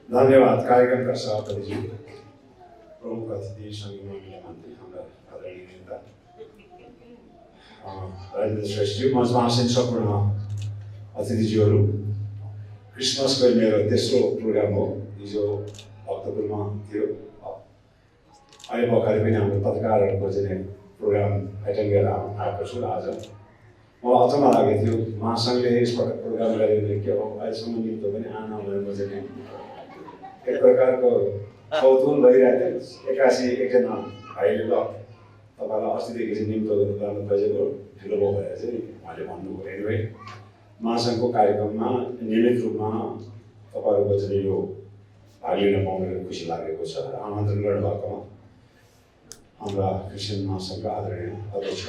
धन्यवाद कार्यक्रमका सभापतिजी, प्रमुख अतिथि, सङ्घीय मन्त्री, हाम्रा आदरणीय नेता राजेन्द्र श्रेष्ठजी, मञ्चमा आसीन सम्पूर्ण अतिथिज्यूहरू, क्रिसमसको मेरो तेस्रो प्रोग्राम हो। हिजो भक्तपुरमा थियो, अहिले भर्खरै पनि हाम्रो पत्रकारहरूको चाहिँ प्रोग्राम एटेन्ड गरेर आएको छु। आज मलाई अचम्म लागेको थियो, महासङ्घले यसपटक प्रोग्राम गरेर के हो अहिलेसम्म निम्तो पनि आएन भनेर चाहिँ एक प्रकारको कौतूहल भइरहेको थियो। एक्कासी एकजना भाइले ल तपाईँलाई अस्तिदेखि चाहिँ निम्तो गर्न खोजेको ढिलो भयो भनेर चाहिँ उहाँले भन्नुभयो। एनिवे महासङ्घको कार्यक्रममा नियमित रूपमा तपाईँहरूको चाहिँ यो भाग लिन पाउने खुसी लागेको छ। आमन्त्रण गर्नुभएकोमा हाम्रा क्रिस्चियन महासङ्घका आदरणीय अध्यक्ष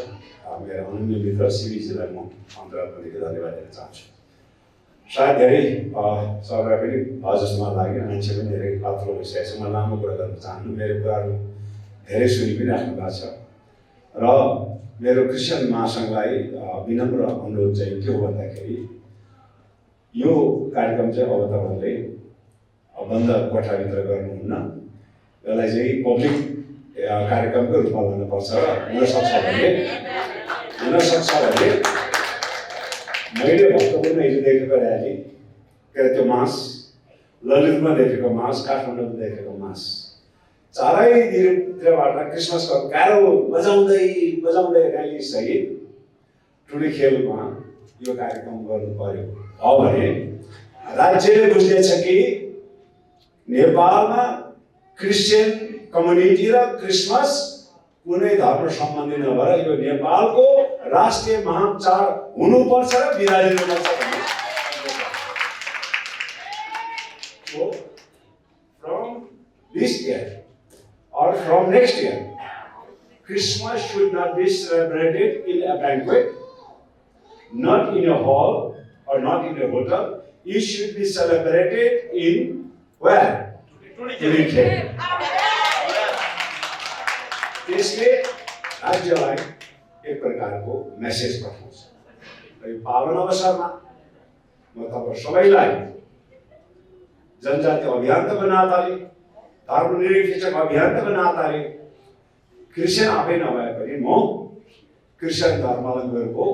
मेरा अनन्य मित्र सिबीजीलाई म अन्तरात्मादेखि धन्यवाद दिन चाहन्छु। सायद धेरै सबैलाई पनि भयो जस्तो मलाई लाग्यो, मान्छे पनि धेरै पात्रो भइसकेको छ। म लामो कुरा गर्न चाहन्छु, मेरो कुराहरू धेरै सुनि पनि राख्नु भएको छ र मेरो क्रिस्चियन महासङ्घलाई विनम्र अनुरोध चाहिँ के हो भन्दाखेरि यो कार्यक्रम चाहिँ अब तपाईँहरूले बन्द कोठाभित्र गर्नुहुन्न, यसलाई चाहिँ पब्लिक कार्यक्रमको रूपमा लानुपर्छ र हुनसक्छ भने मैले भक्तपुरमा हिजो देखेको र्याली के अरे त्यो मास, ललितमा देखेको मास, काठमाडौँमा देखेको मास, चारैतिरबाट क्रिसमसको क्यारोल बजाउँदै र्याली सहित टुडी खेलमा यो कार्यक्रम गर्नु पर्यो। हो भने राज्यले बुझ्नेछ कि नेपालमा क्रिस्चियन कम्युनिटी र क्रिसमस कुनै धर्म सम्बन्धी नभएर यो नेपालको राष्ट्रिय महाचाड हुनुपर्छ र बिराजिनुपर्छ भन्ने। So from this year or from next year, Christmas should not be celebrated in a banquet, not in a hall or not in a hotel. It should be celebrated in where? Today. त्यसले राज्यलाई एक प्रकारको message पठाउँछ। यो पावन अवसरमा म तपाईँ सबैलाई जनजाति अभियान्ताको नाताले, धर्मनिरपेक्ष अभियान्ताको नाताले, क्रिस्चियन आफै नभए पनि म क्रिस्चियन धर्मावलम्बीहरूको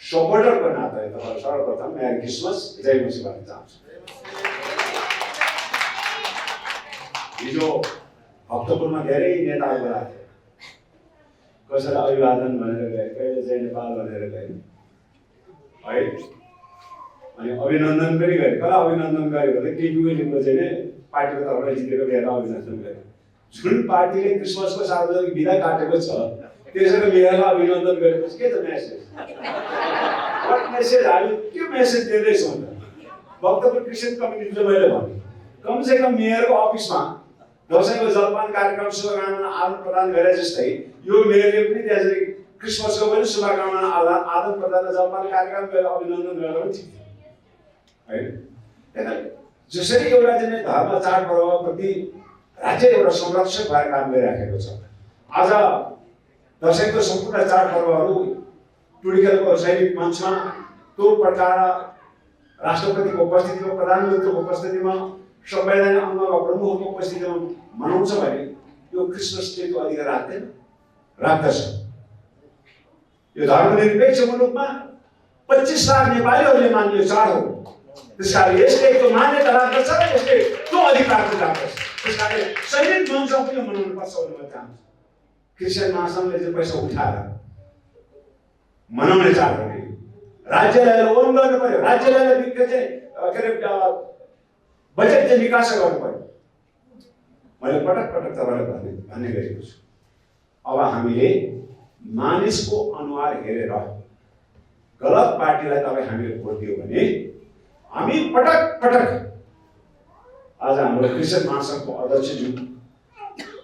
सपोर्टरको नाताले तपाईँलाई सर्वप्रथम मेरी क्रिसमस जय मसी भन्न चाहन्छु। हिजो भक्तपुरमा धेरै नेताहरू आएको थियो, कसैलाई अभिवादन भनेर गए, कहिले जय नेपाल भनेर गए है, अनि अभिनन्दन पनि गरे। कसलाई अभिनन्दन गरे भने केपी ओलीको चाहिँ पार्टीको तर्फबाट जितेको लिएर अभिनन्दन गरे। जुन पार्टीले क्रिसमसको सार्वजनिक बिदा काटेको छ त्यसैको लिएर अभिनन्दन गरेपछि के त मेसेज? What message? हामी के मेसेज दिँदैछौँ त? भक्तपुर क्रिस्चियन कम्युनिटीले मैले भने कमसेकम मेयरको अफिसमा दसैँको जलपान कार्यक्रम शुभकामना आदान प्रदान गरे जस्तै यो मेयरले पनि त्यसरी क्रिसमसको पनि शुभकामना आदान प्रदान जलपान कार्यक्रम गरेर अभिनन्दन गरेर पनि ठिक है। जसरी एउटा चाहिँ धर्म चाडपर्वप्रति राज्य एउटा संरक्षक भएर काम गरिराखेको छ। आज दसैँको सम्पूर्ण चाडपर्वहरू टुडीखेलको सैनिक मञ्चमा तोडपड्काएर राष्ट्रपतिको उपस्थितिमा, प्रधानमन्त्रीको उपस्थितिमा, संवैधानिक अङ्गका प्रमुखको उपस्थितिमा मनाउँछ भने यो क्रिसमसले त्यो अधिकार राख्दछ। यो धर्मनिरपेक्ष मुलुकमा 25 लाख नेपालीहरूले मान्ने चाड हो। त्यसकारण यसले त्यो मान्यता राख्दछ र यसले त्यो अधिकार पनि राख्दछ। त्यसकारण सैनिक मञ्चमा पनि मनाउनु पर्छ भन्ने म चाहन्छु। क्रिस्चियन महासङ्घले चाहिँ पैसा उठाएर मनाउने चाड हो। राज्यलाई लोन गर्नु पर्यो, राज्यलाई के अरे बजेट चाहिँ निकास गर्नु पर्यो। मैले पटक तपाईँलाई भन्ने गरेको छु। अब हामीले मानिसको अनुहार हेरेर गलत पार्टीलाई तपाईँ हामीले भोट दियो भने हामी पटक आज हाम्रो क्रिस्चियन महासङ्घको अध्यक्षज्यू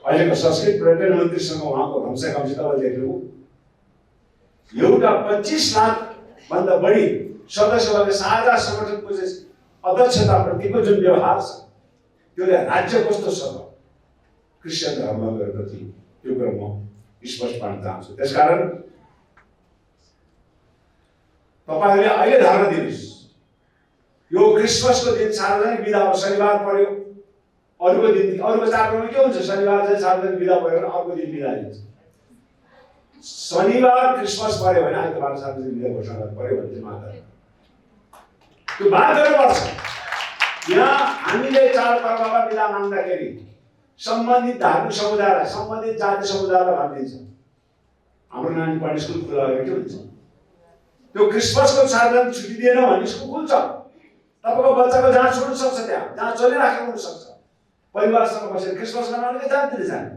अहिलेको संस्कृति पर्यटन मन्त्रीसँग उहाँको घम्साघम्सी तपाईँले देख्नुभयो। एउटा 25 लाख भन्दा बढी सदस्यहरूले साझा संगठनको अध्यक्षताप्रतिको जुन व्यवहार छ त्यसले राज्य कस्तो छ क्रिस्चियन धर्मावलम्बीहरूप्रति त्यो कुरा म स्पष्ट पार्न चाहन्छु। त्यसकारण तपाईहरुले अहिले धारणा दिनुस्। यो क्रिसमसको दिन सार्वजनिक बिदा हो, शनिबार पर्यो, अर्को चाडपर्वमा के हुन्छ? शनिबार चाहिँ सार्वजनिक बिदा भयो भने अर्को दिन बिदा दिन्छ। शनिबार क्रिसमस पर्यो भने आइतबार सार्वजनिक बिदा घोषणा गर्नु पर्यो भने चाहिँ मात्र त्यो बात गर्नुपर्छ। यहाँ हामीले चाडपर्वमा बिदा माग्दाखेरि सम्बन्धित धार्मिक समुदायलाई, सम्बन्धित जाति समुदायलाई भनिदिन्छ हाम्रो नानी पढ्ने स्कुल खुला भएर के हुन्छ? त्यो क्रिसमसको सार्वजनिक छुट्टी दिएन भने स्कुल खुल्छ। तपाईँको बच्चाको जाँच हुन सक्छ, त्यहाँ जाँच चलिराखेको हुन सक्छ। परिवारसँग बसेर क्रिसमस मनाउनकै जाँच दिने जाने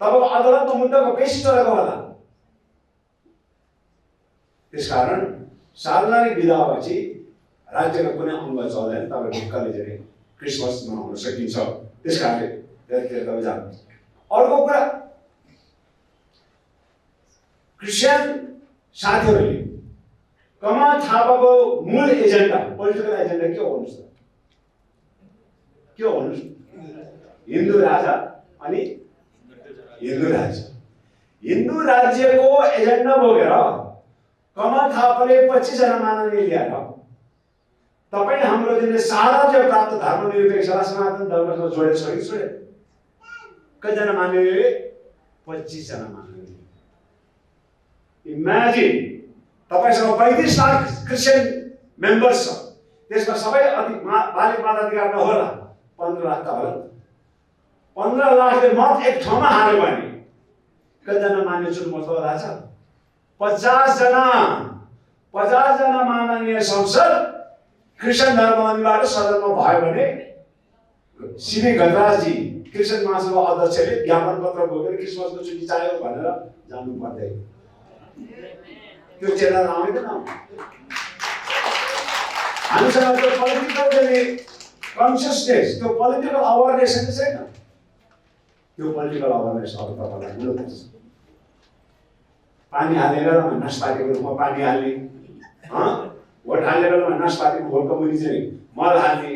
तपाईँको अदालतमा मुद्दाको पेशी चलेको होला। त्यसकारण सार्वजनिक बिदापछि राज्यको कुनै अङ्ग चल्दैन, तपाईँ ढुक्कले चाहिँ क्रिसमस मनाउन सकिन्छ। त्यस कारणले त्यतातिर तपाईँ जानु। अर्को कुरा, क्रिस्चियन साथीहरूले कमल थापाको मूल एजेन्डा, पोलिटिकल एजेन्डा के हो भन्नुहोस् त? के हो भन्नुहोस्? हिन्दू राजा अनि हिन्दू राज्य। हिन्दू राज्यको एजेन्डा बोकेर कमल थापाले 25 जना माननीय ल्याएर तपाईँ हाम्रो जुन सार्वजनिक प्राप्त धर्मनिरपेक्षता सनातन धर्मसँग जोडेछ कि छोडे? कतिजना माननीय? 25 जना माननीय। इमेजिन, तपाईसँग 35 लाख क्रिस्चियन मेम्बर्स छ, त्यसमा सबै बालिक मताधिकार नहोला, 15 लाख त होला। 15 लाखले मत एक ठाउँमा हाल्यो भने कतिजना मान्य चुन्नु पर्छ थाहा छ? 50 जना माननीय संसद क्रिस्चियन धर्मावलम्बीबाट सदनमा भयो भने सिबी गजराजजी क्रिस्चियन महासभा अध्यक्षले ज्ञापन पत्र बोकेर क्रिसमसको छुट्टी चाहियो भनेर जानु पर्दैन। त्यो चेतना आउँदैन। हामीसँग त्यो पोलिटिकल कन्सियसनेस, त्यो पोलिटिकल अवेरनेस छैन। त्यो पोलिटिकल अवेरनेस अब तपाईँलाई हुनुपर्छ। पानी हाल्ने बेलामा नासपातीको रूपमा पानी हाल्ने, भोट हाल्ने बेलामा नासपातीको भोटको मुनि चाहिँ मल हाल्ने,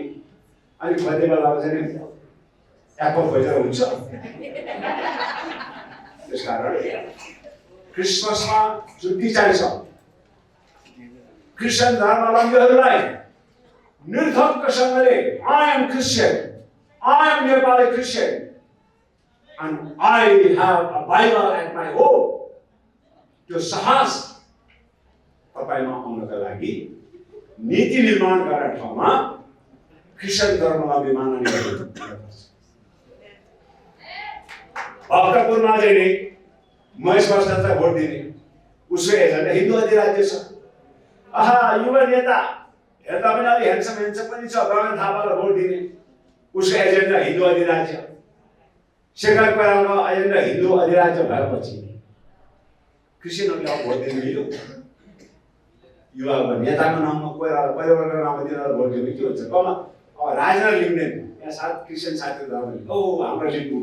अनि खोज्ने बेलामा चाहिँ एप्पल खोजेर हुन्छ। त्यसकारण क्रिसमसमा छुट्टी चाहिन्छ। क्रिस्चियन धर्मावलम्बीहरूलाई निर्धक्कसँगले I am Christian, I am Nepali Christian and I have a Bible at my home, त्यो साहस तपाईमा आउनका लागि नीति निर्माण गर्ने ठाउँमा क्रिस्चियन धर्मावलम्बी माननीय भक्तपुरमा चाहिँ नि महेश बस्नेतलाई भोट दिने, उसको एजेन्डा हिन्दू अधिराज्य छ। युवा नेता हेर्दा पनि अलि ह्यान्डसम पनि छ, गगन थापालाई भोट दिने, उसको एजेन्डा हिन्दू अधिराज्य। शेखर कोइरालाको एजेन्डा हिन्दू अधिराज्य भएपछि क्रिस्चियनहरूले अब भोट दिनु मिल्यो? युवाको नेताको नाममा कोइराला परिवारको नाममा दिनलाई भोट दिनु के हुन्छ? अब राजेन्द्र लिम्देन यहाँ साथ क्रिस्चियन साथीहरू हाम्रो लिम्बू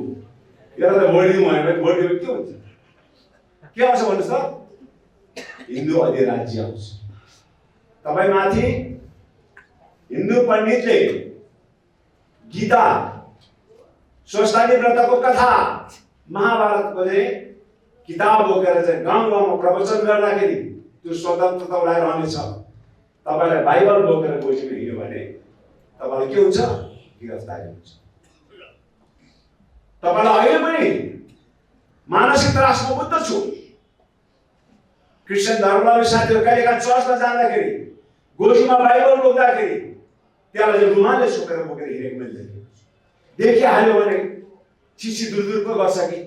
यसलाई त भोट दिउँ भने भोट दिनु के हुन्छ? के आउँछ भन्नुहोस् त? हिन्दू अधिराज्य आउँछ। तपाईमाथि हिन्दू पण्डितले गीता, स्वस्तानी व्रतको कथा, महाभारतको चाहिँ किताब बोकेर चाहिँ गाउँ गाउँमा प्रवचन गर्दाखेरि त्यो स्वतन्त्रता उडाइरहनेछ। तपाईँलाई बाइबल बोकेर गोजीमा हिँड्यो भने तपाईँलाई के हुन्छ? गिरफ्तारी हुन्छ। तपाईँलाई अहिले पनि मानसिक त्रासमा बुझ्दछु छु। क्रिस्चियन धर्मावलम्बी साथीहरू कहिलेकाहीँ चर्चमा जाँदाखेरि गोजीमा बाइबल बोक्दाखेरि त्यसलाई चाहिँ रुमालले सुकेर बोकेर हिँडेको मैले देखिहाल्यो भने चिची दूर पो गर्छ कि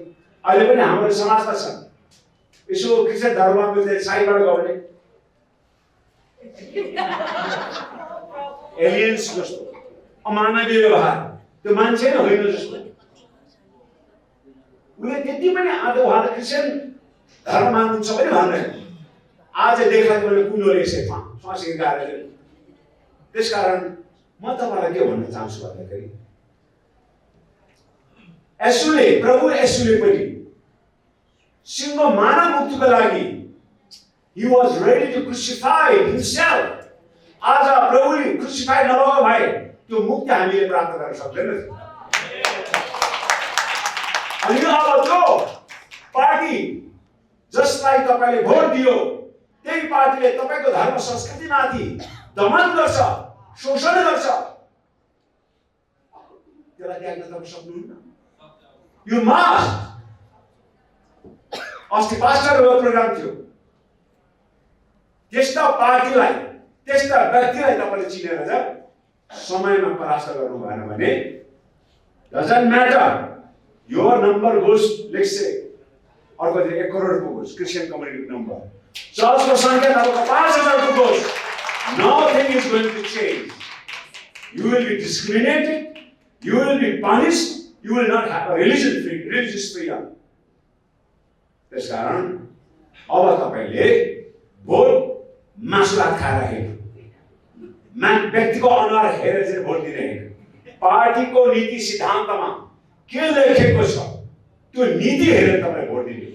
अहिले पनि हाम्रो समाजमा छ। यसो क्रिस्चियन धर्मावलम्बी साइबाट गयो भने एलियन्स जस्तो अमानवीय व्यवहार, त्यो मान्छे नै होइन जस्तो। उसले त्यति पनि आज उहाँ क्रिस्चियन धर्म मान्नुहुन्छ पनि भन्दैन। आज देख्दाखेरि मैले कुलोले यसैमा स्वासी गाएर। त्यसकारण म तपाईँलाई के भन्न चाहन्छु भन्दाखेरि यसुले, प्रभु यसुले पनि सिंह मानव मुक्तिको लागि he was ready to crucify himself। आज प्रभुले क्रुसिफाई नभएको भए त्यो मुक्ति हामीले प्राप्त गर्न सक्दैनौँ। अनि अब जो पार्टी जसलाई तपाईले भोट दियो त्यही पार्टीले तपाईको धर्म संस्कृतिमाथि दमन गर्छ, शोषण गर्छ, त्यसलाई त्याग्न तपाईँ सक्नुहुन्न। You must. अस्ति पास्टरको प्रोग्राम थियो, त्यस्ता पार्टीलाई त्यस्ता व्यक्तिलाई तपाईँले चिनेर चाहिँ समयमा परास्त गर्नु भएन भने doesn't matter, your number goes let's say अर्को 1 करोड पुगोस् क्रिस्चियन कम्युनिटी नम्बर, चर्चको संख्या तपाईँको 5,000 पुगोस्, nothing is going to change. You will be discriminated, you will be punished, you will not have a religious freedom. त्यसकारण अब तपाईले भोट मासुला खाएर हेर्नु, व्यक्तिको अनुहार हेरेर चाहिँ भोट दिने होइन। पार्टीको नीति सिद्धान्तमा के लेखेको छ त्यो नीति हेरेर तपाईले भोट दिने।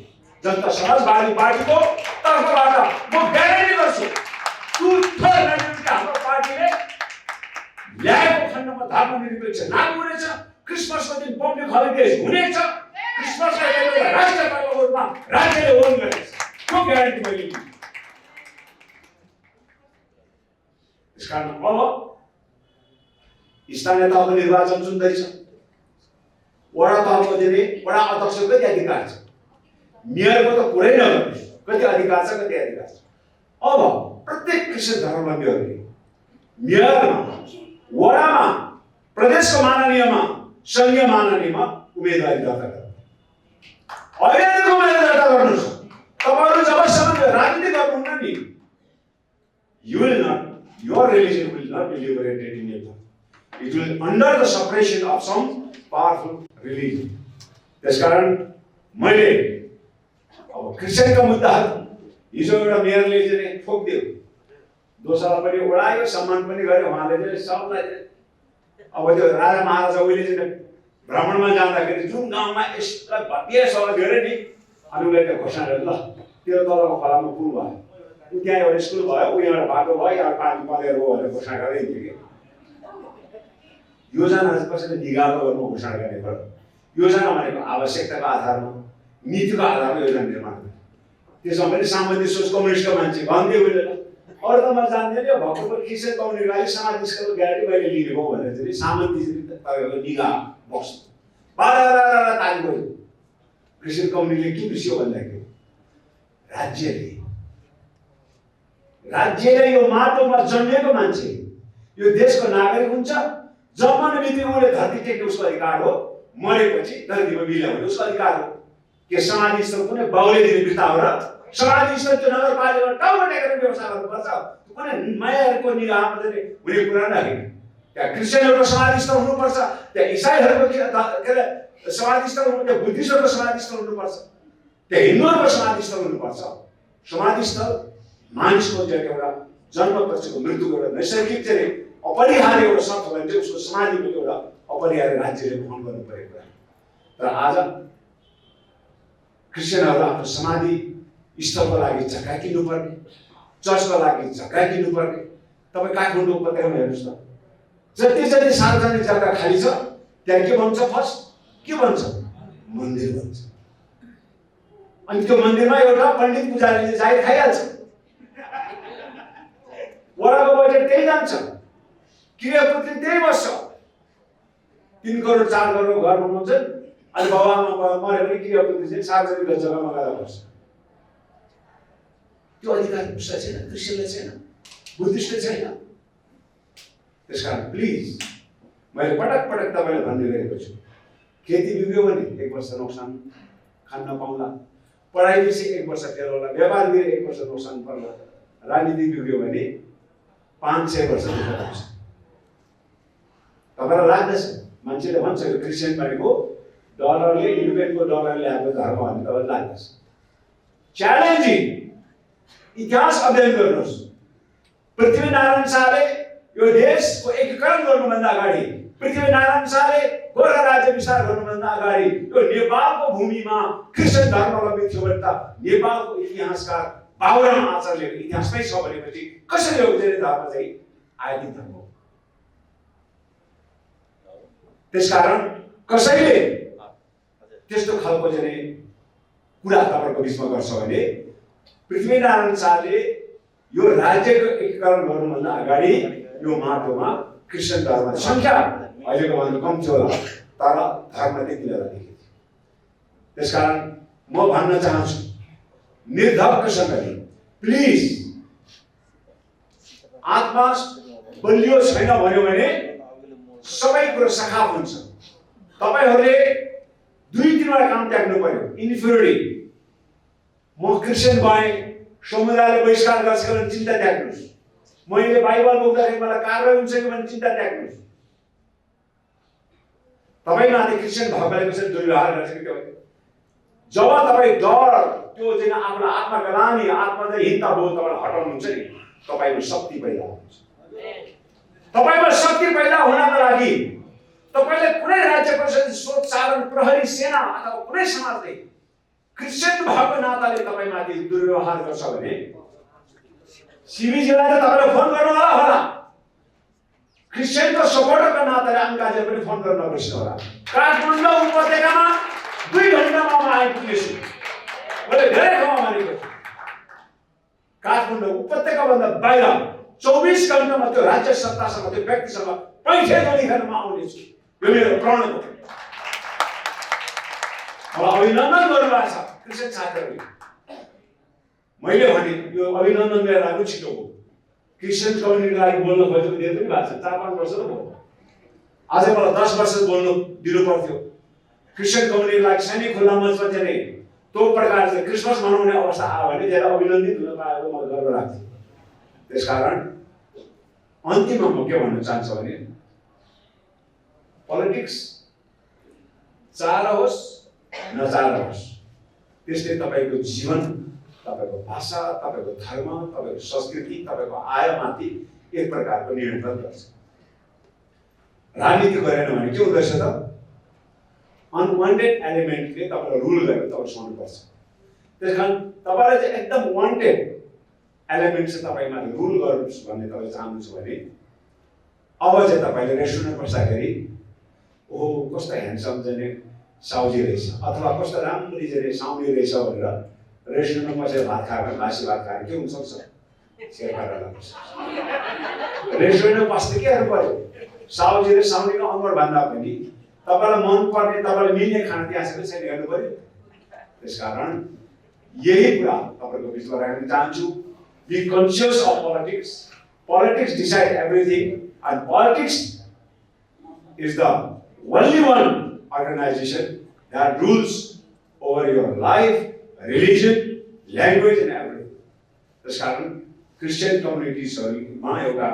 जनता समाजवादी पार्टीको तर्फबाट म ग्यारेन्टी गर्छु 2/3 हाम्रो पार्टीले ल्याएको खण्डमा धर्मनिरपेक्ष लागू हुनेछ, क्रिसमसको दिन पब्लिक हलिडेज हुनेछ, क्रिसमसलाई एउटा राष्ट्रिय पर्वको रूपमा राज्यले ओन गर्नेछ, त्यो ग्यारेन्टी मैले दिन्छु। त्यसकारण अब स्थानीय तहको निर्वाचन सुन्दैछ, वडा तहको दिने वडा अध्यक्षको कति अधिकार छ, मेयरको त कुरै नगर्नुहोस्, कति अधिकार छ कति अधिकार छ। अब प्रत्येक क्रिस्चियन धर्मावलम्बीहरूले मेयरमा, वडामा, प्रदेशको माननीयमा, संघीय माननीयमा उम्मेदवारी दर्ता गर्नु। अहिलेको उम्मेदवारी दर्ता गर्नुहोस्। तपाईहरु जबसम्म राजनीति गर्नुहुन्न नि, your religion will not be liberated in Nepal. It will under the suppression of some powerful religion. त्यसकारण मैले अब क्रिस्चियनको मुद्दाहरु हिजो एउटा मेयरले चाहिँ ठोक्दियो, दोस्रोलाई पनि उडायो, सम्मान पनि गर्यो, उहाँले चाहिँ सबलाई अब त्यो राजा महाराजा उहिले चाहिँ भ्रमणमा जाँदाखेरि जुन गाउँमा यसलाई भव्य सभा गरे नि, अनि उले त्यो घोषणा गरे, ल त्यो तलको खोलामा पुल भयो, त्यहाँ एउटा स्कुल भयो, उ एउटा बाटो भयो, यहाँ पानी परेर हो भनेर घोषणा गर्दै थियो कि योजना कसैले निगालो गर्नु घोषणा गर्ने भयो। योजना भनेको आवश्यकताको आधारमा, नीतिको आधारमा योजना निर्माण गर्नु। त्यसमा पनि सामाजिक सोच कम्युनिस्टको मान्छे भन्दै उहिले अरू त म जान्दैन, यो भक्तपुर क्रिस्चियन कम्युनिटीलाई समाजिस्टको ग्यारेन्टी मैले लिएको भनेर चाहिँ सामाजिक तपाईँको निगाह बस्नु बाह्र ताली गयो। क्रिस्चियन कम्युनिटीले के बिर्स्यो भन्दाखेरि राज्यले यो माटोमा जन्मेको मान्छे यो देशको नागरिक हुन्छ, जन्मने बित्तिकै उले धरती टेक्ने उसको अधिकार हो, मरेपछि धरतीमा बिलिया हुने उसको अधिकार हो। के समाज स्तर कुनै बाउले दिने बिर्ता हो र समाज स्तर त्यो नगरपालिका टाउमा टेकेर व्यवस्था गर्नुपर्छ, कुनै मायाको निगाहमा चाहिँ हुने कुरा नै होइन। त्यहाँ क्रिस्चियनहरूको समाज स्तर हुनुपर्छ, त्यहाँ इसाईहरूको के अरे समाज स्तर हुनु, त्यहाँ बुद्धिस्टहरूको समाज स्तर हुनुपर्छ, त्यहाँ हिन्दूहरूको समाज स्तर हुनुपर्छ। समाज स्तर मानिसको चाहिँ एउटा जन्मपछिको मृत्युको एउटा नैसर्गिक चाहिँ अपरिहार्य एउटा शर्त भयो भने उसको समाजको एउटा अपरिहार्य राज्यले ग्रहण गर्नु परेको कुरा। तर आज क्रिस्चियनहरू आफ्नो समाधि स्थलको लागि झक्का किन्नुपर्ने, चर्चको लागि झक्का किन्नुपर्ने। तपाईँ काठमाडौँ उपत्यकामा हेर्नुहोस् त, जति सार्वजनिक जग्गा खाली छ त्यहाँ के भन्छ, फर्स्ट के भन्छ, मन्दिर भन्छ। अनि त्यो मन्दिरमा एउटा पण्डित पुजारीले जागिर खाइहाल्छ, वडाको बजेट त्यही जान्छ, क्रियापुत्री त्यही बस्छ। 3 करोड 4 करोड घर बनाउँछ, अनि बाबामा मरे पनि क्रियापुत्री चाहिँ सार्वजनिक जग्गामा गएर बस्छ। त्यो अधिकार उसलाई छैन, क्रिस्चियनलाई छैन, बुद्धिस्टले छैन। त्यसकारण प्लिज मैले पटक पटक तपाईँलाई भन्दै गरेको छु, खेती बिग्रियो भने 1 वर्ष नोक्सान खान नपाउला, पढाइ पछि 1 वर्ष फेल होला, व्यापार बिग्रियो 1 वर्ष नोक्सान पर्ला, राजनीति बिग्रियो भने 500 वर्ष दुःख लाग्छ। तपाईँलाई लाग्दैछ, मान्छेले भन्छ यो क्रिस्चियन भनेको डलरले, युरोपियनको डलरले ल्याएको धर्म भन्ने तपाईँलाई लाग्दैछ। च्यालेन्जिङ इतिहास अध्ययन गर्नुहोस्। पृथ्वीनारायण शाहले यो देशको एकीकरण गर्नुभन्दा अगाडि, पृथ्वीनारायण शाहले गोर्खा राज्य विस्तार गर्नुभन्दा अगाडि यो नेपालको भूमिमा क्रिस्चियन धर्मावलम्बी थियो भने त नेपालको इतिहासकार बाबुराम आचार्यको इतिहासमै छ भनेपछि कसरी हो धेरै धर्म चाहिँ आयोजित धर्म हो। त्यसकारण कसैले त्यस्तो खालको चाहिँ कुरा तपाईँको बिचमा गर्छ भने पृथ्वीनारायण शाहले यो राज्यको एकीकरण गर्नुभन्दा अगाडि यो माटोमा क्रिस्चियन धर्म संख्या अहिलेको भन्दा कम थियो होला, तर धर्म त्यति बेला देखियो। त्यसकारण म भन्न चाहन्छु निर्धक्कसँगले प्लिज आत्मा बलियो छैन भन्यो भने सबै कुरो सखाप हुन्छ। तपाईहरूले 2-3 काम त्याग्नु पर्यो। इन्फ्युरिटी, म क्रिस्चियन भएँ, समुदायले बहिष्कार गर्छ भने चिन्ता त्याग्नुहोस्। मैले बाइबल बोक्दाखेरि मलाई कारवाही हुन्छ कि भन्ने चिन्ता त्याग्नुहोस्। तपाईमाथि क्रिस्चियन भएकोले कसरी दुर्व्यवहार गर्छ कि त्यो जब तपाईँ डर त्यो चाहिँ आफूलाई आत्मग्लानी आत्महीनता बोध तपाईँलाई हटाउनुहुन्छ नि, तपाईँमा शक्ति पैदा हुन्छ। तपाईमा शक्ति पैदा हुनको लागि तपाईले कुनै राज्य परिषद स्रोत साधन प्रहरी सेना अथवा कुनै समाजले क्रिस्चियन भएको नाताले तपाईमाथि दुर्व्यवहार गर्छ भने सिबिजीलाई त तपाईले फोन गर्नु होला। क्रिस्चियनको सपोर्टरको नाताले अङ्काले पनि फोन गर्न नबिर्सनु होला। काठमाडौँ उपत्यकामा 2 घण्टामा म आइपुगेछु। मैले धेरै ठाउँमा भनेको छु। काठमाडौँ उपत्यकाभन्दा बाहिर 24 घण्टामा त्यो राज्य सत्तासँग त्यो व्यक्तिसँग पैठे नलिकन म आउनेछु। यो मेरो प्रण हो। मलाई अभिनन्दन गर्नुभएको छ क्रिस्चियन साथीहरूले। मैले भने यो अभिनन्दन मेरो लागि छिटो हो। क्रिस्चियन कम्युनिटीको लागि बोल्न खोजेको धेरै पनि भएको छ। 4-5 वर्ष त भयो। अझै मलाई 10 वर्ष बोल्नु दिनु पर्थ्यो। क्रिस्चियन कम्युनिटीको लागि सैनिक खुल्ला मञ्चमा चाहिँ त्यो प्रकारले क्रिसमस मनाउने अवस्था आयो भने धेरै अभिनन्दित हुन पाएको मलाई गर्व लाग्छ। त्यसकारण अन्तिममा म के भन्न चाहन्छु भने पोलिटिक्स चार होस् नचार होस्, त्यसले तपाईको जीवन, तपाईको भाषा, तपाईको धर्म, तपाईको संस्कृति, तपाईको आयमाथि एक प्रकारको नियन्त्रण गर्छ। राजनीति गरेन भने के हुँदैछ त? अनवान्टेड एलिमेन्टले तपाईलाई रुल गरेर तपाईँ सुन्नुपर्छ। त्यसकारण तपाईलाई चाहिँ एकदम वान्टेड एलिमेन्ट चाहिँ तपाईमाथि रुल गर्नुहोस् भन्ने तपाईँ चाहनुहुन्छ भने अब चाहिँ तपाईले रेस्टुरेन्टमा बस्दाखेरि ओहो कस्तो ह्यान्डसम चाहिँ साउजी रहेछ अथवा कस्तो राम्ररी चाहिँ साउनी रहेछ भनेर रेस्टुरेन्टमा बसेर भात खाएर बासी भात खाएर के हुन सक्छ? रेस्टुरेन्टमा बस्दा के गर्नु पर्यो? साउजी र साउनीको अनुहार भन्दा पनि तपाईलाई मन पर्ने तपाईलाई मिल्ने खाना त्यहाँ चाहिँ हेर्नु पर्यो। त्यसकारण यही कुरा तपाईको बिचमा राख्न चाहन्छु। Be conscious of politics. Politics decide everything, and politics is the only one organization that rules over your life, religion, language, and everything. त्यसकारण क्रिस्चियन कम्युनिटिजहरुमा एउटा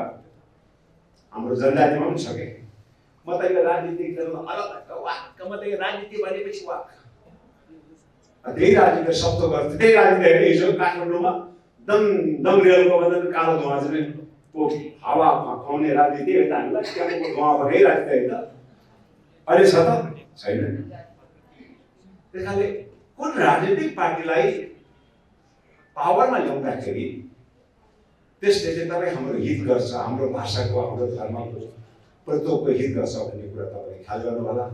हाम्रो जनजातिमा पनि छ के म त यो राजनीति गर्न अलग वाक्क म त यो राजनीति भनेपछि वाक्क त्यही राजनीति शब्द गर्छ। त्यही राजनीति हेर्ने हिजो काठमाडौँमा दङ रेलको भन्दा कालो धुवा चाहिँ हावामा खुवाउने राजनीति होइन। हामीलाई त्यहाँको धुवा भएकै राजनीति होइन। अहिले छ त छैन। त्यसकारणले कुन राजनीतिक पार्टीलाई पावरमा ल्याउँदाखेरि त्यसले चाहिँ तपाईँ हाम्रो हित गर्छ, हाम्रो भाषाको, हाम्रो धर्मको प्रतोकको हित गर्छ भन्ने कुरा तपाईँले ख्याल गर्नु होला।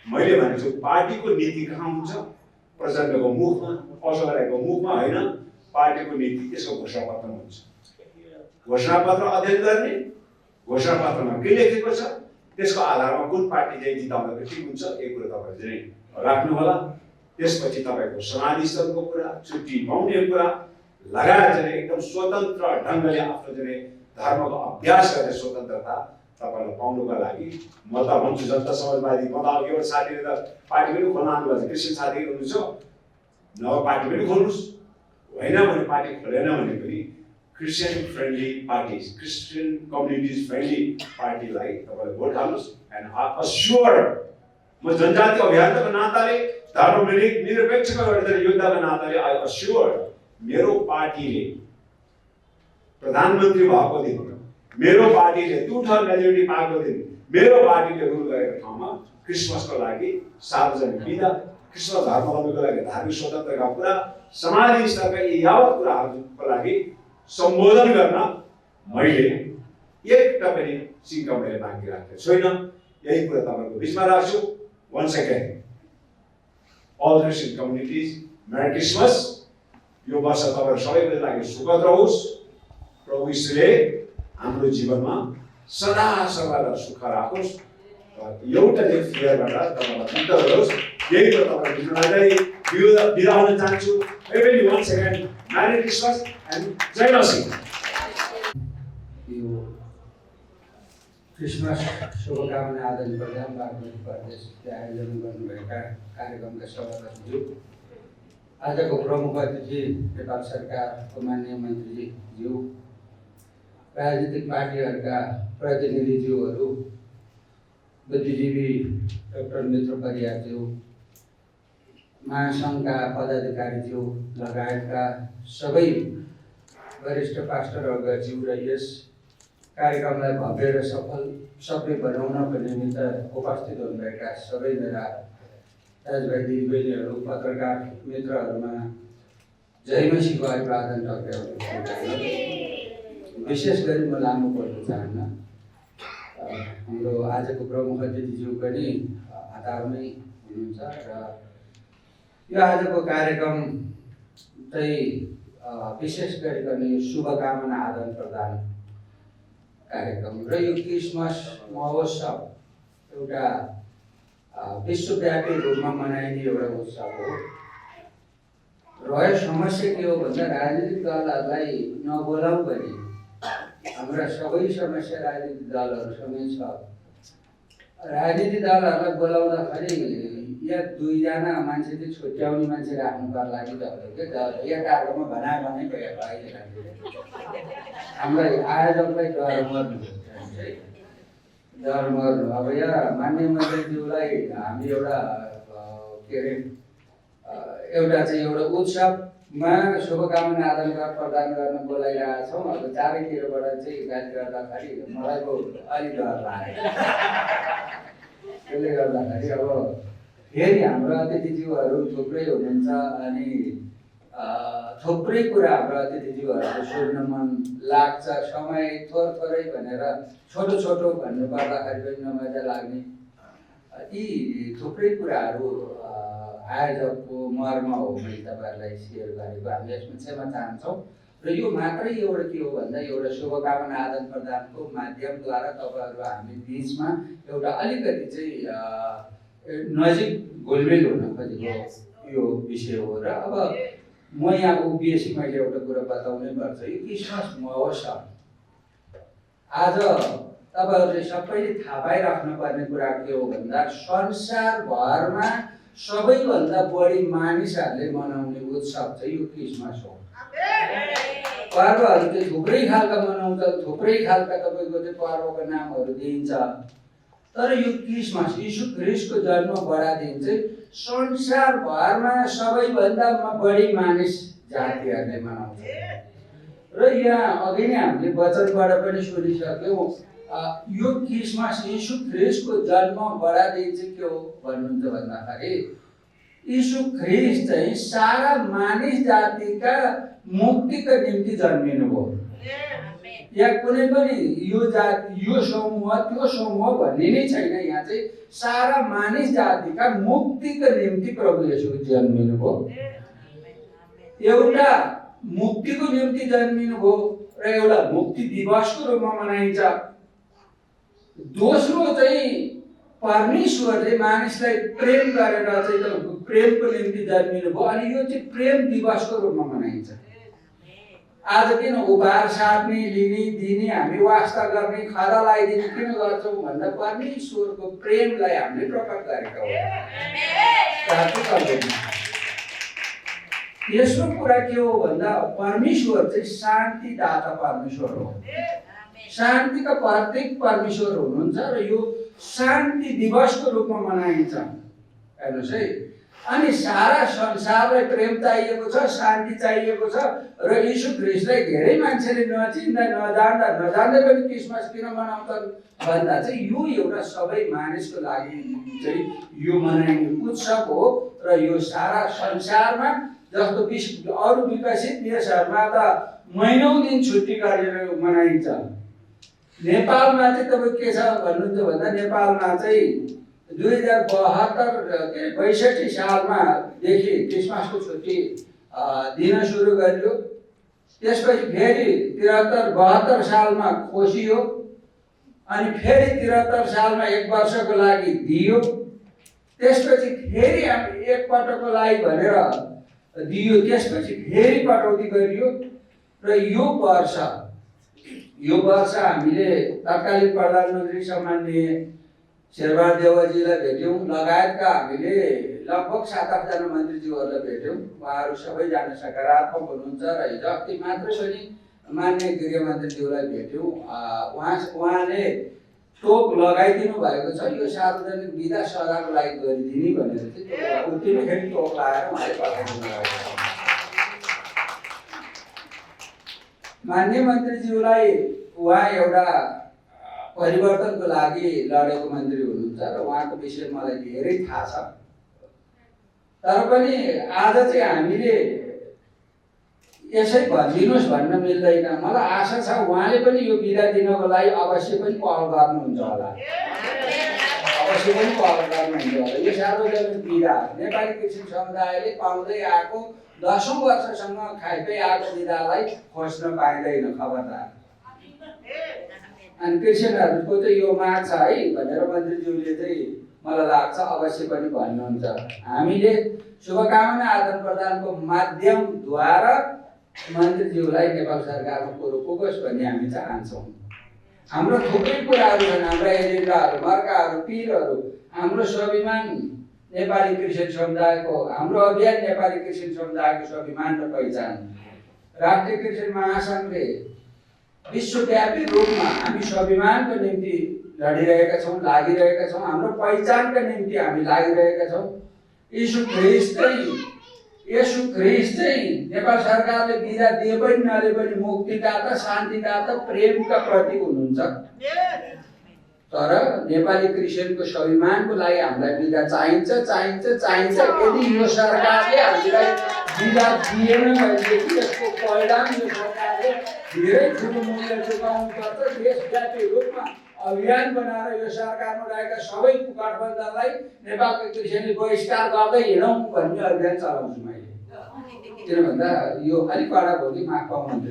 मैले भनेको पार्टीको नीति कहाँ हुन्छ? प्रचण्डको मुखमा, असोराको मुखमा होइन। पार्टीको नीति त्यसको घोषणापत्रमा हुन्छ। घोषणापत्र अध्ययन गर्ने, घोषणापत्रमा के लेखेको छ, त्यसको आधारमा कुन पार्टी चाहिँ जिताउँदा ठिक हुन्छ एक कुरा तपाईँले चाहिँ राख्नु होला। त्यसपछि तपाईँको समाधिस्थलको कुरा, छुट्टी पाउने कुरा लगाएर चाहिँ एकदम स्वतन्त्र ढङ्गले आफ्नो चाहिँ धर्मको अभ्यास गर्ने स्वतन्त्रता तपाईँलाई पाउनुको लागि म त भन्छु जनता समाजवादी म त अब एउटा साथीले त पार्टी पनि खोल्न आउनुभएको छ। क्रिस्चियन साथीहरू हुनुहुन्छ नभए पार्टी पनि खोल्नुहोस्, होइन भने पार्टी खोलेन भने पनि Christian friendly parties, Christian communities friendly पार्टीलाई तपाईँले भोट हाल्नुहोस्। एन्ड अस्योर म जनजाति अभियानको नाताले धर्मनिरपेक्षको एउटा योद्धाको नाताले आई अस्योर मेरो पार्टीले प्रधानमन्त्री भएको दिन, मेरो पार्टीले 2 थर्ड मेजोरिटी पाएको दिन, मेरो पार्टीले रुल गरेको ठाउँमा क्रिसमसको लागि सार्वजनिक बिदा, क्रिस्चियन धर्मावलम्बीको लागि धार्मिक स्वतन्त्रताका कुरा, समाज स्तरका यी यावत कुराहरूको लागि सम्बोधन गर्न मैले एउटा पनि सिक्का मैले बाँकी राखेको छैन। यही कुरा तपाईँको बिचमा राख्छु। Once again all Christian communities merry Christmas. यो वर्ष तपाईँहरू सबैको लागि सुखद रहोस्। प्रभु यीशुले हाम्रो जीवनमा सदा सर्वदा सुख राखोस्। एउटा चाहिँ फेयरबाट तपाईँलाई मुक्त गरोस्। यही त तपाईँलाई बुझ्नलाई बिदा हुन चाहन्छु। Every one second merry Christmas and जय मसीह। यो क्रिसमस शुभकामना आदान प्रदान बागमती प्रदेशले आयोजन गर्नुभएका कार्यक्रमका सभापतिज्यू, आजको प्रमुख अतिथि नेपाल सरकारको माननीय मन्त्रीज्यू, राजनीतिक पार्टीहरूका प्रतिनिधिज्यूहरू, बुद्धिजीवी डाक्टर मित्र परियारज्यू, महासङ्घका पदाधिकारीज्यू लगायतका सबै वरिष्ठ पास्टरज्यू र यस कार्यक्रमलाई भव्य र सफल बनाउनको निमित्त उपस्थित हुनुभएका सबै मेरा दाजुभाइ दिदीबहिनीहरू, पत्रकार मित्रहरूमा जय मसीहको अभिवादन टक्राउँछु। विशेष गरी म लामो बोल्न चाहन्न। हाम्रो आजको प्रमुख अतिथिज्यू पनि हतारमै हुनुहुन्छ र यो आजको कार्यक्रम चाहिँ विशेष गरिकन यो शुभकामना आदान प्रदान कार्यक्रम र यो क्रिसमस महोत्सव एउटा विश्वव्यापी रूपमा मनाइने एउटा उत्सव हो। रह्यो समस्या के हो भन्दा राजनीतिक दलहरूलाई नबोलाउ पनि हाम्रा सबै समस्या राजनीतिक दलहरूसँगै छ। राजनीतिक दलहरूलाई बोलाउँदाखेरि या दुईजना मान्छे चाहिँ छुट्याउने मान्छे राख्नु पर्ला कि या कार्यक्रममा भनाइ भयो अहिले हामीलाई आयोजकलाई डर मर्नु। अब यहाँ माननीय मन्त्रीज्यूलाई हामी एउटा के अरे एउटा उत्सवमा शुभकामना आदान प्रदान गर्न बोलाइरहेका छौँ। अब चारैतिरबाट चाहिँ गाली गर्दाखेरि मलाई पो अलिक डर लाग्यो। त्यसले गर्दाखेरि अब फेरि हाम्रो अतिथिज्यूहरू थुप्रै हुनुहुन्छ अनि थुप्रै कुरा हाम्रो अतिथिज्यूहरूले सुन्न मन लाग्छ। समय थोरै भनेर छोटो भन्नु पर्दाखेरि पनि नमजा लाग्ने यी थुप्रै कुराहरू आयोजकको मर्म हो। मैले तपाईँहरूलाई सेयर गरेको हामी यसमा क्षमा चाहन्छौँ र यो मात्रै एउटा के हो भन्दा एउटा शुभकामना आदान प्रदानको माध्यमद्वारा तपाईँहरू हामी बिचमा एउटा अलिकति चाहिँ नजिक घुलमिल हुन खोजेको यो विषय हो। र अब म यहाँ उभिएपछि मैले एउटा कुरा बताउनै पर्छ। यो क्रिसमस महोत्सव आज तपाईँहरूले सबैले थाहा पाइराख्नुपर्ने कुरा के हो भन्दा संसारभरमा सबैभन्दा बढी मानिसहरूले मनाउने उत्सव चाहिँ यो क्रिसमस हो। पर्वहरू चाहिँ थुप्रै खालका मनाउँछ, थुप्रै खालका तपाईँको चाहिँ पर्वको नामहरू दिइन्छ। तर यो क्रिसमस यीशु ख्रीष्टको जन्म बढादिन चाहिँ संसारभरमा सबैभन्दा बढी मानिस जातिहरूले मनाउँछ। र यहाँ अघि नै हामीले वचनबाट पनि सुनिसक्यौँ यो क्रिसमस यीशु ख्रीष्टको जन्म बढादिन चाहिँ के हो भन्नुहुन्छ भन्दाखेरि यीशु ख्रीष्ट चाहिँ सारा मानिस जातिका मुक्तिका निम्ति जन्मिनु भयो। या कुनै पनि यो जाति यो समूह त्यो समूह भन्ने नै छैन। यहाँ चाहिँ सारा मानिस जातिका मुक्तिका निम्ति प्रभु येशू जन्मिनु भयो। एउटा मुक्तिको निम्ति जन्मिनु भयो र एउटा मुक्ति दिवसको रूपमा मनाइन्छ। दोस्रो चाहिँ परमेश्वरले मानिसलाई प्रेम गरेर चाहिँ प्रेमको निम्ति जन्मिनु भयो अनि यो चाहिँ प्रेम दिवसको रूपमा मनाइन्छ। आज किन उपहार साट्ने लिने दिने हामी वास्ता गर्ने खदा लगाइदिने किन गर्छौँ भन्दा परमेश्वरको प्रेमलाई हामीले प्रकट गरेका हौँ। तेस्रो कुरा के हो भन्दा परमेश्वर चाहिँ शान्तिदाता परमेश्वर हो। शान्तिका प्रतीक परमेश्वर हुनुहुन्छ र यो शान्ति दिवसको रूपमा मनाइन्छ। हेर्नुहोस् है, अनि सारा संसारलाई प्रेम चाहिएको छ, शान्ति चाहिएको छ र यीशु ख्रीष्टलाई धेरै मान्छेले नचिन्दा नजान्दै पनि क्रिसमस किन मनाउँछन् भन्दा चाहिँ यो एउटा सबै मानिसको लागि चाहिँ यो मनाइने उत्सव हो र यो सारा संसारमा जस्तो अरू विकसित देशहरूमा त महिनौँ दिन छुट्टी गरेर मनाइन्छ। नेपालमा चाहिँ तपाईँ के छ भन्नुहुन्छ भन्दा नेपालमा चाहिँ 2062 सालमा देखि क्रिसमसको छुट्टी दिन सुरु गरियो। त्यसपछि फेरि 73-72 सालमा खोसियो अनि फेरि 73 सालमा 1 वर्षको लागि दियो। त्यसपछि फेरि एक पटकको लागि भनेर दियो, त्यसपछि फेरि कटौती गरियो र यो वर्ष हामीले तत्कालीन प्रधानमन्त्री सम्माननीय शेरबहादुर देउवाजीलाई भेट्यौँ, लगायतका हामीले लगभग 7-8 जना मन्त्रीज्यूहरूलाई भेट्यौँ। उहाँहरू सबैजना सकारात्मक हुनुहुन्छ र हिजो अस्ति मात्र पनि माननीय गृहमन्त्रीज्यूलाई भेट्यौँ। उहाँले टोक लगाइदिनु भएको छ, यो सार्वजनिक विधा सदाको लागि गरिदिने भनेर चाहिँ उत्तिकै टोक लगाएर उहाँले पठाइदिनु भएको छ। माननीय मन्त्रीज्यूलाई उहाँ एउटा परिवर्तनको लागि लडेको मन्त्री हुनुहुन्छ र उहाँको विषय मलाई धेरै थाहा छ। तर पनि आज चाहिँ हामीले यसै भनिदिनुहोस् भन्न मिल्दैन। मलाई आशा छ उहाँले पनि यो बिदा दिनको लागि अवश्य पनि पहल गर्नुहुन्छ होला, अवश्य पनि पहल गर्नुहुन्छ होला। यो सार्वजनिक बिदा नेपाली कृषि समुदायले पाउँदै आएको 10औं वर्षसम्म खाइदै आएको बिदालाई खोज्न पाइँदैन, खबरदार। अनि कृषकहरूको चाहिँ यो माग छ है भनेर मन्त्रीज्यूले चाहिँ मलाई लाग्छ अवश्य पनि भन्नुहुन्छ। हामीले शुभकामना आदान प्रदानको माध्यमद्वारा मन्त्रीज्यूलाई नेपाल सरकारमा कुरो पुगोस् भन्ने हामी चाहन्छौँ। हाम्रो थुप्रै कुराहरू छन्, हाम्रा एजेन्डाहरू, मर्काहरू, पिरहरू, हाम्रो स्वाभिमान नेपाली कृषक समुदायको, हाम्रो अभियान नेपाली कृषक समुदायको स्वाभिमान र पहिचान। राष्ट्रिय कृषक महासङ्घले विश्वव्यापी रूपमा हामी स्वाभिमानको निम्ति लडिरहेका छौँ, लागिरहेका छौँ, हाम्रो पहिचानका निम्ति हामी लागिरहेका छौँ। यीशु ख्रिस्ट चाहिँ नेपाल सरकारले बिदा दिए पनि नदिए पनि मुक्तिदाता, शान्तिदाता, प्रेमका प्रतीक हुनुहुन्छ। तर नेपाली कृषकको स्वाभिमानको लागि हामीलाई बिदा चाहिन्छ। यदि यो सरकारले हामीलाई बिदा दिएन भनेदेखि यसको परिणाम यो सरकारले धेरै ठुलो मूल्य चुकाउनु पर्छ। देशव्यापी रूपमा अभियान बनाएर यो सरकारमा रहेका सबै गठबन्धनलाई नेपालको कृषिले बहिष्कार गर्दै हिँडौँ भन्ने अभियान चलाउँछु मैले। किन भन्दा यो अलिक कडा भयो कि माग पाउनुहुन्छ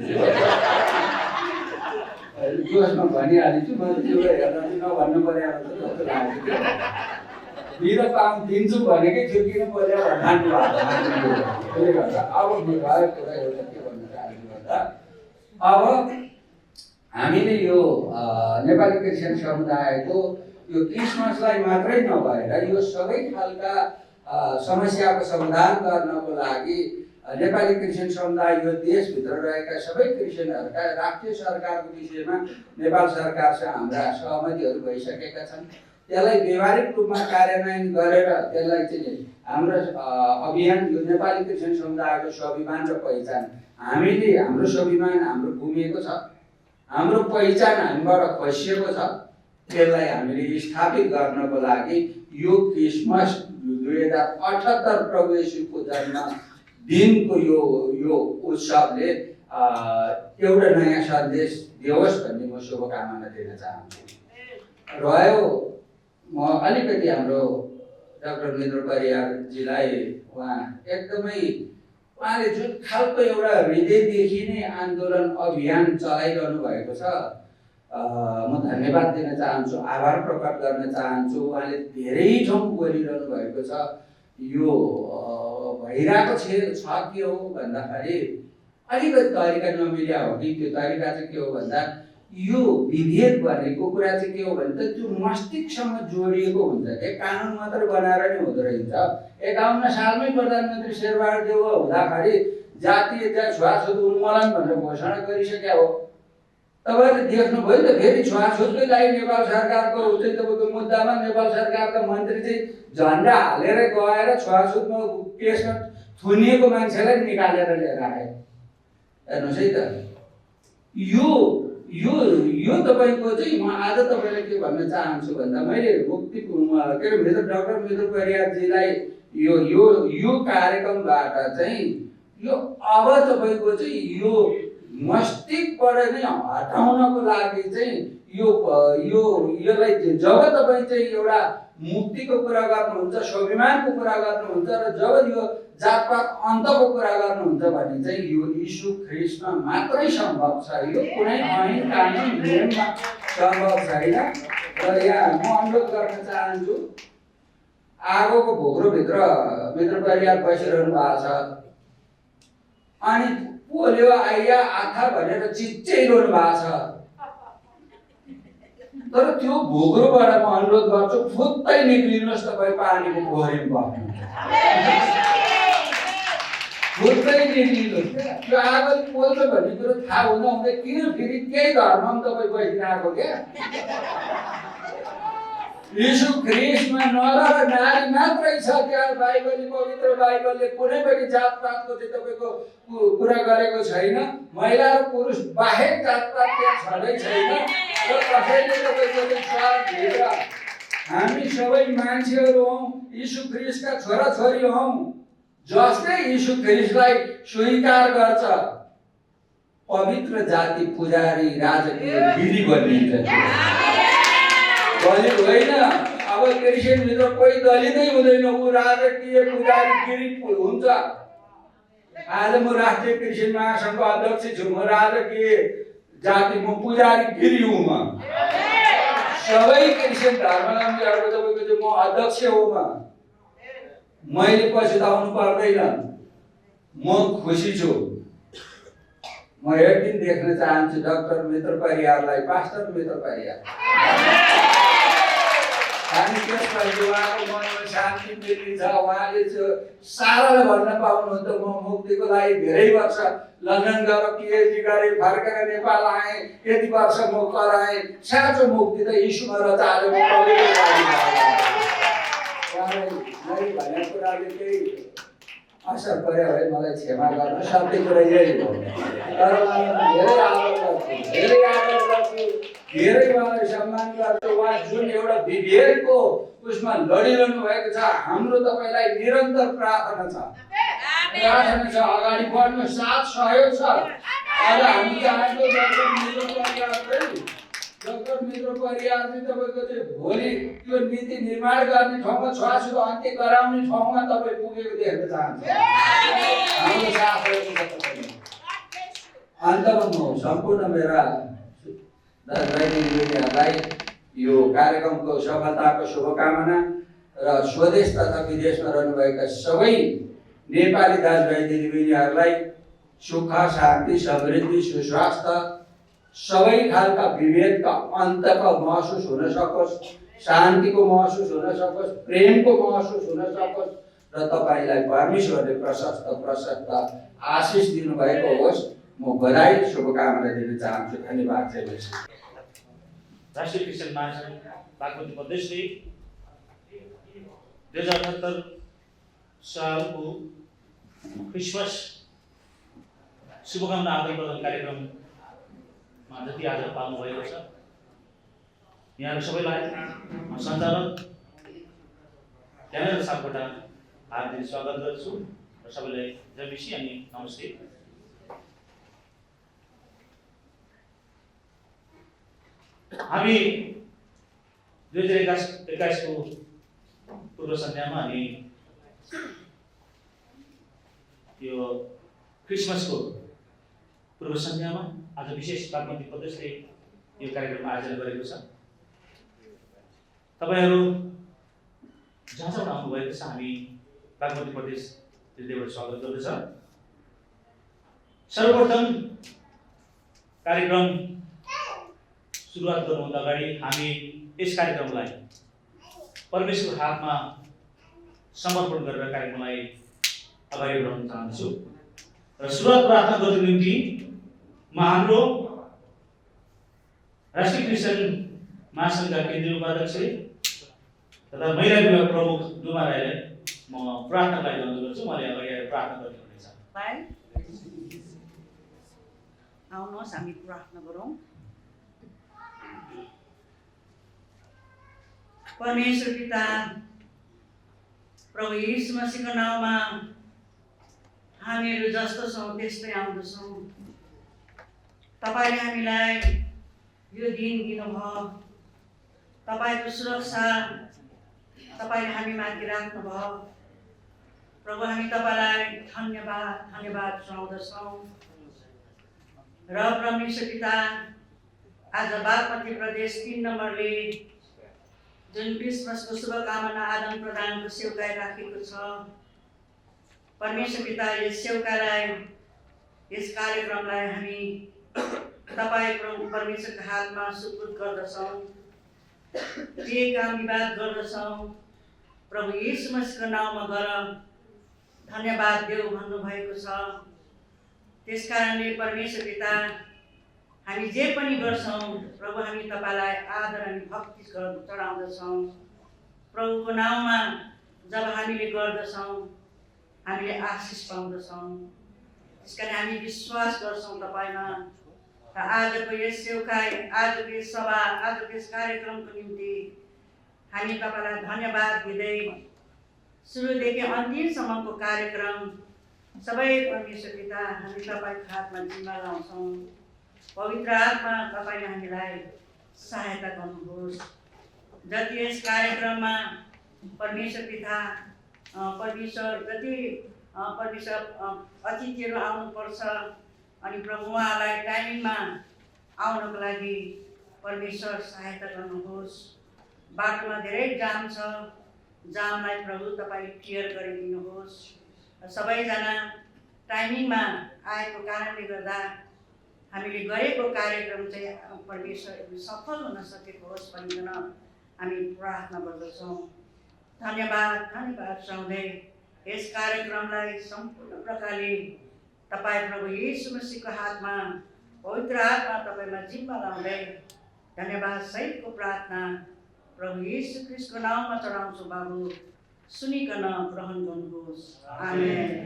जोसमा भनिहालिन्छु, म त्यो हेर्दा चाहिँ नभन्नु पर्यो जस्तो लाग्यो। बिदा दिन्छु भनेकै थियो, किन पर्यो भन्नु भएको। त्यसले गर्दा अब भयो कुरा एउटा के भन्न चाहन्छु भन्दा अब हामीले यो नेपाली कृषक समुदायको यो क्रिसमसलाई मात्रै नभएर यो सबै खालका समस्याको समाधान गर्नको लागि नेपाली कृषक समुदाय यो देशभित्र रहेका सबै कृषकहरूका राष्ट्रिय सरकारको विषयमा नेपाल सरकारसँग हाम्रा सहमतिहरू भइसकेका छन्। त्यसलाई व्यवहारिक रूपमा कार्यान्वयन गरेर त्यसलाई चाहिँ हाम्रो अभियान यो नेपाली कृषक समुदायको स्वाभिमान र पहिचान, हामीले हाम्रो स्वाभिमान हाम्रो गुमेको छ, हाम्रो पहिचान हामीबाट खसिएको छ, त्यसलाई हामीले स्थापित गर्नको लागि यो क्रिसमस 2078 प्रभु येशूको जन्म दिनको यो उत्सवले एउटा नयाँ सन्देश दियोस् भन्ने म शुभकामना दिन चाहन्छु। रह्यो म अलिकति हाम्रो डाक्टर महेन्द्र परियारजीलाई उहाँले जुन खालको एउटा हृदयदेखि नै आन्दोलन अभियान चलाइरहनु भएको छ, म धन्यवाद दिन चाहन्छु, आभार प्रकट गर्न चाहन्छु। उहाँले धेरै ठाउँ बोलिरहनु भएको छ। यो भइरहेको छ के हो भन्दाखेरि अलिकति तरिका नमिल्या हो कि त्यो तरिका चाहिँ के हो भन्दा यो विभेद भनेको कुरा चाहिँ के हो भने त्यो मस्तिष्कसँग जोडिएको हुन्छ। एक कानुन मात्र बनाएर नै हुँदो रहेछ। 51 सालमै प्रधानमन्त्री शेरबहादुर देउवा हुँदाखेरि जातीय छुवाछुत उन्मूलन भनेर घोषणा गरिसक्या हो। तपाईँले देख्नुभयो त फेरि छुवाछुतकै लागि नेपाल सरकारको चाहिँ तपाईँको मुद्दामा नेपाल सरकारका मन्त्री चाहिँ झन्डा हालेर गएर छुवाछुतमा केसमा थुनिएको मान्छेलाई निकालेर लिएर आए। हेर्नुहोस् है त, यो तपाईँको चाहिँ म आज तपाईँलाई के भन्न चाहन्छु भन्दा मैले मुक्ति के अरे डाक्टर महेन्द्र परियारजीलाई यो कार्यक्रमबाट चाहिँ यो अब तपाईँको चाहिँ यो मस्तिष्कबाट नै हटाउनको लागि चाहिँ यसलाई जब तपाईँ चाहिँ एउटा मुक्तिको कुरा गर्नुहुन्छ, स्वाभिमानको कुरा गर्नुहुन्छ र जब यो जातपात अन्तको कुरा गर्नुहुन्छ भने चाहिँ यो यीशु ख्रीष्टमा मात्रै सम्भव छ। यो कुनै ऐन कानुन नियममा सम्भव छैन। र यहाँ म अनुरोध गर्न चाहन्छु, आगोको भोग्रोभित्र मित्र परिवार बसिरहनु भएको छ अनि पोल्यो आइया आथा भनेर चिच्याइरहनु भएको छ। तर त्यो भोग्रोबाट म अनुरोध गर्छु, फुत्तै निक्लिनुहोस्, तपाईँ पानीको पोखरीमा बस्नुहुन्छ। फुत्तै निक्लिनुहोस् क्या। त्यो आगोले पोल्छ भन्ने कुरो थाहा हुँदा हुँदै किन फेरि केही धर्ममा तपाईँ बसिरहेको क्या? यीशु ख्रीष्टमा नर र नारी मात्रै छ त्यहाँ। बाइबलले, पवित्र बाइबलले कुनै पनि जातपातको चाहिँ तपाईँको कुरा गरेको छैन। महिला र पुरुष बाहेक जातपात त्यहाँ छँदै छैन। र कसैले तपाईँको स्वाद लिएर हामी सबै मान्छेहरू हौँ, यीशु ख्रीष्टका छोराछोरी हौँ। जसले यीशु ख्रीष्टलाई स्वीकार गर्छ पवित्र जाति, पुजारी, राजकीय विधि बनिन्छ। दलित होइन। अब क्रिस्चियन भित्र कोही दलितै हुँदैन, ऊ राजकीय पुजारी गिरी हुन्छ। आज म राष्ट्रिय क्रिस्चियन महासङ्घको अध्यक्ष छु, म राजकीय जाति, म पुजारी गिरी हुँ। म सबै क्रिस्चियन धर्मावलम्बीहरूको तपाईँको चाहिँ म अध्यक्ष हो। मैले पछुताउनु पर्दैन, म खुसी छु। म एक दिन देख्न चाहन्छु डाक्टर मित्र परियारलाई, पास्टर मित्र परियार। अनि त्यसपछि उहाँको मनमा शान्ति मिलिन्छ। उहाँले साराले भन्न पाउनुहुन्छ, म मुक्तिको लागि धेरै वर्ष लन्डन गएर पिएचडी गरेँ, फर्केर नेपाल आएँ, यति वर्ष म कराएँ। साँचो मुक्ति त यीशुमा रचालेको पवित्र भन्ने कुराले केही असर पर्यो भने मलाई क्षमा गर्न, सबै कुरा यही हो। तर मलाई धेरै आदर गर्छु, धेरै आदर गर्छु, धेरै उहाँलाई सम्मान गर्छु। उहाँ जुन एउटा विभेदको उसमा लडिरहनु भएको छ, हाम्रो तपाईँलाई निरन्तर प्रार्थना छ, प्रार्थना छ। अगाडि बढ्नु, साथ सहयोग छ। आज हामी चाहन्छौँ डाक्टर मित्र परियार चाहिँ तपाईँको चाहिँ भोलि त्यो नीति निर्माण गर्ने ठाउँमा, छुवाछुत अन्त्य गराउने ठाउँमा तपाईँ पुगेको देख्न चाहन्छ। हाम्रो साथ रहेको छ तपाईँले। अन्तमा म सम्पूर्ण मेरा दाजुभाइ यो कार्यक्रमको सफलताको शुभकामना र स्वदेश तथा विदेशमा रहनुभएका सबै नेपाली दाजुभाइ दिदीबहिनीहरूलाई सुख, शान्ति, समृद्धि, सुस्वास्थ्य, सबै खालका विभेदका अन्तको महसुस हुन सकोस्, शान्तिको महसुस हुन सकोस्, प्रेमको महसुस हुन सकोस् र तपाईँलाई परमेश्वरले प्रशस्त आशिष दिनुभएको होस्। म बधाई, शुभकामना दिन चाहन्छु। धन्यवाद। राष्ट्रिय क्रिस्चियन महासङ्घ बागमती प्रदेशले 2078 सालको क्रिसमस शुभकामना आदान प्रदान कार्यक्रममा जति आज पाल्नु भएको छ, यहाँहरू सबैलाई सञ्चालक क्यामेरा साथबाट हार्दिक स्वागत गर्छु र सबैलाई जय मसी अनि नमस्ते। हामी 2021 को पूर्व सन्ध्यामा हामी यो क्रिसमसको पूर्व सन्ध्यामा आज विशेष बागमती प्रदेशले यो कार्यक्रम आयोजना गरेको छ। तपाईहरु जहाँ जहाँ आउनु भएको छ, हामी बागमती प्रदेश हृदयबाट स्वागत गर्दछ। सर्वप्रथम कार्यक्रम सुरुवात गर्नुभन्दा अगाडि हामी यस कार्यक्रमलाई परमेश्वरको हातमा समर्पण गरेर कार्यक्रमलाई अगाडि बढाउन चाहन्छु र सुरुवात प्रार्थना गर्नको निम्ति म हाम्रो राष्ट्रिय क्रिस्चियन महासङ्घका केन्द्रीय उपाध्यक्ष तथा महिला विभाग प्रमुख डुमा राईलाई म प्रार्थनालाई अनुरोध गर्छु। उहाँले अगाडि आएर प्रार्थना गर्ने हुनेछ। आउनुहोस् हामी प्रार्थना गरौँ। परमेश्वर पिता प्रभु यीशु मसीहको नाममा हामीहरू जस्तो छौँ त्यस्तै आउँदछौँ। तपाईँले हामीलाई यो दिन दिनुभयो, तपाईँको सुरक्षा तपाईँले हामीमाथि राख्नुभयो। प्रभु हामी तपाईँलाई धन्यवाद सुनाउँदछौँ। र परमेश्वर पिता, आज बागमती प्रदेश 3 नम्बरले जुन क्रिसमसको शुभकामना आदान प्रदानको सेउकाई राखेको छ, परमेश्वर पिता यस सेउकालाई, यस कार्यक्रमलाई हामी तपाईँ प्रभु परमेश्वरको हातमा सुपुर्द गर्दछौँ। जे काम विवाद गर्दछौँ प्रभु यीशु मसीहको नाउँमा गर धन्यवाद देऊ भन्नुभएको छ। त्यसकारणले परमेश्वर पिता, हामी जे पनि गर्छौँ प्रभु हामी तपाईँलाई आदर अनि भक्ति चढाउँदछौँ। प्रभुको नाउँमा जब हामीले गर्दछौँ हामीले आशिष पाउँदछौँ। त्यसकारण हामी विश्वास गर्छौँ तपाईँमा। र आजको यस सेउकाई, आजको यस सभा, आजको यस कार्यक्रमको निम्ति हामी तपाईँलाई धन्यवाद दिँदै सुरुदेखि अन्तिमसम्मको कार्यक्रम सबै परमेश्वर पिता हामी तपाईँको हातमा जिम्मा लाउँछौँ। पवित्र आत्मा तपाईँले हामीलाई सहायता गर्नुहोस्। जति यस कार्यक्रममा परमेश्वर पिता परमेश्वर अतिथिहरू आउनुपर्छ अनि प्रभु उहाँलाई टाइमिङमा आउनको लागि परमेश्वर सहायता गर्नुहोस्। बाटोमा धेरै जाम छ, जामलाई प्रभु तपाईँ क्लियर गरिदिनुहोस्। सबैजना टाइमिङमा आएको कारणले गर्दा हामीले गरेको कार्यक्रम चाहिँ परमेश्वर सफल हुन सकेको होस् भनिकन हामी प्रार्थना गर्दछौँ। धन्यवाद सुनाउँदै यस कार्यक्रमलाई सम्पूर्ण प्रकारले तपाईँ प्रभु यीशु मसीहको हातमा, पवित्र आत्मा तपाईँमा जिम्मा लाउँदै धन्यवाद सहितको प्रार्थना प्रभु यीशु ख्रीष्टको नाउँमा चढाउँछु। बाबु सुनिकन ग्रहण गर्नुहोस्। आमेन।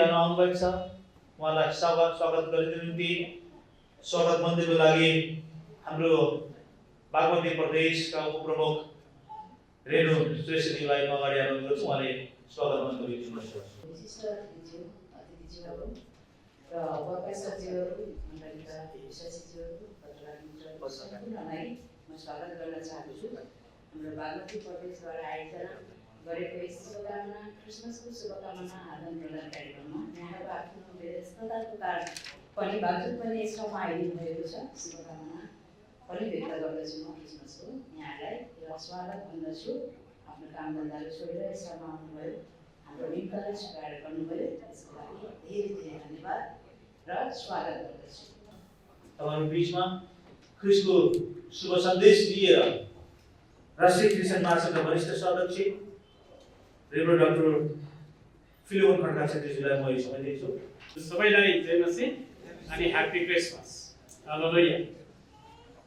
आउनुभएको छ उहाँलाई स्वागत गरिदिनु निम्ति स्वागत मन्दिरको लागि हाम्रो बागमती प्रदेशका उपप्रमुख रेणु श्रेष्ठजीलाई म अगाडि आउनु गर्छु। उहाँले स्वागत मन्दिर दिनुहोस्। विशिष्ट अतिथिज्यूहरू र उपका सचिवहरू, मण्डलीका सचिवहरू, पत्रकारहरूलाई म स्वागत गर्न चाहन्छु। हाम्रो बागमती प्रदेशबाट आयोजना गरेको यस शुभकामना, क्रिसमसको शुभकामना आदान प्रदान कार्यक्रममा यहाँको आफ्नो व्यस्तताको कारण पनि बावजुद पनि यस ठाउँमा आइदिनु भएको छ। शुभकामना पनि व्यक्त गर्दछु म क्रिसमसको। यहाँलाई स्वागत भन्दछु। आफ्नो कामधन्दाहरू छोडेर यस ठाउँमा आउनुभयो, हाम्रो निम्तालाई स्वीकार गर्नुभयो, त्यसको लागि धेरै धेरै धन्यवाद र स्वागत गर्दछु। तपाईँहरू बिचमा ख्रिस्टको शुभ सन्देश दिएर राष्ट्रिय क्रिस्चियन महासङ्घका वरिष्ठ सदस्य रेभरेन्ड डाक्टर फिलोमन खड्का छेत्रीजीलाई म यो समय दिन्छु। सबैलाई जय मसीह अनि ह्याप्पी क्रिसमस। हालेलुया।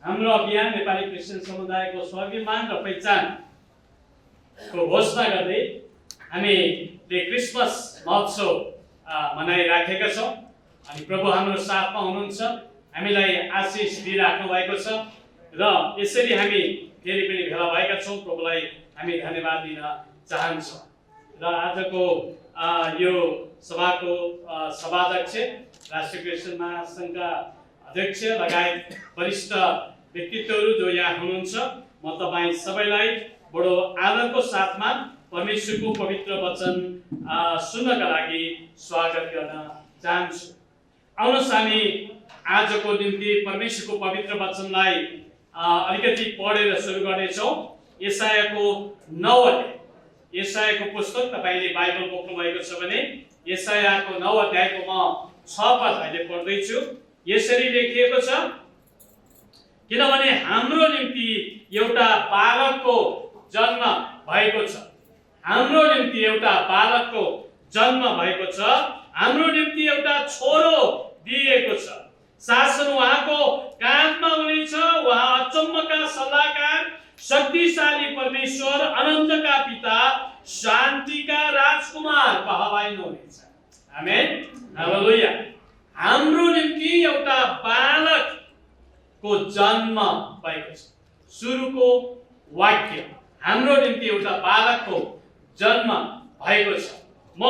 हाम्रो अभियान नेपाली क्रिस्चियन समुदायको स्वाभिमान र पहिचानको घोषणा गर्दै हामीले क्रिसमस महोत्सव मनाइराखेका छौँ। अनि प्रभु हाम्रो साथमा हुनुहुन्छ, हामीलाई आशिष दिइराख्नु भएको छ र यसरी हामी फेरि पनि भेला भएका छौँ। प्रभुलाई हामी धन्यवाद दिन चाहन्छौँ। र आजको यो सभाको सभाध्यक्ष, राष्ट्रिय क्रिस्चियन महासङ्घका अध्यक्ष लगायत वरिष्ठ व्यक्तित्वहरू जो यहाँ हुनुहुन्छ, म तपाईँ सबैलाई बडो आदरको साथमा परमेश्वरको पवित्र वचन सुन्नका लागि स्वागत गर्न चाहन्छु। आउनुहोस् हामी आजको निम्ति परमेश्वरको पवित्र वचनलाई अलिकति पढेर सुरु गर्नेछौँ। यशायाको 9 अध्याय, यशायाको पुस्तक तपाईले बाइबल बोक्नु भएको छ भने यशायाको 9 अध्यायको म 6 पद अहिले पढ्दैछु। यसरी लेखिएको छ, किनभने हाम्रो निम्ति एउटा बालकको जन्म भएको छ। हाम्रो निम्ति एउटा बालकको जन्म भएको छ। हाम्रो निम्ति एउटा छोरो दिएको छ। शासन उहाँको काँधमा हुनेछ। उहाँ अचम्मका सल्लाहकार, शक्तिशाली परमेश्वर, अनन्तका पिता, शान्तिका राजकुमार कहलाइनुहुनेछ। आमेन, हालेलुया। हाम्रो निम्ति एउटा बालकको जन्म भएको छ। सुरुको वाक्य, हाम्रो निम्ति एउटा बालकको जन्म भएको छ। म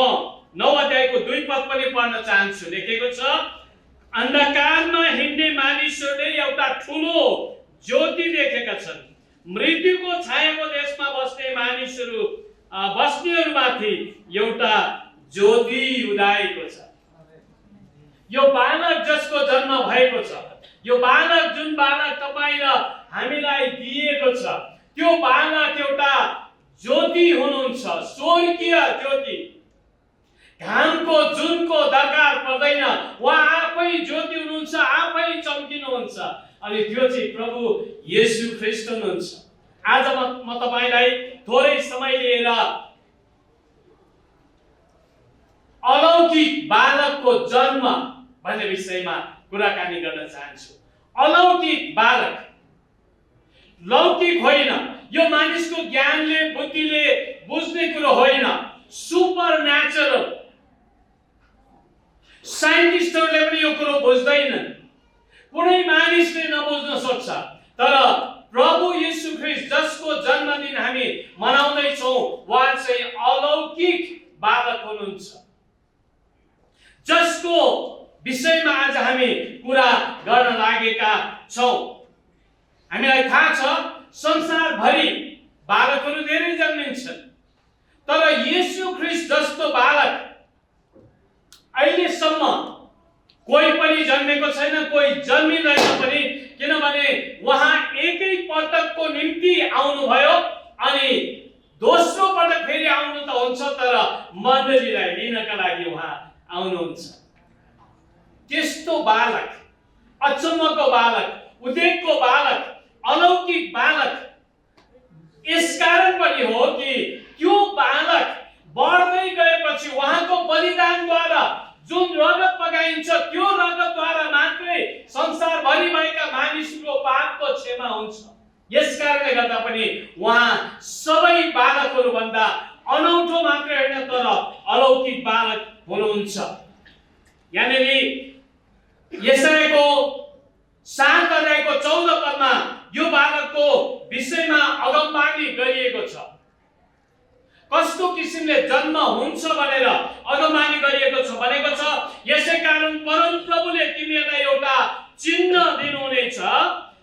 9 अध्यायको 2 पद पनि पढ्न चाहन्छु। लेखेको छ, अन्धकारमा हिँड्ने मानिसहरूले एउटा ठुलो ज्योति देखेका छन्। मृत्युको छायाको देशमा बस्ने मानिसहरू बस्नेहरूमाथि एउटा ज्योति उदाएको छ। यो बालक जसको जन्म भएको छ, यो बालक जुन बालक तपाईँ र हामीलाई दिएको छ, त्यो बालक एउटा ज्योति हुनुहुन्छ, स्वर्गीय ज्योति। घामको जुनको दरकार पर्दैन, उहाँ आफै ज्योति हुनुहुन्छ, आफै चम्किनुहुन्छ। अनि त्यो चाहिँ प्रभु येशू ख्रीष्ट हुनुहुन्छ। आज म तपाईलाई थोरै समय लिएर अलौकिक बालकको जन्म भन्ने विषयमा कुराकानी गर्न चाहन्छु। अलौकिक बालक, लौकिक होइन, यो मानिसको ज्ञानले बुद्धिले बुझ्ने कुरो होइन, सुपर नेचुरल। साइन्टिस्टहरूले पनि यो कुरो बुझ्दैनन्, कुनै मानिसले नबुझ्न सक्छ। तर प्रभु येशू ख्रीष्ट जसको जन्मदिन हामी मनाउँदैछौँ, उहाँ चाहिँ अलौकिक बालक हुनुहुन्छ, जसको विषयमा आज हामी कुरा गर्न लागेका छौँ। हामीलाई थाहा छ संसारभरि बालकहरू धेरै जन्मिन्छन्, तर येशू ख्रीष्ट जस्तो बालक अहिलेसम्म कोही पनि जन्मेको छैन, कोही जन्मिँदैन पनि। किनभने उहाँ एकै पटकको निम्ति आउनुभयो अनि दोस्रो पटक फेरि आउनु त हुन्छ, तर मण्डलीलाई लिनका लागि उहाँ आउनुहुन्छ। त्यस्तो बालक, अचम्मको बालक, उदेकको बालक, अलौकिक बालक यसकारण पनि हो कि त्यो बालक बढ्दै गएपछि उहाँको बलिदानद्वारा जुन रगत बगाइन्छ, त्यो रगतद्वारा मात्रै संसारभरि भएका मानिसको पापको क्षमा हुन्छ। यसकारणले गर्दा पनि उहाँ सबै बालकहरूभन्दा अनौठो मात्रै होइन, तर अलौकिक बालक हुनुहुन्छ। यहाँनिर यशायाको 7 अध्यायको 14 पदमा यो बालकको विषयमा अगमबानी गरिएको छ। कस्तो किसिमले जन्म हुन्छ भनेर अगमबानी गरिएको छ। भनेको छ, यसै कारण परम प्रभुले तिमीहरूलाई एउटा चिन्ह दिनुहुनेछ।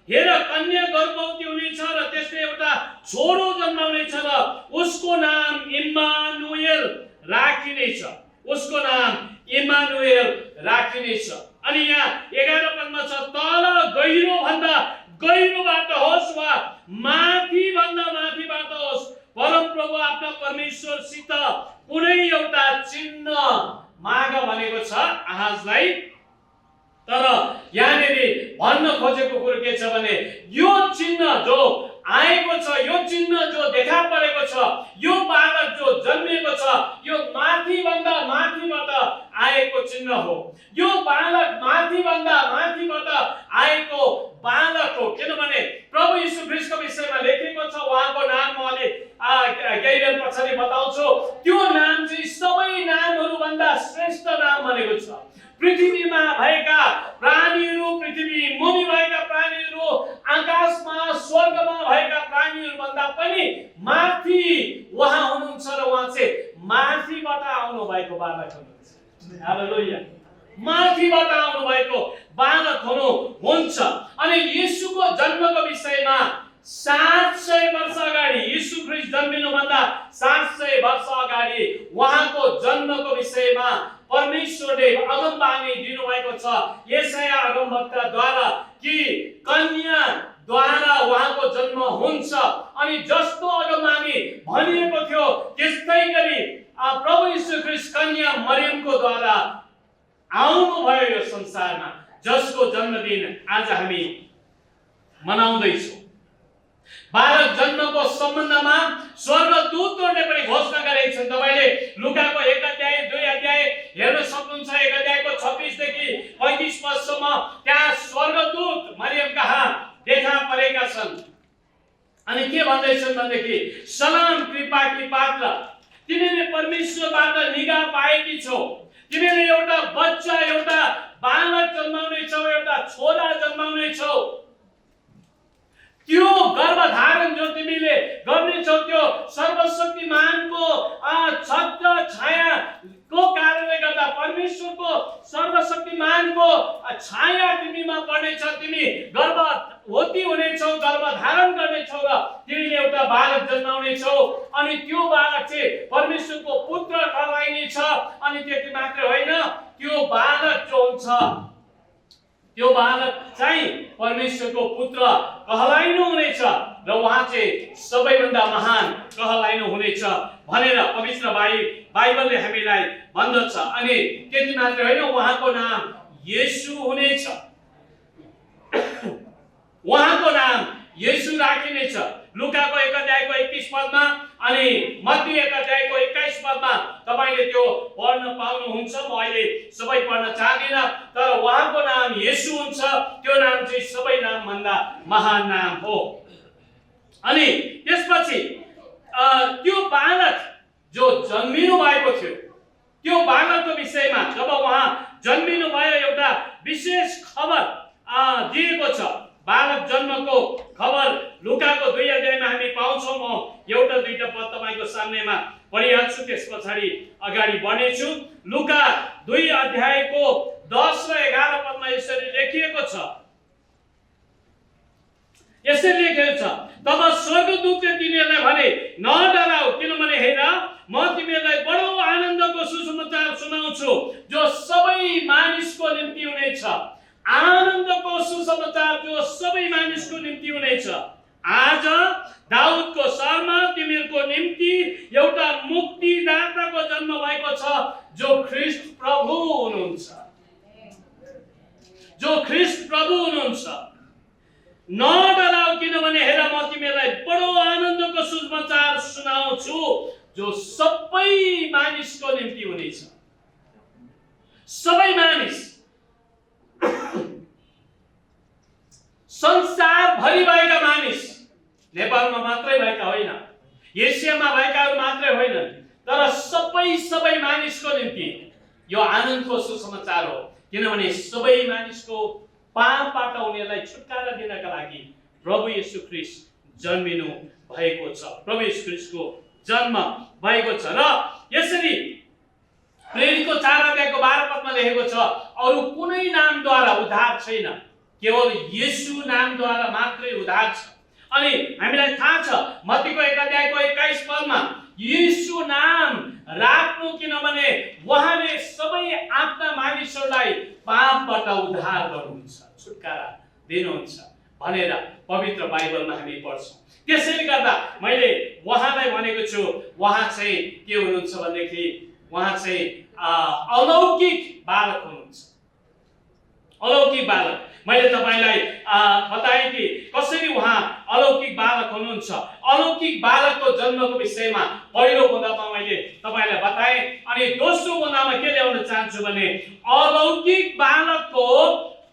हेर, कन्या गर्भवती हुनेछ र त्यसले एउटा छोरो जन्माउनेछ र उसको नाम इम्मानुएल राखिनेछ। उसको नाम इम्मानुएल राखिनेछ। अनि यहाँ 11 पदमा छ, तल गहिरो भन्दा गहिरोबाट होस् वा माथि भन्दा माथिबाट होस्, परम प्रभु आफ्ना परमेश्वरसित कुनै एउटा चिन्ह माग भनेको छ आहाजलाई। तर यहाँनिर भन्न खोजेको कुरो के छ भने, यो चिन्ह जो आएको छ, यो चिन्ह जो देखा परेको छ, यो बालक जो जन्मेको छ, यो माथिभन्दा माथिबाट आएको चिन्ह हो। यो बालक माथिभन्दा माथिबाट आएको बालक हो। किनभने प्रभु यीशु ख्रीष्टको विषयमा लेखेको छ, उहाँको नाम म केही बेर पछाडि बताउँछु। त्यो नाम चाहिँ सबै नामहरूभन्दा श्रेष्ठ नाम भनेको छ। पृथ्वीमा भएका प्राणीहरू, पृथ्वी मुनि भएका प्राणीहरू, आकाशमा स्वर्गमा भएका प्राणीहरू भन्दा पनि माथि उहाँ हुनुहुन्छ र उहाँ चाहिँ माथिबाट आउनु भएको बालक हुनुहुन्छ। हालेलुया। माथिबाट आउनु भएको बालक हुनुहुन्छ। अनि येशूको जन्मको विषयमा 700 वर्ष अगाडि, यीशु ख्रीष्ट जन्मिनुभन्दा 700 वर्ष अगाडि उहाँको जन्मको विषयमा परमेश्वरले अगमबानी दिनुभएको छ यशाया अगमवक्ताद्वारा कि कन्या द्वारा उहाँको जन्म हुन्छ। अनि जस्तो अगमबानी भनिएको थियो त्यस्तै गरी प्रभु यीशु ख्रीष्ट कन्या मरियमको द्वारा आउनु भयो यो संसारमा, जसको जन्मदिन आज हामी मनाउँदैछौँ। बालक जन्मको सम्बन्धमा स्वर्गदूतहरूले पनि घोषणा गरेका छन्। तपाईँले लुकाको 1 अध्याय 2 अध्याय हेर्न सक्नुहुन्छ। 1 अध्यायको 26 देखि 35 पदसम्म त्यहाँ स्वर्गदूत मरियम कहाँ देखा परेका छन्। अनि के भन्दैछन् भनेदेखि, सलाम कृपाकी पात्र, तिमीले परमेश्वरबाट निगाह पाएकी छौ, तिमीले एउटा बच्चा, एउटा बालक जन्माउने छौ, एउटा छोरा जन्माउने छौ। त्यो गर्भधारण जो तिमीले गर्नेछौ त्यो सर्वशक्तिमानको छत्र छायाको कारणले गर्दा, परमेश्वरको सर्वशक्तिमानको छाया तिमीमा पर्नेछ। तिमी गर्भवती हुनेछौ, गर्भधारण गर्नेछौ र तिमीले एउटा बालक जन्माउनेछौ। अनि त्यो बालक चाहिँ परमेश्वरको पुत्र कहलाइनेछ। अनि त्यति मात्र होइन, त्यो बालक जो हुन्छ, त्यो बालक चाहिँ परमेश्वरको पुत्र कहलाइनु हुनेछ र उहाँ चाहिँ सबैभन्दा महान कहलाइनु हुनेछ भनेर पवित्र बाइबलले हामीलाई भन्दछ। अनि त्यति मात्र होइन, उहाँको नाम येशू हुनेछ। उहाँको नाम येशू राखिनेछ। लुकाको 1 अध्यायको 21 पदमा अनि मत्ती 1 अध्यायको 21 पदमा तपाईले त्यो पढ्न पाउनुहुन्छ। म अहिले सबै पढ्न चाहदिन, तर उहाँको नाम येशू हुन्छ। त्यो नाम चाहिँ सबै नामभन्दा महान नाम हो। अनि त्यसपछि त्यो बालक जो जन्मिनु भएको थियो, त्यो बालकको विषयमा जब उहाँ जन्मिनु भयो एउटा विशेष खबर दिएको छ। बालक जन्मको खबर लुकाको 2 अध्यायमा हामी पाउँछौँ। म एउटा दुईटा पद तपाईको सामनेमा पढिहाल्छु, त्यस पछाडि अगाडि बढ्नेछु। लुका 2 अध्यायको 10 र 11 पदमा यसरी लेखिएको छ। यसरी लेखिएको छ, तब स्वर्गदूतले तिनीहरूलाई भने, नडराऊ, किनभने हेर म तिमीहरूलाई बडो आनन्दको सुसमाचार सुनाउँछु जो सबै मानिसको निम्ति हुनेछ। आनन्दको सुसमाचार जो सबै मानिसको निम्ति हुनेछ। आज दाउदको सहरमा तिमीहरूको निम्ति एउटा मुक्तिदाताको जन्म भएको छ, जो ख्रीष्ट प्रभु हुनुहुन्छ। जो ख्रीष्ट प्रभु हुनुहुन्छ। नडराऊ, किनभने हेर म तिमीहरूलाई बडो आनन्दको सुसमाचार सुनाउँछु जो सबै मानिसको निम्ति हुनेछ। सबै मानिस, संसार भरि भएका मानिस, नेपालमा मात्रै भएका होइन, एसियामा भएकाहरू मात्रै होइन, तर सबै मानिसको निम्ति यो आनन्दको सुसमाचार हो। किनभने सबै मानिसको पापबाट उनीहरूलाई छुटकारा दिनका लागि प्रभु येशू ख्रीष्ट जन्मिनु भएको छ। प्रभु येशू ख्रीष्टको जन्म भएको छ। र यसरी प्रेरितको 4 अध्यायको 12 पदमा लेखेको छ, अरु कुनै नामद्वारा उद्धार छैन, केवल येशू नामद्वारा मात्रै उद्धार छ। अनि हामीलाई थाहा छ मत्तीको 1 अध्यायको 21 पदमा येशू नाम राख्नु, किनभने उहाँले सबै आफ्ना मानिसहरूलाई पापबाट उद्धार गर्नुहुन्छ, छुटकारा दिनुहुन्छ भनेर पवित्र बाइबलमा हामी पढ्छौँ। त्यसैले गर्दा मैले उहाँलाई भनेको छु, उहाँ चाहिँ के हुनुहुन्छ भनेदेखि उहाँ चाहिँ अलौकिक बालक हुनुहुन्छ। अलौकिक बालक। मैले तपाईलाई बताएँ कि कसरी उहाँ अलौकिक बालक हुनुहुन्छ। अलौकिक बालकको जन्मको विषयमा पहिलो बुँदामा मैले तपाईलाई बताएँ। अनि दोस्रो बुँदामा के ल्याउन चाहन्छु भने अलौकिक बालकको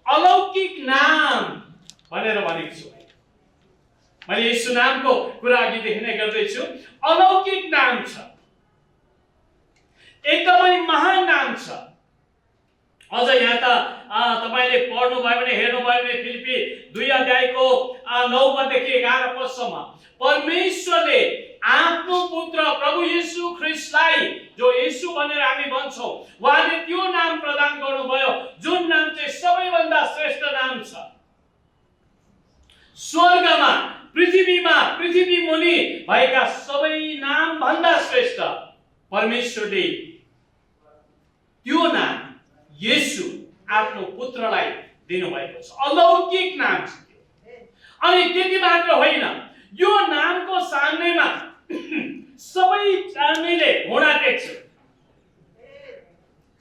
अलौकिक नाम भनेर भनेको छु। मैले येशू नामको कुरा अघिदेखि नै गर्दैछु। अलौकिक नाम छ, एकदमै महान नाम छ। अझ यहाँ त तपाईले पढ्नु भयो भने हेर्नु भयो भने फिलिपी 2 अध्यायको 9 पददेखि 11 पदसम्म परमेश्वरले आफ्नो पुत्र प्रभु येशू ख्रीष्टलाई, जो येशू भनेर हामी भन्छौँ, उहाँले त्यो नाम प्रदान गर्नुभयो जुन नाम चाहिँ सबैभन्दा श्रेष्ठ नाम छ। स्वर्गमा, पृथ्वीमा, पृथ्वी मुनि भएका सबै नाम भन्दा श्रेष्ठ परमेश्वरले त्यो नाम येशू आफ्नो पुत्रलाई दिनुभएको छ। अलौकिक नाम छ। अनि त्यति मात्र होइन, यो नामको सामनेमा सबै प्राणीले घोडा टेक्छ।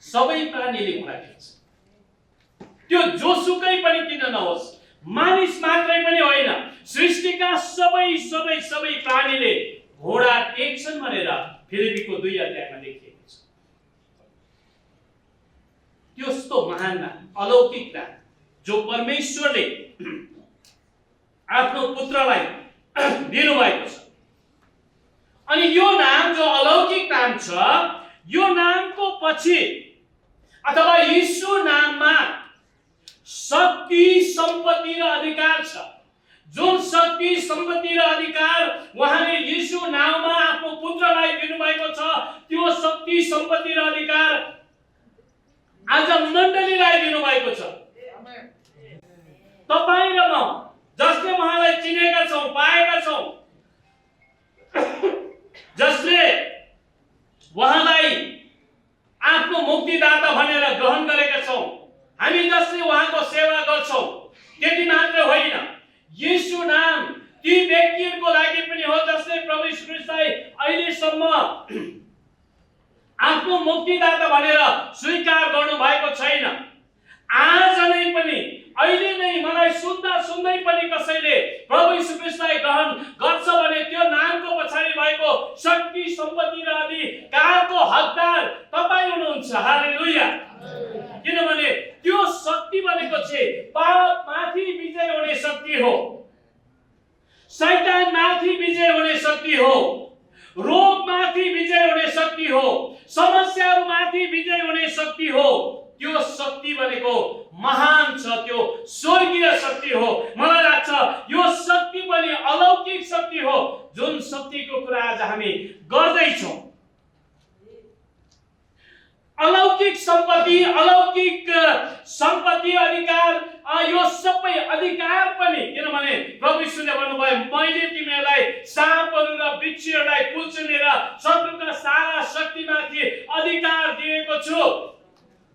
सबै प्राणीले घोडा टेक्छ। त्यो जोसुकै पनि किन नहोस्, मानिस मात्रै पनि होइन, सृष्टिका सबै प्राणीले घोडा टेक्छन् भनेर फिलिपीको 2 अध्यायमा लेखिएको छ। त्यस्तो महान नाम, अलौकिक नाम जो परमेश्वरले आफ्नो पुत्रलाई दिनुभएको छ। अनि यो नाम जो अलौकिक नाम छ, यो नामको पछि अथवा यीशु नाममा शक्ति, सम्पत्ति र अधिकार छ। जुन शक्ति, सम्पत्ति र अधिकार उहाँले यीशु नाममा आफ्नो पुत्रलाई दिनुभएको छ, त्यो शक्ति, सम्पत्ति र अधिकार आज मण्डलीलाई दिनुभएको छ। तपाईं र म जसले उहाँलाई चिनेका छौं, पाएका छौं, जसले उहाँलाई आफ्नो मुक्तिदाता भनेर ग्रहण गरेका छौं, हामी जसले उहाँको सेवा गर्छौं, त्यति मात्र होइन, यीशु नाम ती व्यक्तिहरूको लागि पनि हो जसले प्रभु यीशु ख्रीष्टलाई अहिलेसम्म आफ्नो मुक्तिदाता भनेर स्वीकार गर्नु भएको छैन। आज नै पनि, अहिले नै मलाई सुन्दै पनि कसैले प्रभु यीशु ख्रीष्टलाई ग्रहण गर्छ भने त्यो नामको पछाडि भएको शक्ति, सम्पत्ति र अधिकारको हकदार तपाईँ हुनुहुन्छ। हालेलुया। किनभने त्यो शक्ति भनेको चाहिँ पापमाथि विजय हुने शक्ति हो, शैतानमाथि विजय हुने शक्ति हो, रोगमाथि विजय हुने शक्ति हो, समस्याहरूमाथि विजय हुने शक्ति हो। त्यो शक्ति भनेको महान छ, त्यो स्वर्गीय शक्ति हो। मलाई लाग्छ यो शक्ति पनि अलौकिक शक्ति हो, जुन शक्तिको कुरा आज हामी गर्दैछौँ। अलौकिक सम्पत्ति, अधिकार, यो सबै अधिकार पनि, किनभने प्रभु यीशुले भन्नुभयो, मैले तिमीहरूलाई साँपहरू र वृक्षहरूलाई कुल्चिने र शत्रुका सारा शक्तिमाथि अधिकार दिएको छु।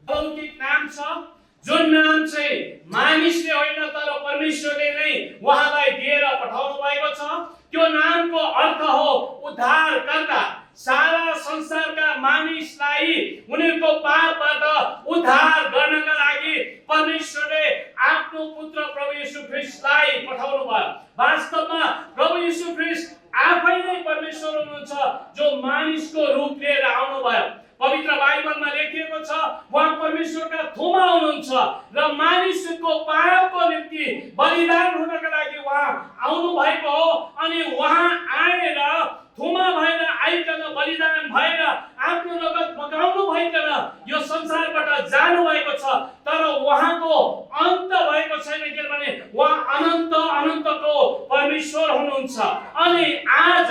अलौकिक नाम छ, जुन नाम चाहिँ मानिसले होइन तर परमेश्वरले नै उहाँलाई दिएर पठाउनु भएको छ। त्यो नामको अर्थ हो उद्धारकर्ता। सारा संसारका मानिसलाई उनीहरूको पापबाट उद्धार गर्नका लागि परमेश्वरले आफ्नो पुत्र प्रभु यीशु ख्रीष्टलाई पठाउनु भयो। वास्तवमा प्रभु यीशु ख्रीष्ट आफै नै परमेश्वर हुनुहुन्छ, जो मानिसको रूप लिएर आउनुभयो। पवित्र बाइबलमा लेखिएको छ, उहाँ परमेश्वरका थोमा हुनुहुन्छ र मानिसको पापको निम्ति बलिदान हुनका लागि उहाँ आउनु भएको हो। अनि उहाँ आएर थोमा भएर आइकन बलिदान भएर आफ्नो रगत बगाउनु भइकन यो संसारबाट जानु भएको छ। तर उहाँको अन्त भएको छैन, किनभने उहाँ अनन्तको परमेश्वर हुनुहुन्छ। अनि आज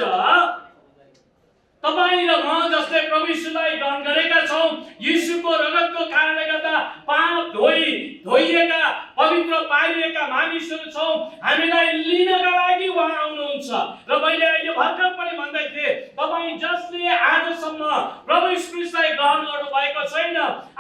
तपाईं र म जसले प्रभु यीशुलाई ग्रहण गरेका छौं, यीशुको रगतको कारणले गर्दा पाप धोइएका, पवित्र पारिएका मानिसहरू छौं। हामीलाई लिनका लागि उहाँ आउनुहुन्छ। र मैले अहिले भर्खर पनि भन्दै थिएँ, तपाईं जसले आजसम्म प्रभु यीशु ख्रीष्टलाई ग्रहण गर्नु भएको छैन,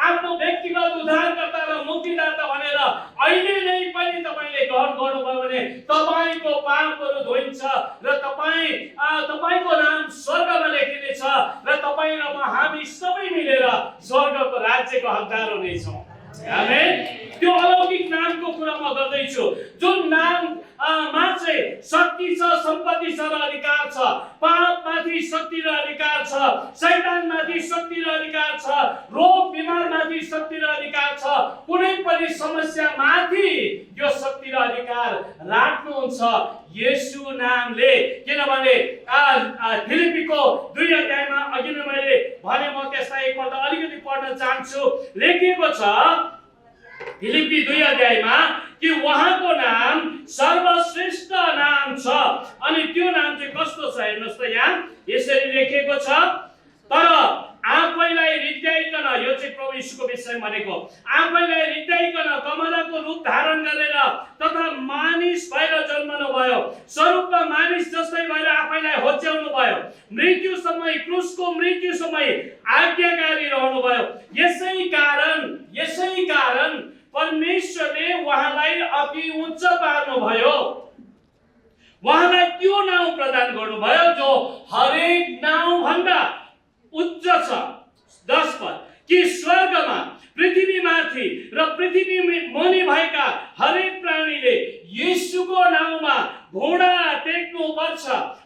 आफ्नो व्यक्तिगत उद्धारकर्ता र मुक्तिदाता भनेर अहिले नै पनि तपाईले ग्रहण गर्नुभयो भने तपाईको पापहरू धोइन्छ र तपाईको नाम स्वर्गमा लेखिनेछ र तपाईँ र म हामी सबै मिलेर स्वर्गको राज्यको हकदार हुनेछौँ। आमेन। त्यो अलौकिक नामको कुरा म गर्दैछु, जुन नाममा चाहिँ शक्ति छ, सम्पत्ति छ र अधिकार छ। पापमाथि शक्ति र अधिकार छ, शैतानमाथि शक्ति र अधिकार छ, रोग बिमारमाथि शक्ति र अधिकार छ। कुनै पनि समस्यामाथि यो शक्ति र अधिकार राख्नुहुन्छ येशू नामले। किनभने फिलिपीको 2 अध्यायमा अघि नै मैले भने, म त्यसलाई एकपल्ट अलिकति पढ्न चाहन्छु। लेखिएको छ फिलिपी 2 अध्यायमा कि उहाँको नाम सर्वश्रेष्ठ नाम छ। अनि त्यो नाम चाहिँ कस्तो छ हेर्नुहोस् त, यहाँ यसरी लेखिएको छ, तर आफैलाई रित्याइकन, यो चाहिँ प्रभु यीशुको विषय भनेको, आफैलाई रित्याइकन कमलाको रूप धारण गरेर तथा मानिस भएर जन्मनु भयो। स्वरूपमा मानिस जस्तै भएर आफैलाई होच्याउनु भयो। मृत्यु समय, क्रुसको मृत्यु समय आज्ञाकारी रहनु भयो। यसै कारण परमेश्वरले उहाँलाई अति उच्च पार्नु भयो। उहाँलाई त्यो नाउँ प्रदान गर्नुभयो जो हरेक नाउँ भन्दा उच्च छ। 10 पद, कि स्वर्गमा, पृथ्वीमाथि र पृथ्वी मुनि भएका हरेक प्राणीले घुँडा टेक्नुपर्छ।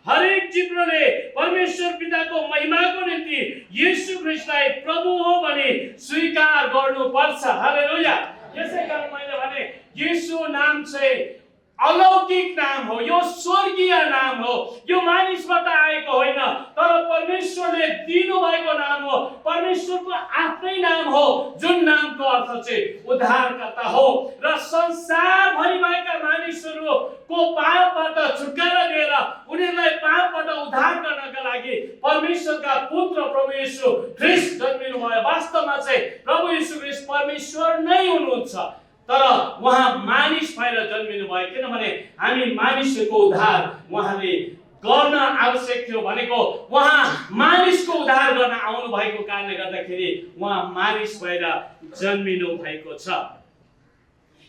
हरेक जिब्रोले परमेश्वर पिताको महिमाको निम्ति येशू ख्रीष्टलाई प्रभु हो भनी स्वीकार गर्नुपर्छ। हालेलुया। यसै कारण मैले भने येशू नाम चाहिँ अलौकिक नाम हो, यो स्वर्गीय नाम हो, यो मानिसबाट आएको होइन, तर परमेश्वरले दिनुभएको नाम हो, परमेश्वरको आफ्नै नाम हो, जुन नामको अर्थ चाहिँ उद्धारकर्ता हो र संसारभरि भएका मानिसहरूको पापबाट छुटकारा दिएर उनीहरूलाई पापबाट उद्धार गर्नका लागि परमेश्वरका पुत्र प्रभु येशू ख्रीष्ट जन्मिनु भयो। वास्तवमा चाहिँ प्रभु येशू ख्रीष्ट परमेश्वर नै हुनुहुन्छ, तर उहाँ मानिस भएर जन्मिनु भयो, किनभने हामी मानिसहरूको उद्धार उहाँले गर्न आवश्यक थियो भनेको उहाँ मानिसको उद्धार गर्न आउनु भएको कारणले गर्दाखेरि उहाँ मानिस भएर जन्मिनु भएको छ।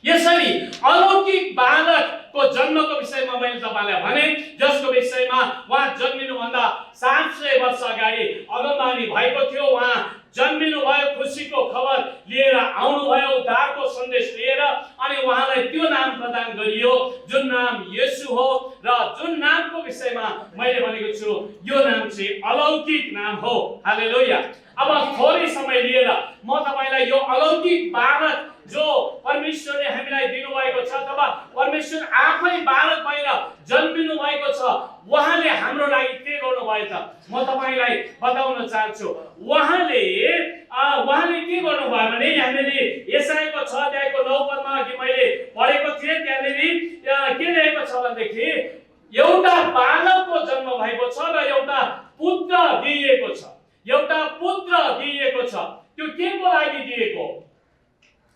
यसरी अलौकिक बालकको जन्मको विषयमा मैले तपाईलाई भने, जसको विषयमा उहाँ जन्मिनुभन्दा 700 वर्ष अगाडि अगमबानी भएको थियो। उहाँ जन्मिनु भयो, खुसीको खबर लिएर आउनु भयो, उद्धारको सन्देश लिएर, अनि उहाँलाई त्यो नाम प्रदान गरियो जुन नाम येशू हो र जुन नामको विषयमा मैले भनेको छु यो नाम चाहिँ अलौकिक नाम हो। हालेलुया। अब थोरै समय लिएर म तपाईलाई यो अलौकिक बालक जो परमेश्वरले हामीलाई दिनुभएको छ अथवा परमेश्वर आफै बालक भएर जन्मिनु भएको छ, उहाँले हाम्रो लागि के गर्नुभयो त म तपाईलाई बताउन चाहन्छु। उहाँले के गर्नुभयो भने हामीले यशायाको 6 अध्यायको 9 पदमा अघि मैले पढेको थिएँ, त्यहाँनेरि के लेखेको छ भनेदेखि एउटा बालकको जन्म भएको छ र एउटा पुत्र दिइएको छ। एउटा पुत्र दिइएको छ। त्यो के को लागि दिएको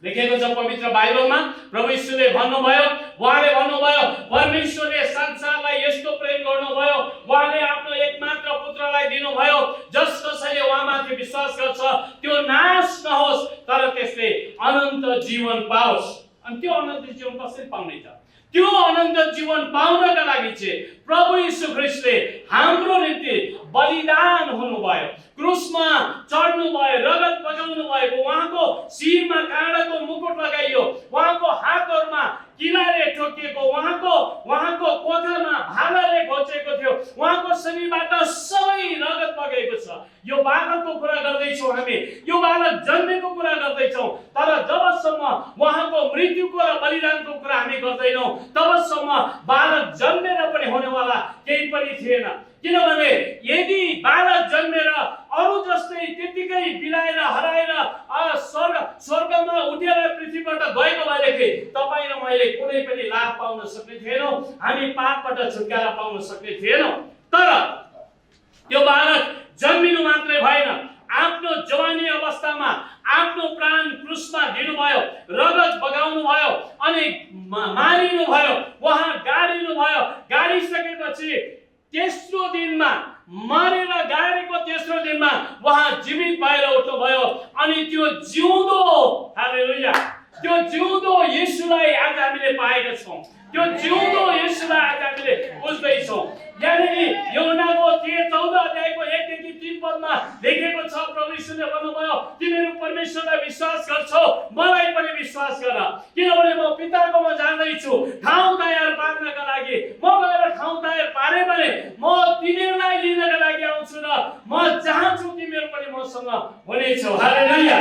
लेखेको छ पवित्र बाइबलमा। प्रभु येशूले भन्नुभयो, उहाँले भन्नुभयो परमेश्वरले संसारलाई यस्तो प्रेम गर्नुभयो, उहाँले आफ्नो एकमात्र पुत्रलाई दिनुभयो, जस कसैले उहाँमाथि विश्वास गर्छ त्यो नाश नहोस् तर त्यसले अनन्त जीवन पाओस्। अनि त्यो अनन्त जीवन कसरी पाउने त? त्यो अनन्त जीवन पाउनका लागि चाहिँ प्रभु येशू ख्रीष्टले हाम्रो निम्ति बलिदान हुनुभयो, क्रुसमा चढ्नु भयो, रगत बगाउनु भएको, उहाँको शिरमा काँडाको मुकुट लगाइयो, उहाँको हातहरुमा किलाले ठोकिएको, उहाँको कोठामा भालाले घोचेको थियो, उहाँको शरीरबाट सबै रगत बगेको छ। यो बालकको कुरा गर्दैछौँ हामी, यो बालक जन्मेको कुरा गर्दैछौँ, तर जबसम्म उहाँको मृत्युको र बलिदानको कुरा हामी गर्दैनौँ तबसम्म बालक जन्मेर पनि हुनेवाला केही पनि थिएन। किनभने यदि बालक जन्मेर अरू जस्तै त्यतिकै बिलाएर हराएर स्वर्गमा उठेर पृथ्वीबाट गएको भएदेखि तपाईँ र मैले कुनै पनि लाभ पाउन सक्ने थिएनौँ, हामी पापबाट छुटकारा पाउन सक्ने थिएनौँ। तर त्यो बालक जन्मिनु मात्रै भएन, आफ्नो जवानी अवस्थामा आफ्नो प्राण क्रुसमा दिनुभयो, रगत बगाउनु भयो अनि मारिनु भयो, उहाँ गाडिनु भयो। गाडिसकेपछि तेस्रो दिनमा मरेर गाडेको तेस्रो दिनमा उहाँ जीवित भएर उठ्नुभयो अनि त्यो जिउँदो, हालेलुया, त्यो जिउँदो येशूलाई आज हामीले पाएका छौँ। त्यो जिउँदो येशूलाई आज हामीले बुझ्दैछौँ। यानी यूहन्नाको 14 अध्यायको 1 देखि 3 पदमा लेखेको छ, प्रभु येशूले भन्नुभयो तिमीहरू परमेश्वरलाई विश्वास गर्छौ, मलाई पनि विश्वास गर, किनभने म पिताकोमा जाँदैछु ठाउँ तयार पार्नका लागि। म गएर ठाउँ तयार पारे भने म तिमीहरूलाई लिनका लागि आउँछु र म जहाँ छु तिमीहरू पनि मसँग हुनेछौ। हालेलुया।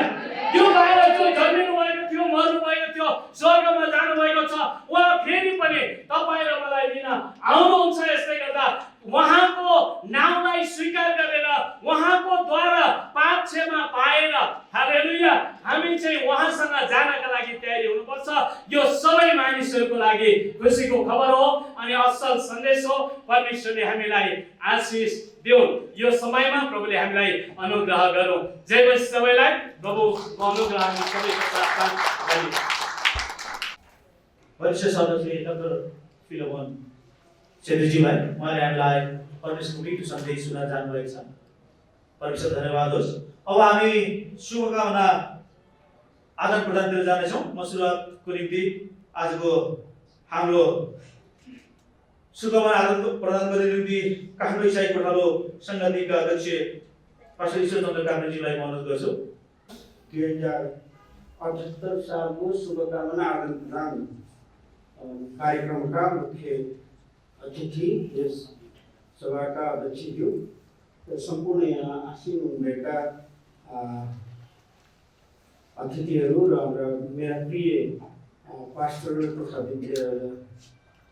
त्यो बालक जो जन्मिनु भएको थियो, मर्नु भएको थियो, स्वर्गमा जानु भएको छ, उहाँ फेरि पनि तपाईँ र मलाई लिन आउनुहुन्छ। यसले गर्दा उहाँको नामलाई स्वीकार गरेर उहाँको द्वारा पाप क्षमा पाएर, हालेलुया, हामी चाहिँ उहाँसँग जानका लागि तयारी हुनुपर्छ। यो सबै मानिसहरूको लागि खुसीको खबर हो अनि असल सन्देश हो। परमेश्वरले हामीलाई आशिष देऊ। यो समयमा प्रभुले हामीलाई अनुग्रह गरौँ। जय होस् सबैलाई। प्रभुको अनुग्रह हामी सबैको प्रार्थना गरौँ। वरिष्ठ सदस्य डाक्टर फिलोमन छेत्रीजीलाई, उहाँले हामीलाई परमेश्वरको मिठो सन्देश सुनाएर जानुभएको छ। परमेश्वर धन्यवाद होस्। अब हामी शुभकामना आदान प्रदानतिर जानेछौँ। म सुरुवातको निम्ति आजको हाम्रो शुभकामना आदान प्रदान गर्ने निम्ति काठमाडौँ इसाई कोठालो सङ्गतिका अध्यक्ष पास्टर ईश्वरचन्द्र काफ्रेजीलाई म अनुरोध गर्छु। 2078 सालको शुभकामना आदान प्रदान कार्यक्रमका मुख्य अतिथि, यस सभाका अध्यक्षज्यू र सम्पूर्ण यहाँ आसीन हुनुभएका अतिथिहरू र मेरा प्रिय पास्टर तथा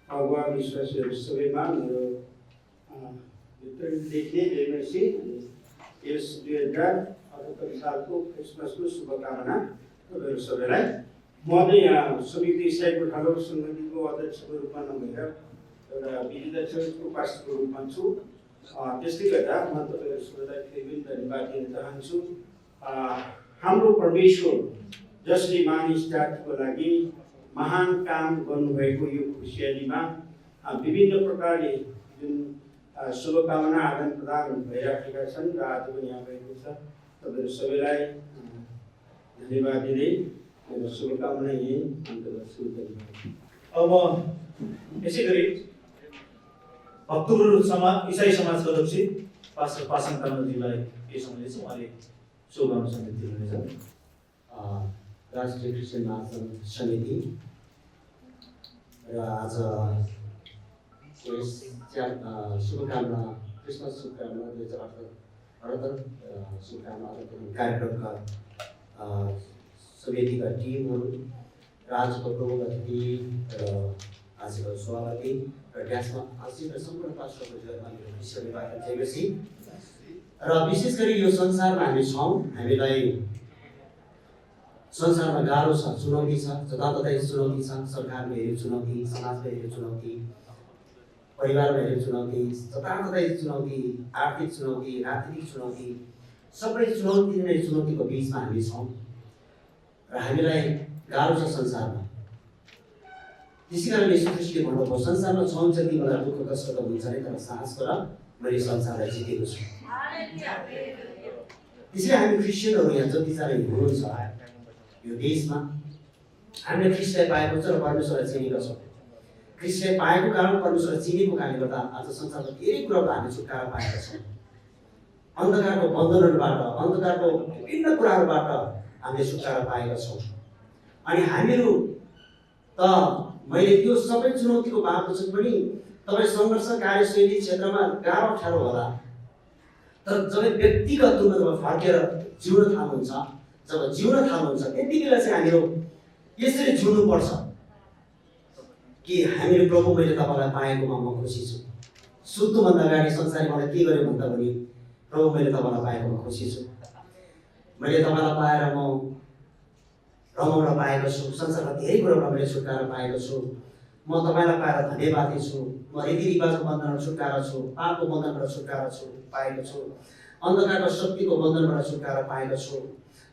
अगुवा विश्वासीहरू सबैमा मेरो भित्रदेखि लेख्नेसी यस 2078 सालको क्रिसमसको शुभकामना तपाईँहरू सबैलाई। म चाहिँ यहाँ समिति इसाई गोर्खालो समितिको अध्यक्षको रूपमा नभएर एउटा विविध चर्चको पास्टरको रूपमा छु। त्यसले गर्दा म तपाईँहरू सबैलाई फेरि पनि धन्यवाद दिन चाहन्छु। हाम्रो परमेश्वर जसले मानिस जातिको लागि महान काम गर्नुभएको यो खुसियालीमा विभिन्न प्रकारले जुन शुभकामना आदान प्रदान भइराखेका छन् र आज पनि यहाँ भएको छ। तपाईँहरू सबैलाई धन्यवाद दिँदै मेरो शुभकामना यही अन्त गर्छु। अब यसै गरी भक्तपुर इसाई समाजको अध्यक्ष पास्टर पासाङ तामाङज्यूलाई के सम्झिन्छ, उहाँले शुभकामना सन्देश दिनुहुनेछ। राष्ट्रिय क्रिस्चियन महासङ्घ समिति र आज यस शुभकामना क्रिसमस शुभकामना 2078 शुभकामना कार्यक्रमका समितिका टिमहरू र आजको प्रमुख अतिथि र आजको सभापति र ड्यासमा आसिन र सम्पूर्ण पास्टरहरूको मेरो विश्वविद्यालय थिएपछि र विशेष गरी यो संसारमा हामी छौँ। हामीलाई संसारमा गाह्रो छ, चुनौती छ, जताततै चुनौती छ। सरकारमा हेऱ्यो चुनौती, समाजमा हेऱ्यो चुनौती, परिवारमा हेऱ्यो चुनौती, जताततै चुनौती, आर्थिक चुनौती, राजनीतिक चुनौती, सबै चुनौती नै चुनौतीको बिचमा हामी छौँ र हामीलाई गाह्रो छ संसारमा। त्यसै कारण यीशु ख्रीष्टले भन्नुभयो संसारमा छौँ जति मलाई दुःख कष्ट त हुन्छ नै, तर साहस गर मैले संसारलाई जितेको छु। त्यसैले हामी क्रिस्चियनहरू यहाँ जतिजना हुनुहुन्छ यो देशमा हामीले ख्रीष्टलाई पाएको छ र परमेश्वरलाई चिनेका छौँ। ख्रीष्टलाई पाएको कारण परमेश्वरलाई चिनेको कारणले गर्दा आज संसारमा धेरै कुराको हामी छुटकारा पाएका छौँ। अन्धकारको बन्धनहरूबाट, अन्धकारको विभिन्न कुराहरूबाट हामीले छुटकारा पाएका छौँ। अनि हामीहरू त मैले त्यो सबै चुनौतीको बावजुद पनि तपाईँ सङ्घर्ष कार्यशैली क्षेत्रमा गाह्रो अप्ठ्यारो होला, तर जब व्यक्तिगत रूपमा जब फर्केर जिउन थाल्नुहुन्छ, जब जिउन थाल्नुहुन्छ त्यति बेला चाहिँ हामीहरू यसरी जिउनुपर्छ कि हामीहरू प्रभु मैले तपाईँलाई पाएकोमा म खुसी छु। सुत्नुभन्दा अगाडि संसारले मलाई के गर्यो भन्दा पनि प्रभु मैले तपाईँलाई पाएकोमा खुसी छु। मैले तपाईँलाई पाएर म रमाउन पाएको छु। संसारमा धेरै कुराबाट मैले छुटकारा पाएको छु। म तपाईँलाई पाएर धन्यवादी छु। म रीतिरिवाजको बन्धनबाट छुटकारा छु, पापको बन्धनबाट छुटकारा पाएको छु, अन्धकारको शक्तिको बन्धनबाट छुटकारा पाएको छु,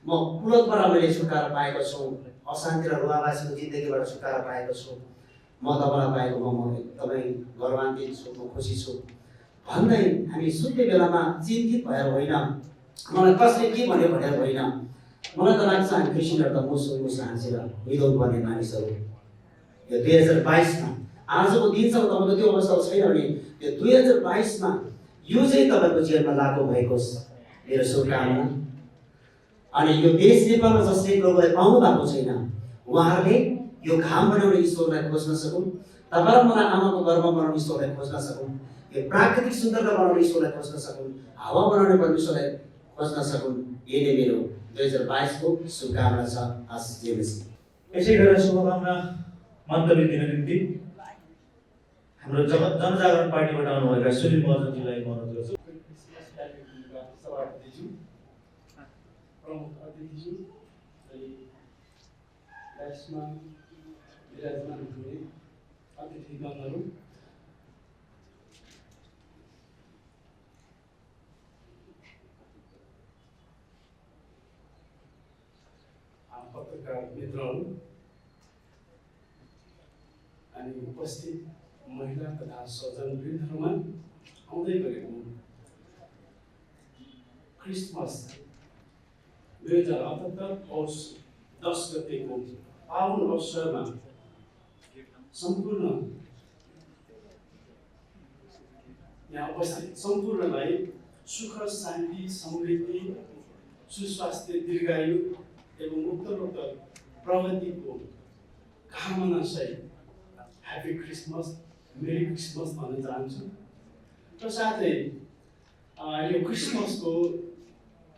म कुलतबाट मैले छुटकारा पाएको छु, अशान्ति र रुवावासीको जिन्दगीबाट छुटकारा पाएको छु। म तपाईँलाई पाएकोमा म एकदमै गौरवान्वित छु, म खुसी छु भन्दै हामी सुत्ने बेलामा चिन्तित भएर होइन, मलाई कसले के भन्यो भनेर होइन। मलाई त लाग्छ हामी क्रिस्चियनहरू त मुसु हाँसेर निधन पर्ने मानिसहरू। यो 2022मा आजको दिनसम्म तपाईँको त्यो अवस्था छैन भने यो 2022मा यो चाहिँ तपाईँको जीवनमा लागू भएको मेरो शुभकामना। अनि यो देश नेपालमा जसले प्रभुलाई पाउनु भएको छैन उहाँहरूले यो घाम बनाउने ईश्वरलाई खोज्न सकुन्, तपाईँ मलाई आमाको गर्भमा बनाउने ईश्वरलाई खोज्न सकुन्, यो प्राकृतिक सुन्दरता बनाउने ईश्वरलाई खोज्न सकुन्, हावा बनाउने परमेश्वरलाई खोज्न सकुन्। यही नै मेरो 2022को शुभकामना छ। आशिष दिनुहोस्। यसै गरेर शुभकामना मन्तव्य दिन निम्ति हाम्रो जनजागरण पार्टीबाट आउनुभएका सुनिल महर्जनजीलाई म अनुरोध गर्छु। सभापतिज्यू, प्रमुख अतिथिज्यू, ड्यासमा विराजमान हुने अतिथिगणहरू, पत्रकार मित्रहरू अनि उपस्थित महिला तथा स्वजनवृन्दहरूमा आउँदै गरेको क्रिसमस 2078 पौष 10 गतेको पावन अवसरमा सम्पूर्ण यहाँ उपस्थित सम्पूर्णलाई सुख शान्ति समृद्धि सुस्वास्थ्य दीर्घायु एवं उत्तरोत्तर प्रगतिको कामना सहित ह्याप्पी क्रिसमस मेरी क्रिसमस भन्न चाहन्छु र साथै यो क्रिसमसको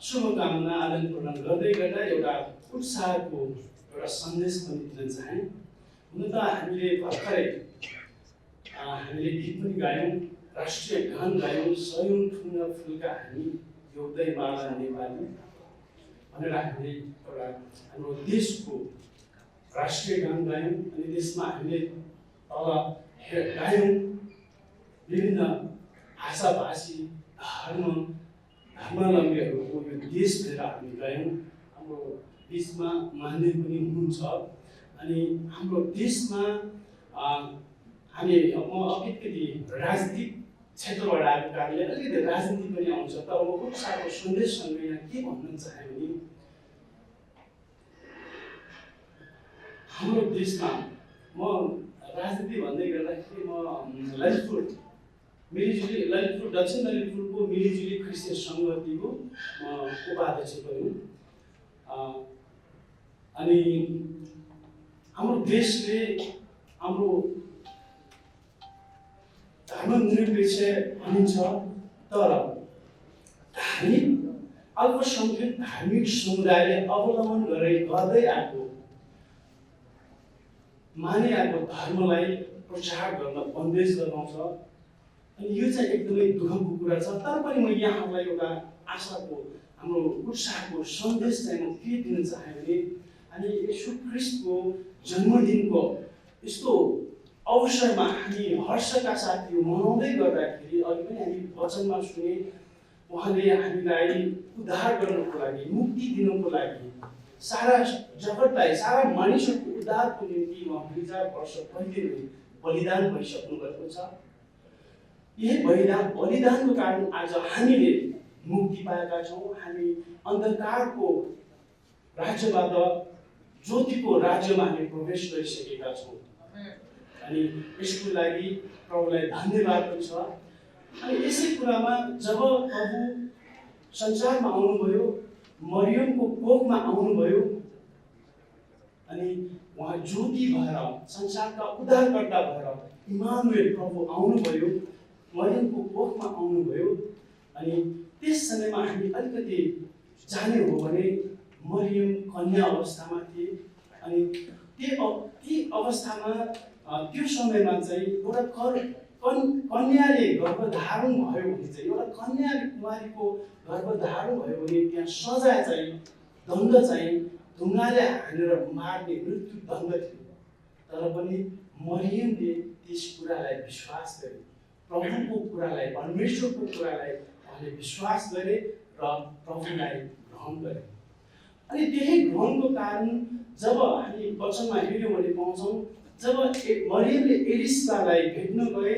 शुभकामना आदान प्रदान गर्दै गर्दा एउटा उत्साहको एउटा सन्देश पनि दिन चाहे। हुन त हामीले भर्खरै हामीले गीत पनि गायौँ, राष्ट्रिय गान गायौँ, सयौँ ठुङ्गा फुलका हामी एउटै माला नेपाली भनेर हामीले एउटा हाम्रो देशको राष्ट्रिय गान गायौँ। अनि त्यसमा हामीले तल गायौँ विभिन्न भाषाभाषी धर्मावलम्बीहरूको यो देश भनेर हामी गायौँ। हाम्रो बिचमा मन्दिर पनि हुनुहुन्छ। अनि हाम्रो देशमा हामी म अलिकति राजनीतिक क्षेत्रबाट आएको कारणले अलिकति राजनीति पनि आउँछ। तर म उत्साहको सन्देशसँग यहाँ के भन्न चाहे भने हाम्रो देशमा म राजनीति भन्दै गर्दाखेरि म ललितपुर दक्षिण ललितपुरको मिलिजुली क्रिस्चियन सङ्गतिको उपाध्यक्ष पनि हुँ। अनि हाम्रो देशले हाम्रो धर्मनिरपेक्ष भनिन्छ, तर धार्मिक अल्पसङ्ख्यक धार्मिक समुदायले अवलम्बन गर्दै आएको माने आएको धर्मलाई प्रचार गर्न बन्देज लगाउँछ। अनि यो चाहिँ एकदमै दुःखको कुरा छ। तर पनि म यहाँहरूलाई एउटा आशाको हाम्रो उत्साहको सन्देश चाहिँ म के दिन चाहे भने हामी येशू ख्रीष्टको जन्मदिनको यस्तो अवसरमा हामी हर्षका साथ यो मनाउँदै गर्दाखेरि अघि पनि हामी वचनमा सुने उहाँले हामीलाई उद्धार गर्नको लागि, मुक्ति दिनको लागि सारा जगतलाई, सारा मानिसहरूको उद्धारको निम्ति उहाँ 2000 वर्ष पहिले बलिदान भइसक्नु भएको छ। यही बलिदानको कारण आज हामीले मुक्ति पाएका छौँ। हामी अन्धकारको राज्यबाट ज्योतिको राज्यमा हामी प्रवेश गरिसकेका छौँ। अनि यसको लागि प्रभुलाई धन्यवाद पनि छ। अनि यसै कुरामा जब प्रभु संसारमा आउनुभयो, मरियमको कोखमा आउनुभयो, अनि उहाँ ज्योति भएर संसारका उद्धारकर्ता भएर इमानुएल प्रभु आउनुभयो, मरियमको कोखमा आउनुभयो। अनि त्यस समयमा हामी अलिकति जाने हो भने मरियम कन्या अवस्थामा थिए। अनि ती अवस्थामा त्यो समयमा चाहिँ एउटा कन्याले गर्भधारण भयो भने चाहिँ, एउटा कन्याले कुमारीको गर्भधारण भयो भने त्यहाँ सजाय चाहिँ, दण्ड चाहिँ ढुङ्गाले हानेर मार्ने मृत्यु दण्ड थियो। तर पनि मरियमले त्यस कुरालाई विश्वास गरे, प्रभुको कुरालाई, परमेश्वरको कुरालाई उहाँले विश्वास गरे र प्रभुलाई ग्रहण गरे। अनि त्यही ग्रहणको कारण जब हामी वचनमा हेऱ्यौँ भने पाउँछौँ, जब मरियमले एलिसालाई भेट्न गए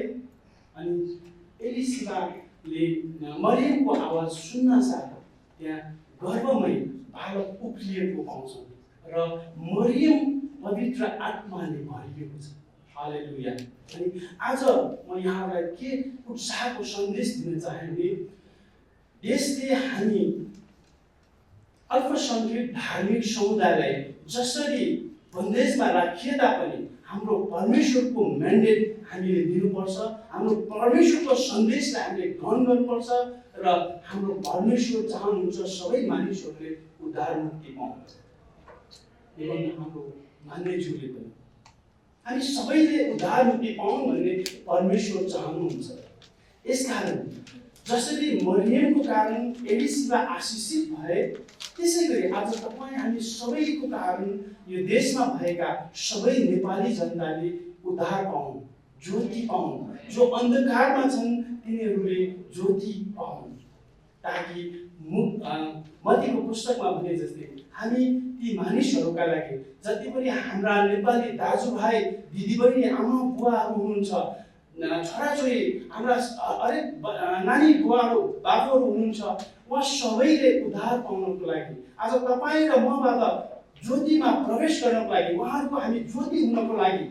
अनि एलिसाले मरियमको आवाज सुन्न साथ त्यहाँ गर्भमै बालक उक्लिएको पाउँछौँ र मरियम पवित्र आत्माले भरिएको छ। हालेलुया। अनि आज म यहाँलाई के उत्साहको सन्देश दिन चाहे भने देशले हामी अल्पसङ्ख्यक धार्मिक समुदायलाई जसरी बन्देजमा राखिए तापनि हाम्रो परमेश्वरको म्यान्डेट हामीले दिनुपर्छ, हाम्रो परमेश्वरको सन्देशलाई हामीले ग्रहण गर्नुपर्छ र हाम्रो परमेश्वर चाहनुहुन्छ सबै मानिसहरूले उद्धार मुक्ति पाउन्। एवं हाम्रो मान्यज्यूले पनि हामी सबैले उद्धार मुक्ति पाउन् भन्ने परमेश्वर चाहनुहुन्छ। यसकारण जसरी मरियमको कारण एलिसा आशिषित भए, त्यसै गरी आज तपाईँ हामी सबैको कारण यो देशमा भएका सबै नेपाली जनताले उद्धार पाउन्, ज्योति पाउन्। जो अन्धकारमा छन् तिनीहरूले ज्योति पाउन्, ताकि मत्तीको पुस्तकमा भने जस्तै हामी ती मानिसहरूका लागि, जति पनि हाम्रा नेपाली दाजुभाइ दिदीबहिनी आमा बुवाहरू हुनुहुन्छ, छोराछोरी हाम्रा हरेक नानी बुवाहरू बाबुहरू हुनुहुन्छ, उहाँ सबैले उद्धार पाउनको लागि आज तपाईँ र मबाट ज्योतिमा प्रवेश गर्नको लागि, उहाँहरूको हामी ज्योति हुनको लागि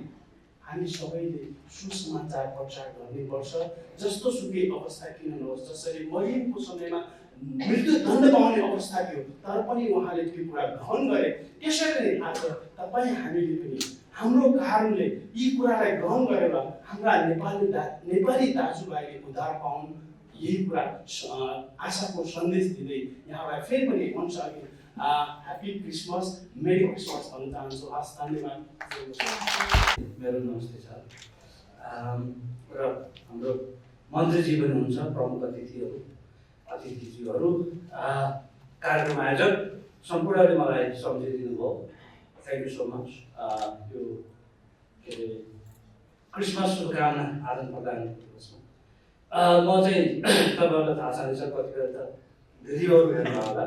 हामी सबैले सुसमाचार प्रचार गर्नुपर्छ। जस्तो सुकै अवस्था किन नहोस्, जसरी मरियमको समयमा मृत्युदण्ड पाउने अवस्था थियो तर पनि उहाँले त्यो कुरा ग्रहण गरे, त्यसरी नै आज तपाईँ हामीले पनि हाम्रो कारणले यी कुरालाई ग्रहण गरेर हाम्रा नेपाली दाजुभाइले उद्धार पाउन्, यही कुरा आशाको सन्देश दिँदै यहाँलाई फेरि पनि once again happy Christmas, merry Christmas भन्न चाहन्छु। हस्, धन्यवाद। मेरो नमस्ते छ र हाम्रो मन्त्रीजी पनि हुनुहुन्छ, प्रमुख अतिथिज्यूहरू, कार्यक्रम आयोजक सम्पूर्णले मलाई सम्झिदिनु भयो, थ्याङ्क यू सो मच। यो के अरे क्रिसमस शुभकामना आदान प्रदान म चाहिँ तपाईँहरूलाई थाहा छँदैछ, कतिपय त भिडियोहरू हेर्नु होला।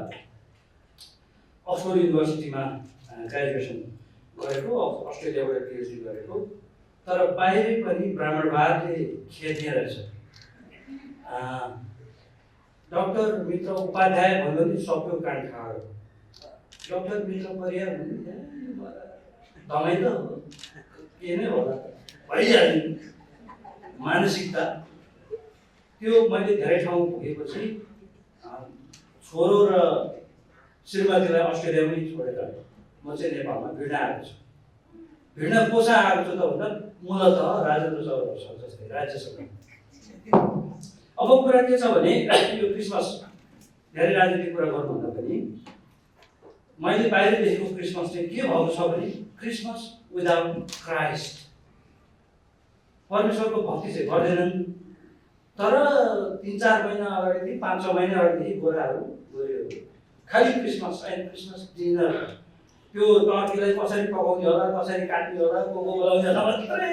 अक्सफोर्ड युनिभर्सिटीमा ग्रेजुएसन गरेको, अस्ट्रेलियाबाट पिएचडी गरेको, तर बाहिरै पनि ब्राह्मणवादले खेद्ने रहेछ। डाक्टर मित्र उपाध्याय भन्दा पनि सबको कान खायो। डाक्टर मित्र परियार भन्ने दमाई त के नै होला भइहाल्यो मानसिकता। त्यो मैले धेरै ठाउँ पुगेपछि छोरो र श्रीमतीलाई अस्ट्रेलियामै छोडेर म चाहिँ नेपालमा भिड्न आएको छु। भिड्न कोसा आएको छु त भन्दा मूलत राजेन्द्र चौरसँग जस्तै राज्यसँग। अब कुरा के छ भने यो क्रिसमस धेरै राजनीतिक कुरा गर्नुभन्दा पनि मैले बाहिर देखेको क्रिसमस चाहिँ के भएको छ भने क्रिसमस विदाउट क्राइस्ट। परमेश्वरको भक्ति चाहिँ गर्दैनन्, तर 3-4 महिना अगाडिदेखि 5-6 महिना अगाडिदेखि गोराहरू खालि क्रिसमस एन्ड क्रिसमस डिनर, त्यो टर्कीलाई कसरी पकाउने होला, कसरी काट्ने होला, को बोलाउने होला मात्रै,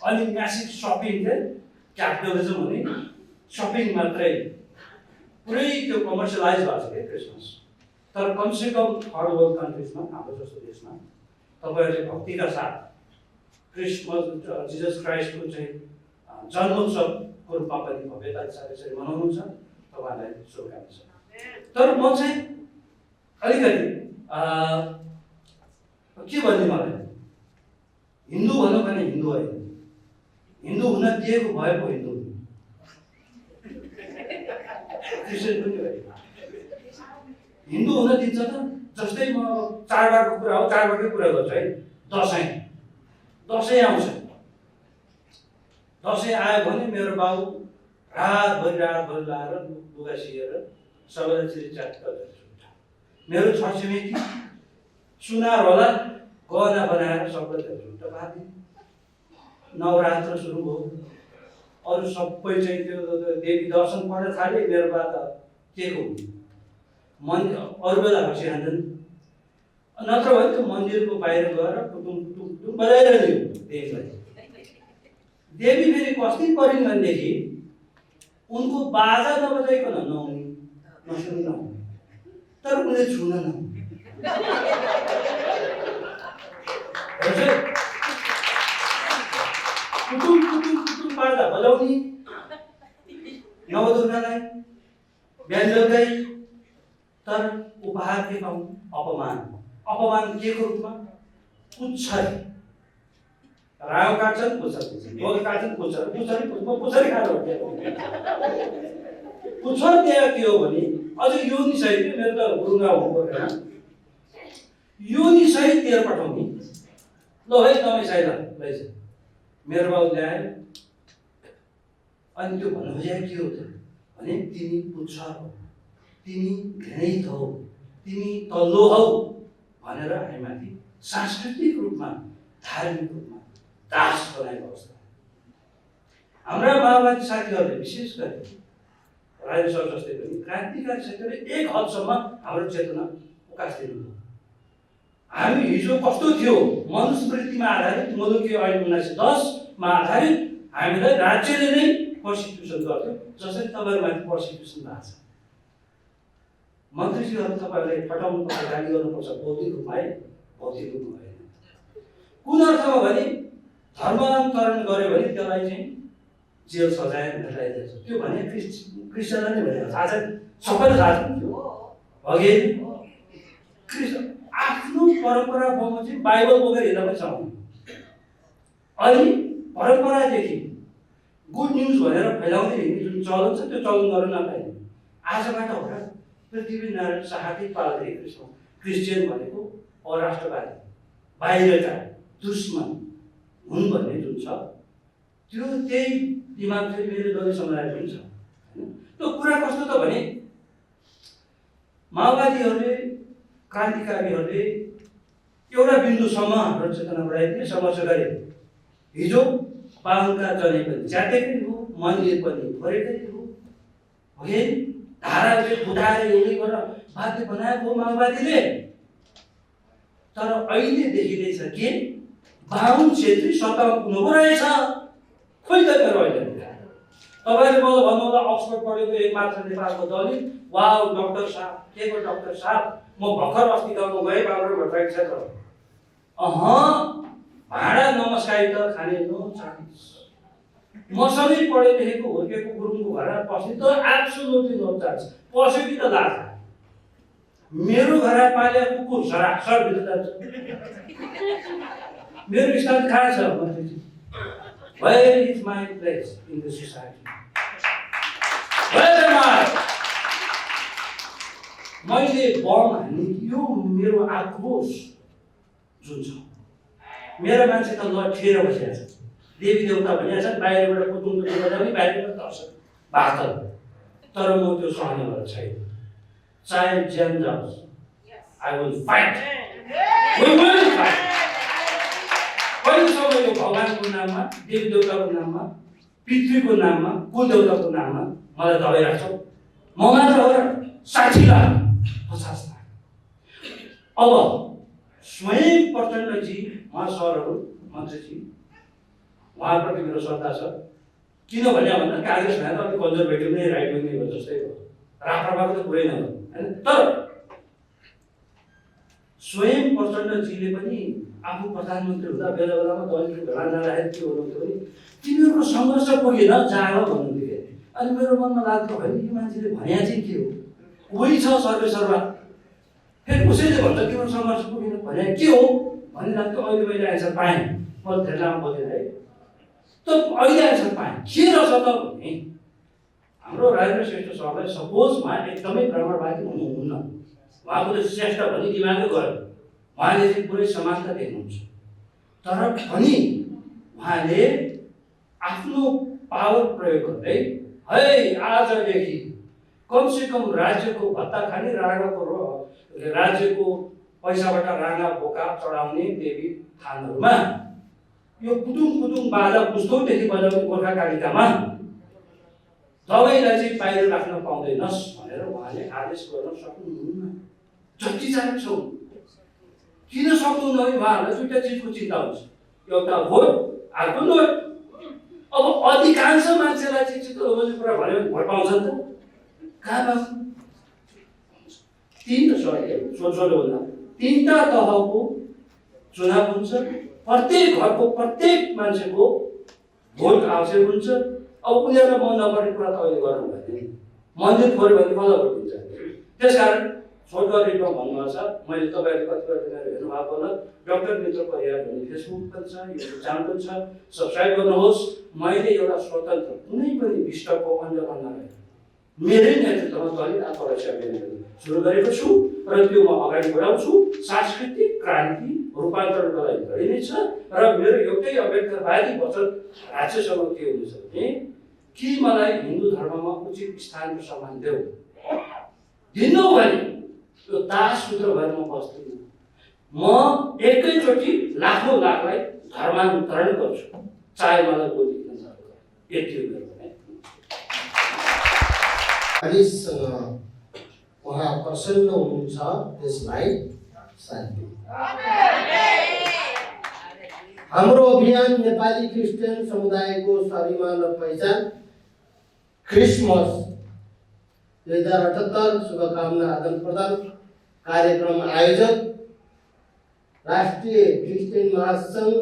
अनि म्यासिभ सपिङ चाहिँ क्यापिटलिजम हुने सपिङ मात्रै, पुरै त्यो कमर्सियलाइज भएको छ क्या क्रिसमस। तर कमसेकम थर्ड वर्ल्ड कन्ट्रिजमा, हाम्रो जस्तो देशमा तपाईँहरूले भक्तिका साथ क्रिसमस जिजस क्राइस्टको चाहिँ जन्मोत्सवको रूपमा पनि भव्यताका साथ यसरी मनाउनुहुन्छ, तपाईँहरूलाई शुभकामना छ। तर म चाहिँ अलिकति के भन्ने मलाई हिन्दू भनौँ भने हिन्दू होइन, हिन्दू हुन दिएको भए पो हिन्दू हुने, क्रिस्चियन पनि होइन। हिन्दू हुन दिन्छ त, जस्तै म चाडबाडको कुरा हो, चाडबाडकै कुरा गर्छु है। दसैँ आउँछ, दसैँ आयो भने मेरो बाउ रातभरि लाएर लुगा सिएर सबैलाई चिरिचाट गरेर मेरो छरछिमेकी सुनार होला गहना बनाएर सबैलाई झुट्ट पार्ने। नवरात्र सुरु भयो, अरू सबै चाहिँ त्यो देवी दर्शन पढ्न थाले। मेरो बा त के को मन्दिर अरू बेला बसिरहन्छन्, नत्र भने त्यो मन्दिरको बाहिर गएर टुटुङ टुटुङ टुटुङ बजाइरहने देवीलाई। देवी फेरि कस्ती परिन् भनेदेखि उनको बाजा नबजाइकन नहुने, नसुनि नहुने, तर उनले छुन नहुने। टुटुङ टुटुङ टुटुङ बाजा बजाउने नवदुर्गालाई बिहान बेलुकै, तर उपहार के पाउँ? अपमान। अपमान के को रूपमा? पुच्छरी। रायो काट्छन् पुच्छर, गोल काट्छन् पुच्छर, पुच्छरी खानु पुच्छर दिए के हो भने अझ योनि सहित, मेरो त गुरुङा हुनु पर्दैन, योनि सहित दिएर पठाउने। ल है तपाईँ साइड लैजा, मेरो बाउ ल्यायो। अनि त्यो भन्नु खोजेको के हो त भने तिमी पुच्छर हौ, तिमी घृणित हौ, तिमी तल्लो हौ भनेर हामीमाथि सांस्कृतिक रूपमा, धार्मिक रूपमा दास बनाएको अवस्था। हाम्रा माओवादी साथीहरूले विशेष गरी राजेन्द्र सर जस्तै पनि क्रान्तिकारी साथीहरूले एक हदसम्म हाम्रो चेतना उकास्दिनु भयो। हामी हिजो कस्तो थियो, मनुस्मृतिमा आधारित मुलुकी ऐन 1910मा आधारित हामीलाई राज्यले नै पर्सिक्युसन गर्थ्यो, जसरी तपाईँहरूमाथि पर्सिक्युसन भएको छ। मन्त्रीजीहरू तपाईँहरूले फटाउनु पर्छ, गाली गर्नुपर्छ, बौद्धिक रूपमा है, भौतिक रूपमा होइन। कुन अर्थमा भने धर्मान्तरण गऱ्यो भने त्यसलाई चाहिँ जेल सजाय भेटाइदिएछ। त्यो भने क्रिस्चियनलाई नै भेटेको थाहा छ, सबैलाई थाहा छ अघि। आफ्नो परम्परा बमोजिम बाइबल बोकेर हिँड्दा पनि सक्नु, अनि परम्परादेखि गुड न्युज भनेर फैलाउँदै हिँड्ने जुन चलन छ त्यो चलन गर्न नपाइने। आजबाट हो र पृथ्वीनारायण शाहकै पालादेखि क्रिस्चियन भनेको अराष्ट्रवादी बाहिरका दुश्मन हुन् भन्ने जुन छ त्यो त्यही दिमाग फेरि मेरो दलित समुदाय पनि छ होइन। त्यो कुरा कस्तो त भने माओवादीहरूले क्रान्तिकारीहरूले एउटा बिन्दुसम्म हाम्रो चेतना बढाइदिए, सङ्घर्ष गरे। हिजो बाहुनका जनै पनि च्यातेकै हो, मन्दिर पनि भरेकै हो, धाराले फुटाएर एउटै गरेर बाध्य बनाएको माओवादीले। तर अहिले देखिँदैछ के बाहुन छेत्री सत्तामा पुग्नु रहेछ। खोइ त मेरो अहिले तपाईँले मलाई भन्नुहोला अक्सफोर्ड पढेको एक मात्र नेपालको दलित, वाउ डाक्टर साहब, के को डाक्टर साहब, म भर्खर अस्ति गाउँमा गएँ बाबुराम भट्टराई क्षेत्र। भाडा नमस्कारी त खाने नो चान्स। मसँगै पढे लेखेको हुर्केको गुरुङको घरमा पस्ने त एब्सोल्युटली नो चान्स। पस्यो कि त लाग्छ मेरो घर पाले कुकुर सरासर भित्र जान्छ। मेरो स्थान कहाँ छ मन्त्रीजी? Where is my place in the society? Where am I? मैले बम हान्ने यो मेरो आक्रोश जुन छ, मेरो मान्छे त लठेर बसेको छ। देवी देवता भनेको छ बाहिरबाट कुटुम्ब बजाउने, बाहिरबाट दर्शक बातल, तर म त्यो सहने वाला छैन। चाहे ज्यान जाओस्, I will fight. We will fight. कहिलेसम्म यो भगवानको नाममा, देवी देवताको नाममा, पितृको नाममा, कुल देवताको नाममा मलाई दबाइरहेको छ? म मात्र हो र 60 लाख 50 लाख। अब स्वयं प्रचण्डजी, सरहरू, मन्त्रीजी, उहाँप्रति मेरो श्रद्धा छ। किन भन्दा काङ्ग्रेस भन्दा त अलिक कन्जर्भेटिभ नै, राइट विङ नै जस्तै हो, राप्रपाको त कुरै नहो होइन। तर स्वयं प्रचण्डजीले पनि आफू प्रधानमन्त्री हुँदा बेला बेलामा दलितको भेला जाँदाखेरि के हुनुहुन्थ्यो भने तिमीहरूको सङ्घर्ष पुगेन जाग भन्नुहुन्थ्यो। अनि मेरो मनमा लाग्थ्यो होइन यो मान्छेले भने चाहिँ के हो, उही छ सर्वेसर्वा, फेरि उसैले भन्छ तिम्रो सङ्घर्ष पुगेन भने के हो भन्ने लाग्थ्यो। अहिले मैले एन्सर पाएँ, मैले धेरै लामो बोलेर है, त अहिले एन्सर पाएँ के रहेछ त भने हाम्रो राजेन्द्र श्रेष्ठ सरलाई सपोज उहाँ एकदमै ब्राह्मणवादी हुनुहुन्न, उहाँको त श्रेष्ठ भनी दिमागै गयो, उहाँले चाहिँ पुरै समानता देख्नुहुन्छ। तर पनि उहाँले आफ्नो पावर प्रयोग गर्दै है आजदेखि कमसेकम राज्यको भत्ता खाने, राज्यको पैसाबाट राणा बोका चढाउने देवी थानहरूमा यो कुटुङ बाजा पुस्तौदेखि बजाउने गोर्खा कालिकामा तपाईँलाई चाहिँ बाहिर राख्न पाउँदैनस् भनेर उहाँले आदेश गर्न सक्नुहुन्न। जति चाहन्छौ किन सक्नुहुन्न भने उहाँहरूलाई दुईवटा चिजको चिन्ता हुन्छ, एउटा भोट, अर्को नोट। अब अधिकांश मान्छेलाई चाहिँ चित्त रोज्ने कुरा भन्यो भने भोट पाउँछ नि त, कहाँ पाउँछ? तीनटा तहको चुनाव हुन्छ, प्रत्येक घरको प्रत्येक मान्छेको भोट आवश्यक हुन्छ। अब उनीहरूलाई मन नपर्ने कुरा त अहिले गर्नु भएन, मन्दिर फोर्यो भने कसलाई भोट दिन्छ? त्यसकारण छोटो रिटमा भन्नुभएको छ, मैले तपाईँहरूले कतिपय दिनहरू हेर्नुभएको होला, डाक्टर मित्र परिवार भन्ने फेसबुक पनि छ, युट्युब च्यानल पनि छ, सब्सक्राइब गर्नुहोस्। मैले एउटा स्वतन्त्र कुनै पनि विष्टको अन्डरमा नरहेर मेरै नेतृत्वमा दलित आत्मरक्षा अभियान सुरु गरेको छु र त्यो म अगाडि बढाउँछु। सांस्कृतिक क्रान्ति रूपान्तरणको लागि गरिनेछ र मेरो एउटै अभ्यर्थवादी वचन राज्यसँग के हुनेछ भने कि मलाई हिन्दू धर्ममा उचित स्थानको सम्मान देऊ, दिनु भने त्यो दास सूत्र भएर म बस्दिनँ। म एकैचोटि लाखौँ लाखलाई धर्मान्तरण गर्छु, चाहे मलाई बोली किन नगर्नु। यति हो मेरो भने। मानिससँग उहाँ प्रसन्न हुनुहुन्छ, त्यसलाई शान्ति। हाम्रो अभियान नेपाली क्रिस्चियन समुदायको स्वाभिमान र पहिचान क्रिसमस 2078 शुभकामना आदान प्रदान कार्यक्रम आयोजक राष्ट्रिय क्रिस्चियन महासङ्घ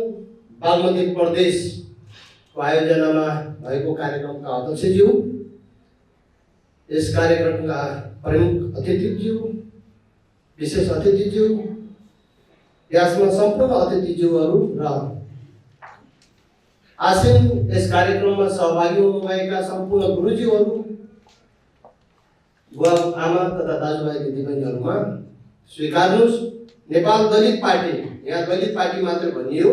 बागमती प्रदेशको आयोजनामा भएको कार्यक्रमका अध्यक्षज्यू, यस कार्यक्रमका प्रमुख अतिथिज्यू, विशेष अतिथिज्यू, यसमा सम्पूर्ण अतिथिज्यूहरू र आसीन यस कार्यक्रममा सहभागी हुनुभएका सम्पूर्ण गुरुज्यूहरू, बुवा आमा तथा दाजुभाइ दिदीबहिनीहरूमा स्वीकार्नुहोस् नेपाल दलित पार्टी, यहाँ दलित पार्टी मात्र भनियो,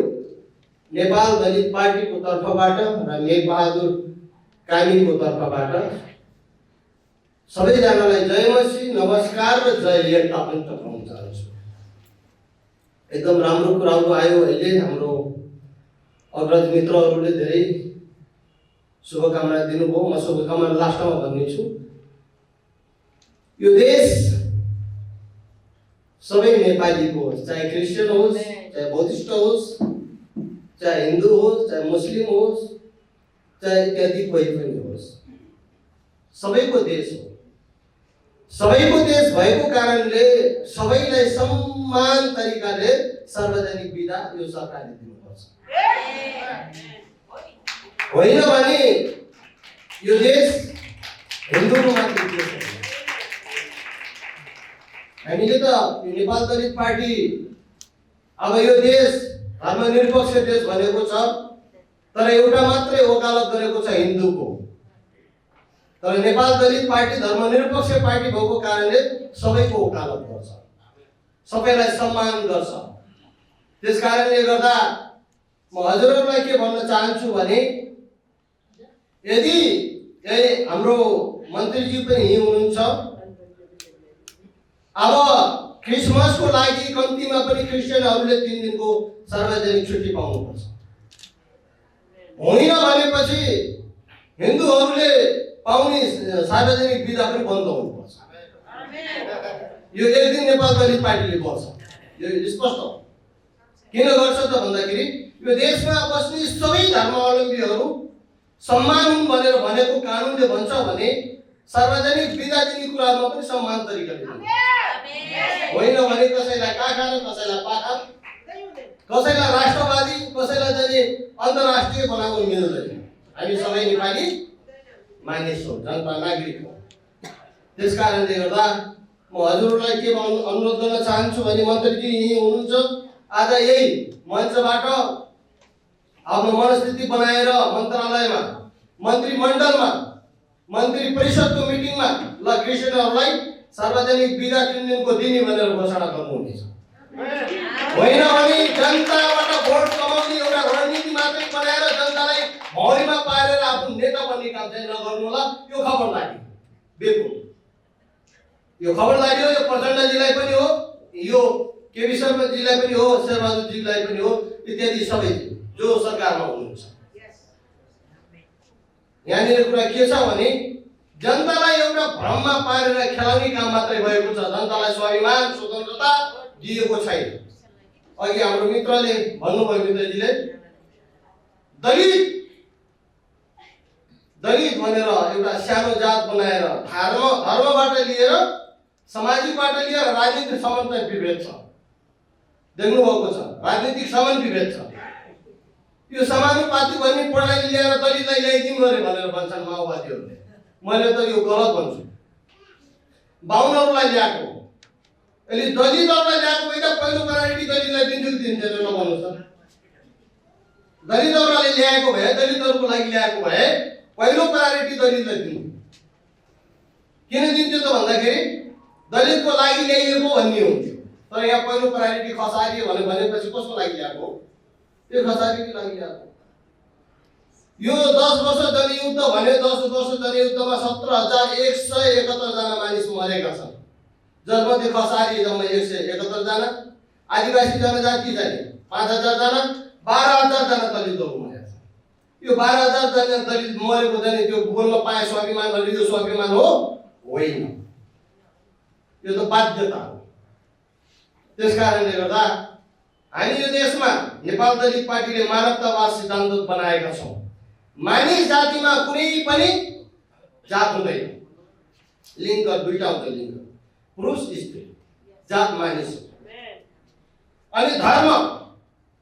नेपाल दलित पार्टीको तर्फबाट र मेघबहादुर कामीको तर्फबाट सबैजनालाई जयमसी, नमस्कार र जय हेर्ता पनि टक्राउन चाहन्छु। एकदम राम्रो कुराहरू आयो। अहिले हाम्रो अग्रज मित्रहरूले धेरै शुभकामना दिनुभयो। म शुभकामना लास्टमा भन्नेछु। यो देश सबै नेपालीको होस्, चाहे क्रिस्चियन होस्, चाहे बौद्धिस्ट होस्, चाहे हिन्दू होस्, चाहे मुस्लिम होस्, चाहे इत्यादि कोही पनि होस्, सबैको देश हो। सबैको देश भएको कारणले सबैलाई समान तरिकाले सार्वजनिक बिदा यो सरकारले दिनुपर्छ। होइन भने यो देश हिन्दूको मात्र देश हो। हामीले त नेपाल दलित पार्टी अब यो देश धर्मनिरपेक्ष देश भनेको छ, तर एउटा मात्रै वकालत गरेको छ हिन्दूको। तर नेपाल दलित पार्टी धर्मनिरपेक्ष पार्टी भएको कारणले सबैको वकालत गर्छ, सबैलाई सम्मान गर्छ। त्यस कारणले गर्दा म हजुरहरूलाई के भन्न चाहन्छु भने यदि हाम्रो मन्त्रीजी पनि यही हुनुहुन्छ, अब क्रिसमसको लागि कम्तीमा पनि क्रिस्चियनहरूले 3 दिनको सार्वजनिक छुट्टी पाउनुपर्छ। होइन भनेपछि हिन्दूहरूले पाउने सार्वजनिक बिदा पनि बन्द हुनुपर्छ। यो एक दिन नेपाल दलित पार्टीले गर्छ, यो स्पष्ट हो। किन गर्छ त भन्दाखेरि यो देशमा बस्ने सबै धर्मावलम्बीहरू सम्मान हुन् भनेर भनेको कानुनले भन्छ भने सार्वजनिक बिदा दिने कुरामा पनि समान तरिकाले हुन्छ। होइन भने कसैलाई काखा र कसैलाई पाखा, कसैलाई राष्ट्रवादी, कसैलाई चाहिँ अन्तर्राष्ट्रिय बनाउन मिल्दैन। हामी सबै नेपाली मानिस हौ, जनता नागरिक हौ। त्यस कारणले गर्दा म हजुरहरूलाई के अनुरोध गर्न चाहन्छु भने मन्त्रीजी यही हुनुहुन्छ, आज यही मञ्चबाट आफ्नो मनस्थिति बनाएर मन्त्रालयमा, मन्त्रीमण्डलमा, मन्त्री परिषदको मिटिङमा ल क्रिस्चियनहरूलाई सार्वजनिक बिदा 3 दिनको दिने भनेर घोषणा गर्नुहुनेछ। होइन भने जनताबाट भोट कमाउने एउटा रणनीति मात्रै बनाएर जनतालाई भौरीमा पारेर आफ्नो नेता बन्ने काम चाहिँ नगर्नु होला। यो खबरदारी बिल्कुल, यो खबरदारी हो। यो प्रचण्डजीलाई पनि हो, यो केबी शर्माजीलाई पनि हो, शेरबहादुरजीलाई पनि हो, इत्यादि सबै जो सरकारमा हुनुहुन्छ। यहाँनिर कुरा के छ भने जनतालाई एउटा भ्रममा पारेर खेलाउने काम मात्रै भएको छ। जनतालाई स्वाभिमान, स्वतन्त्रता दिएको छैन। अघि हाम्रो मित्रले भन्नुभयो, मित्रजीले दलित भनेर एउटा सानो जात बनाएर धर्मबाट लिएर, सामाजिकबाट लिएर राजनीतिकसम्म चाहिँ विभेद छ। देख्नु भएको छ, राजनीतिकसम्म विभेद छ। यो समानुपातिक भन्ने पढाइ लिएर दलितलाई ल्याइदिउँ अरे भनेर भन्छन् माओवादीहरूले। मैले त यो गलत भन्छु। बाहुनहरूलाई ल्याएको, अहिले दलितहरूलाई ल्याएको भए त पहिलो प्रायोरिटी दलितलाई दिन्छु कि दिन्थेन नभन्नुहोस् त। दलितहरूलाई ल्याएको भए, दलितहरूको लागि ल्याएको भए पहिलो प्रायोरिटी दलितलाई दिन्थ्यो। किन दिन्थ्यो त भन्दाखेरि दलितको लागि ल्याइएको भन्ने हुन्थ्यो। तर यहाँ पहिलो प्रायोरिटी खसारी भनेपछि कसको लागि ल्याएको? त्यो खसारीको लागि ल्याएको। यो 10 वर्ष जनयुद्ध भने 10 वर्ष जनयुद्धमा 17,171 जना मानिस मरेका छन्, जसमध्ये खसारी जम्मा 171 जना, आदिवासी जनजाति चाहिँ 5,000 जना, 12,000 जना दलितहरू मरेका छन्। यो 12,000 जना दलित मरेको चाहिँ त्यो बोल्न पाए स्वाभिमान भने यो स्वाभिमान हो? होइन, यो त बाध्यता हो। त्यस कारणले गर्दा हामी यो देशमा नेपाल दलित पार्टीले मानवतावाद सिद्धान्त बनाएका छौँ। मानिस जातिमा कुनै पनि जात हुँदैन, लिङ्ग दुईटा हुन्छ, लिङ्ग पुरुष स्त्री, जात मानिस हो। अनि धर्म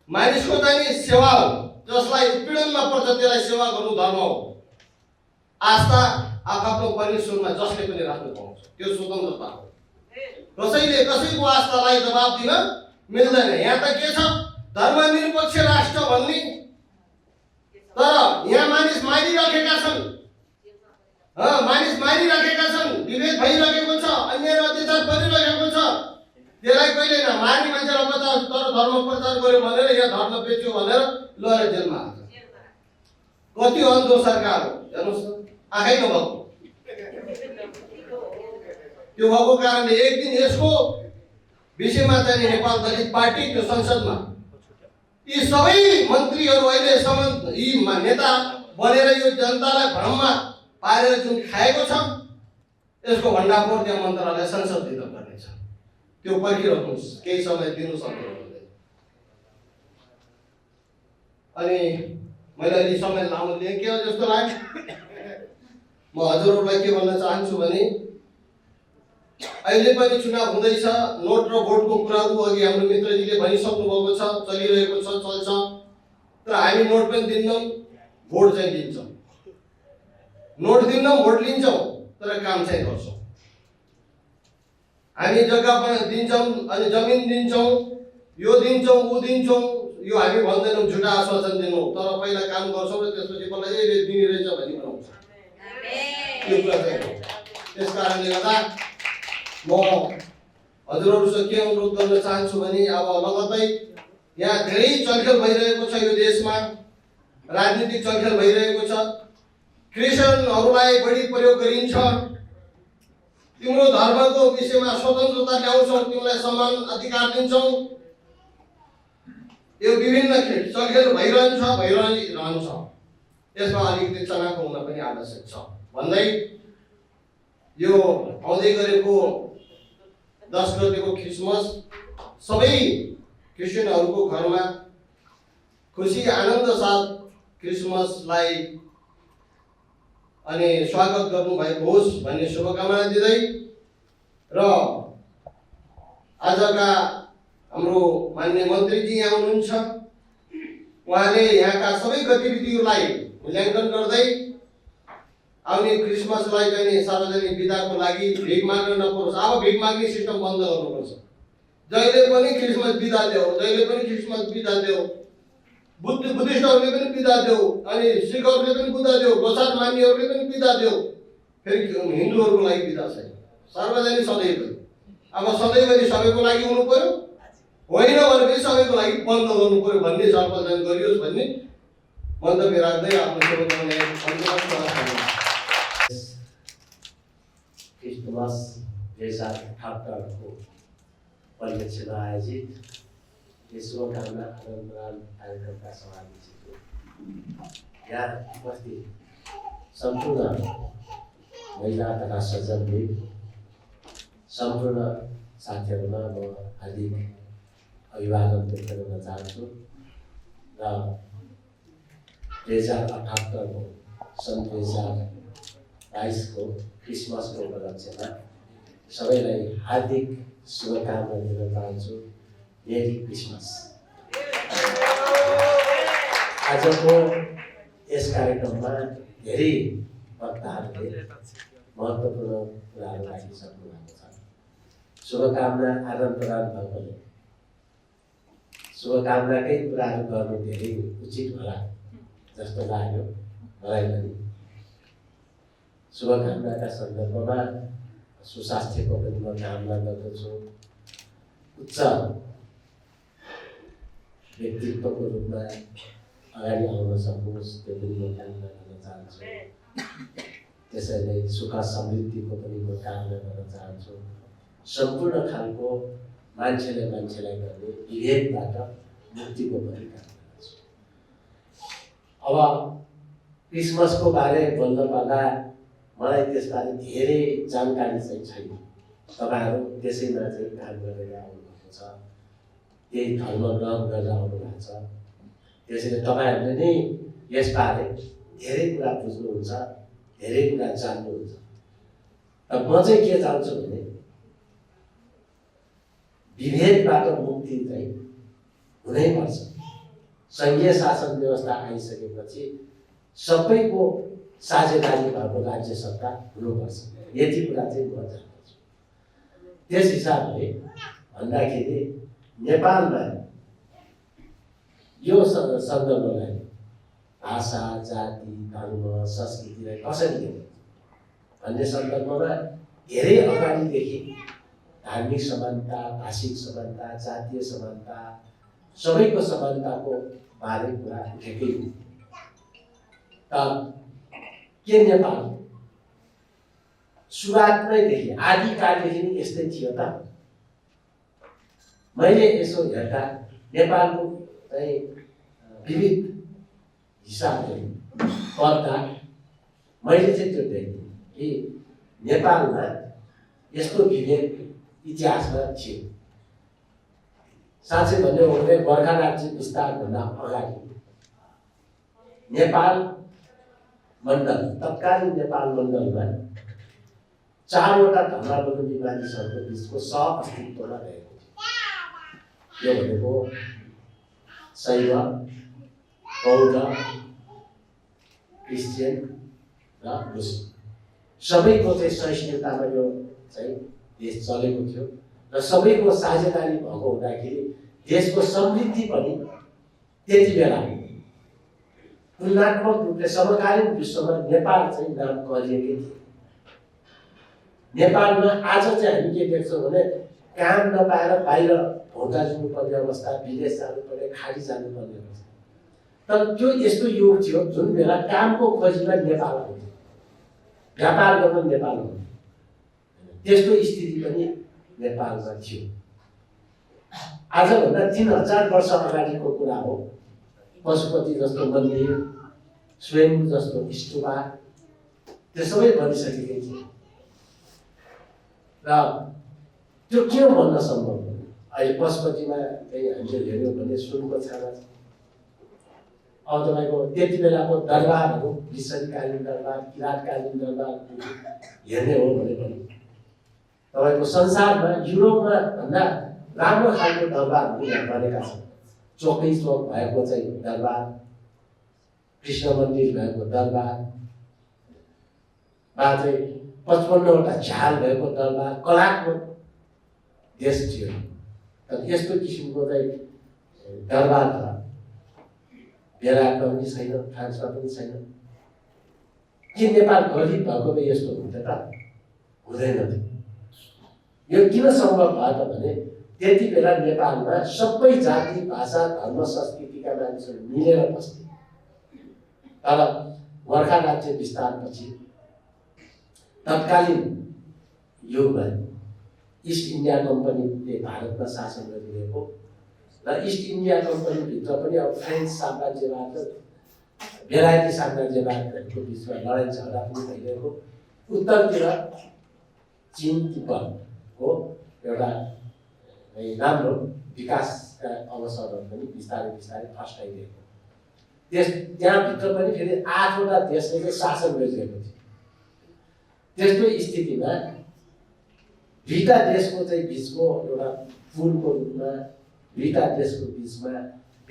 मानिसको चाहिँ सेवा हो, जसलाई उत्पीडनमा पर्छ त्यसलाई सेवा गर्नु धर्म हो। आस्था आफ्नो परमेश्वरमा जसले पनि राख्नु पाउँछ, त्यो स्वतन्त्रता हो। कसैले कसैको आस्थालाई दबाब दिन मिल्दैन। यहाँ त के छ, धर्मनिरपेक्ष राष्ट्र भन्ने, तर यहाँ मानिस मारिराखेका छन्, विभेद भइरहेको छ, अन्याय अत्याचार परिरहेको छ। त्यसलाई कहिले मार्ने मान्छेलाई 50 तर धर्म प्रचार गर्यो भनेर या धर्म बेच्यो भनेर लगेर जेलमा हाल्छ। कति अन्धो सरकार हो हेर्नुहोस् त, आँखै नभएको। त्यो भएको कारणले एक दिन यसको विषयमा चाहिँ नेपाल दलित पार्टी त्यो संसदमा यी सबै मन्त्रीहरू अहिलेसम्म यी नेता बनेर यो जनतालाई भ्रममा पारेर जुन खाएको छ यसको भण्डाफोर त्यहाँ मन्त्रालय संसदभित्र गर्नेछ। त्यो पर्खिराख्नुहोस्, केही समय दिनु सक्नु। अनि मैले अहिले समय लामो लिएँ के हो जस्तो लाग्यो। म हजुरहरूलाई के भन्न चाहन्छु भने अहिले पनि चुनाव हुँदैछ, नोट र भोटको कुराहरू अघि हाम्रो मित्रजीले भनिसक्नु भएको छ, चलिरहेको छ, चल्छ। तर हामी नोट पनि दिन्नौँ, भोट चाहिँ दिन्छौँ। नोट दिन्नौँ, भोट लिन्छौँ, तर काम चाहिँ गर्छौँ। हामी जग्गा पनि दिन्छौँ अनि जमिन दिन्छौँ, यो दिन्छौँ ऊ दिन्छौँ, यो हामी भन्दैनौँ झुटा आश्वासन दिनु, तर पहिला काम गर्छौँ र त्यसपछि पहिला यसले दिने रहेछ भनी बनाउँछ। त्यो कुरा चाहिँ त्यस कारणले गर्दा म हजुरहरूसँग के अनुरोध गर्न चाहन्छु भने अब लगत्तै यहाँ धेरै चलखेल भइरहेको छ, यो देशमा राजनीतिक चलखेल भइरहेको छ। क्रिस्चियनहरूलाई बढी प्रयोग गरिन्छ। तिम्रो धर्मको विषयमा स्वतन्त्रता ल्याउँछौ, तिमीलाई समान अधिकार दिन्छौ। यो विभिन्न चलखेल भइरहन्छ। यसमा अलिकति चनाखो हुन पनि आवश्यक छ भन्दै यो आउँदै गरेको 10 गतेको क्रिसमस सबै क्रिस्चियनहरूको घरमा खुसी आनन्द साथ क्रिसमसलाई अनि स्वागत गर्नु भएको होस् भन्ने शुभकामना दिँदै र आजका हाम्रो माननीय मन्त्रीजी यहाँ हुनुहुन्छ, उहाँले यहाँका सबै गतिविधिहरूलाई मूल्याङ्कन गर्दै आउने क्रिसमसलाई चाहिँ सार्वजनिक बिदाको लागि भिख माग्न नपरोस्। अब भिख माग्ने सिस्टम बन्द गर्नुपर्छ। जहिले पनि क्रिसमस बिदा देऊ, जहिले पनि क्रिसमस बिदा देऊ। बुद्धिस्टहरूले पनि बिदा देऊ, अनि सिखहरूले पनि बिदा देऊ, लोसार मान्नेहरूले पनि बिदा देऊ। फेरि हिन्दूहरूको लागि बिदा छैन, सार्वजनिक सधैँभरि। अब सधैँभरि सबैको लागि हुनु पर्यो, होइन भने सबैको लागि बन्द गर्नु पर्यो भन्ने छलफल गरियोस् भन्ने मन्तव्य राख्दै आफ्नो शुभकामना क्रिसमस 2078 परिप्रेक्ष्यमा आयोजित यस शुभकामना आदान-प्रदान कार्यक्रमका सभामुखहरू, यहाँ उपस्थित सम्पूर्ण महिला तथा सज्जनले, सम्पूर्ण साथीहरूमा म हार्दिक अभिवादन व्यक्त गर्न चाहन्छु र 2078 को सन् 2022 को क्रिसमसको उपलक्ष्यमा सबैलाई हार्दिक शुभकामना दिन चाहन्छु। Merry Christmas. आजको यस कार्यक्रममा धेरै वक्ताहरूले महत्त्वपूर्ण कुराहरू राखिसक्नु भएको छ। शुभकामना आदान प्रदान भएकोले शुभकामनाकै कुराहरू गर्नु धेरै उचित होला जस्तो लाग्यो मलाई पनि। शुभकामनाका सन्दर्भमा सुस्वास्थ्यको पनि म कामना गर्दछु। उच्च व्यक्तित्वको रूपमा अगाडि आउन सकोस् त्यो पनि म कामना गर्न चाहन्छु। त्यसैले सुख समृद्धिको पनि म कामना गर्न चाहन्छु। सम्पूर्ण खालको मान्छेले मान्छेलाई गर्ने विभेदबाट मुक्तिको पनि कामना गर्छु। अब क्रिसमसको बारे बोल्न पर्दा मलाई त्यसबारे धेरै जानकारी चाहिँ छैन। तपाईँहरू त्यसैमा चाहिँ काम गरेर आउनुभएको छ, त्यही धर्म ग्रहण गरेर आउनुभएको छ। त्यसैले तपाईँहरूले नै यसबारे धेरै कुरा बुझ्नुहुन्छ, धेरै कुरा जान्नुहुन्छ। र म चाहिँ के चाहन्छु भने विभेदबाट मुक्ति चाहिँ हुनैपर्छ। सङ्घीय शासन व्यवस्था आइसकेपछि सबैको साझेदारी भएको राज्य सत्ता हुनुपर्छ। यति कुरा चाहिँ म चाहन्छु। त्यस हिसाबले भन्दाखेरि नेपालमा यो सन्दर्भलाई भाषा, जाति, धर्म, संस्कृतिलाई कसरी हेर्ने भन्ने सन्दर्भमा धेरै अगाडिदेखि धार्मिक समानता, भाषिक समानता, जातीय समानता, सबैको समानताको बारे कुरा उठेकै हो। त के नेपाल सुरुवातैदेखि आदिकालदेखि नै यस्तै थियो त? मैले यसो हेर्दा नेपालको चाहिँ विविध हिसाबले पढ्दा मैले चाहिँ त्यो देखेँ कि नेपालमा यस्तो विभेद इतिहासमा थियो। साँच्चै भन्यो भने गोर्खा राज्य विस्तारभन्दा अगाडि नेपाल मण्डल, तत्कालीन नेपाल मण्डलमा 4वटा धर्मावलम्बी मानिसहरूको बिचको सह-अस्तित्वमा रहेको थियो। यो भनेको शैव, बौद्ध, क्रिस्चियन र मुस्लिम सबैको चाहिँ सहिष्णुतामा यो चाहिँ देश चलेको थियो र सबैको साझेदारी भएको हुँदाखेरि देशको समृद्धि पनि त्यति बेला तुलनात्मक रूपले समकालीन विश्वमा नेपाल चाहिँ नाम गरिएकै थियो। नेपालमा आज चाहिँ हामी के देख्छौँ भने काम नपाएर बाहिर भोटा जानुपर्ने अवस्था, विदेश जानुपर्ने, खाडी जानुपर्ने अवस्था। तर त्यो यस्तो युग थियो जुन बेला कामको खोजीमा नेपाल आउँथ्यो, व्यापार गर्न नेपाल आउँथ्यो। त्यस्तो स्थिति पनि नेपालमा थियो। आजभन्दा 3000 वर्ष अगाडिको कुरा हो। पशुपति जस्तो मन्दिर, स्वयं जस्तो स्तूपा, त्यो सबै बनिसकेकै थियो। र त्यो किन भन्न सम्भव? अहिले पशुपतिमा चाहिँ हामीले हेऱ्यौँ भने सुनको छाना छ। अब तपाईँको त्यति बेलाको दरबारहरू, मिसरीकालीन दरबार, किराँतकालीन दरबार हेर्ने हो भने पनि तपाईँको संसारमा युरोपमा भन्दा राम्रो खालको दरबारहरू यहाँ बनेका छन्। चोकै चोक भएको चाहिँ दरबार, कृष्ण मन्दिर भएको दरबार, वा चाहिँ 55वटा झाल भएको दरबार, कलात्मक देश थियो। तर यस्तो किसिमको चाहिँ दरबार छ बेलायतमा पनि छैन, फ्रान्समा पनि छैन। के नेपाल गरिब भएको भए यस्तो हुन्थ्यो त? हुँदैन थियो। यो किन सम्भव भयो त भने त्यति बेला नेपालमा सबै जाति, भाषा, धर्म, संस्कृतिका मानिसहरू मिलेर बस्थे। तर गोर्खा राज्य विस्तारपछि तत्कालीन युगमा इस्ट इन्डिया कम्पनीले भारतमा शासन गरिरहेको र इस्ट इन्डिया कम्पनीभित्र पनि अब फ्रेन्च साम्राज्यवाद र बेलायती साम्राज्यवादहरूको बिचमा लडाइँ झगडा पनि भइरहेको, उत्तरतिर चीन, तिब्बतको एउटा राम्रो विकासका अवसरहरू पनि बिस्तारै बिस्तारै फस्टाइरहेको। त्यहाँभित्र पनि फेरि 8वटा देशले चाहिँ शासन गरिरहेको थियो। त्यस्तो स्थितिमा दुईटा देशको चाहिँ बिचको एउटा पुलको रूपमा, दुईटा देशको बिचमा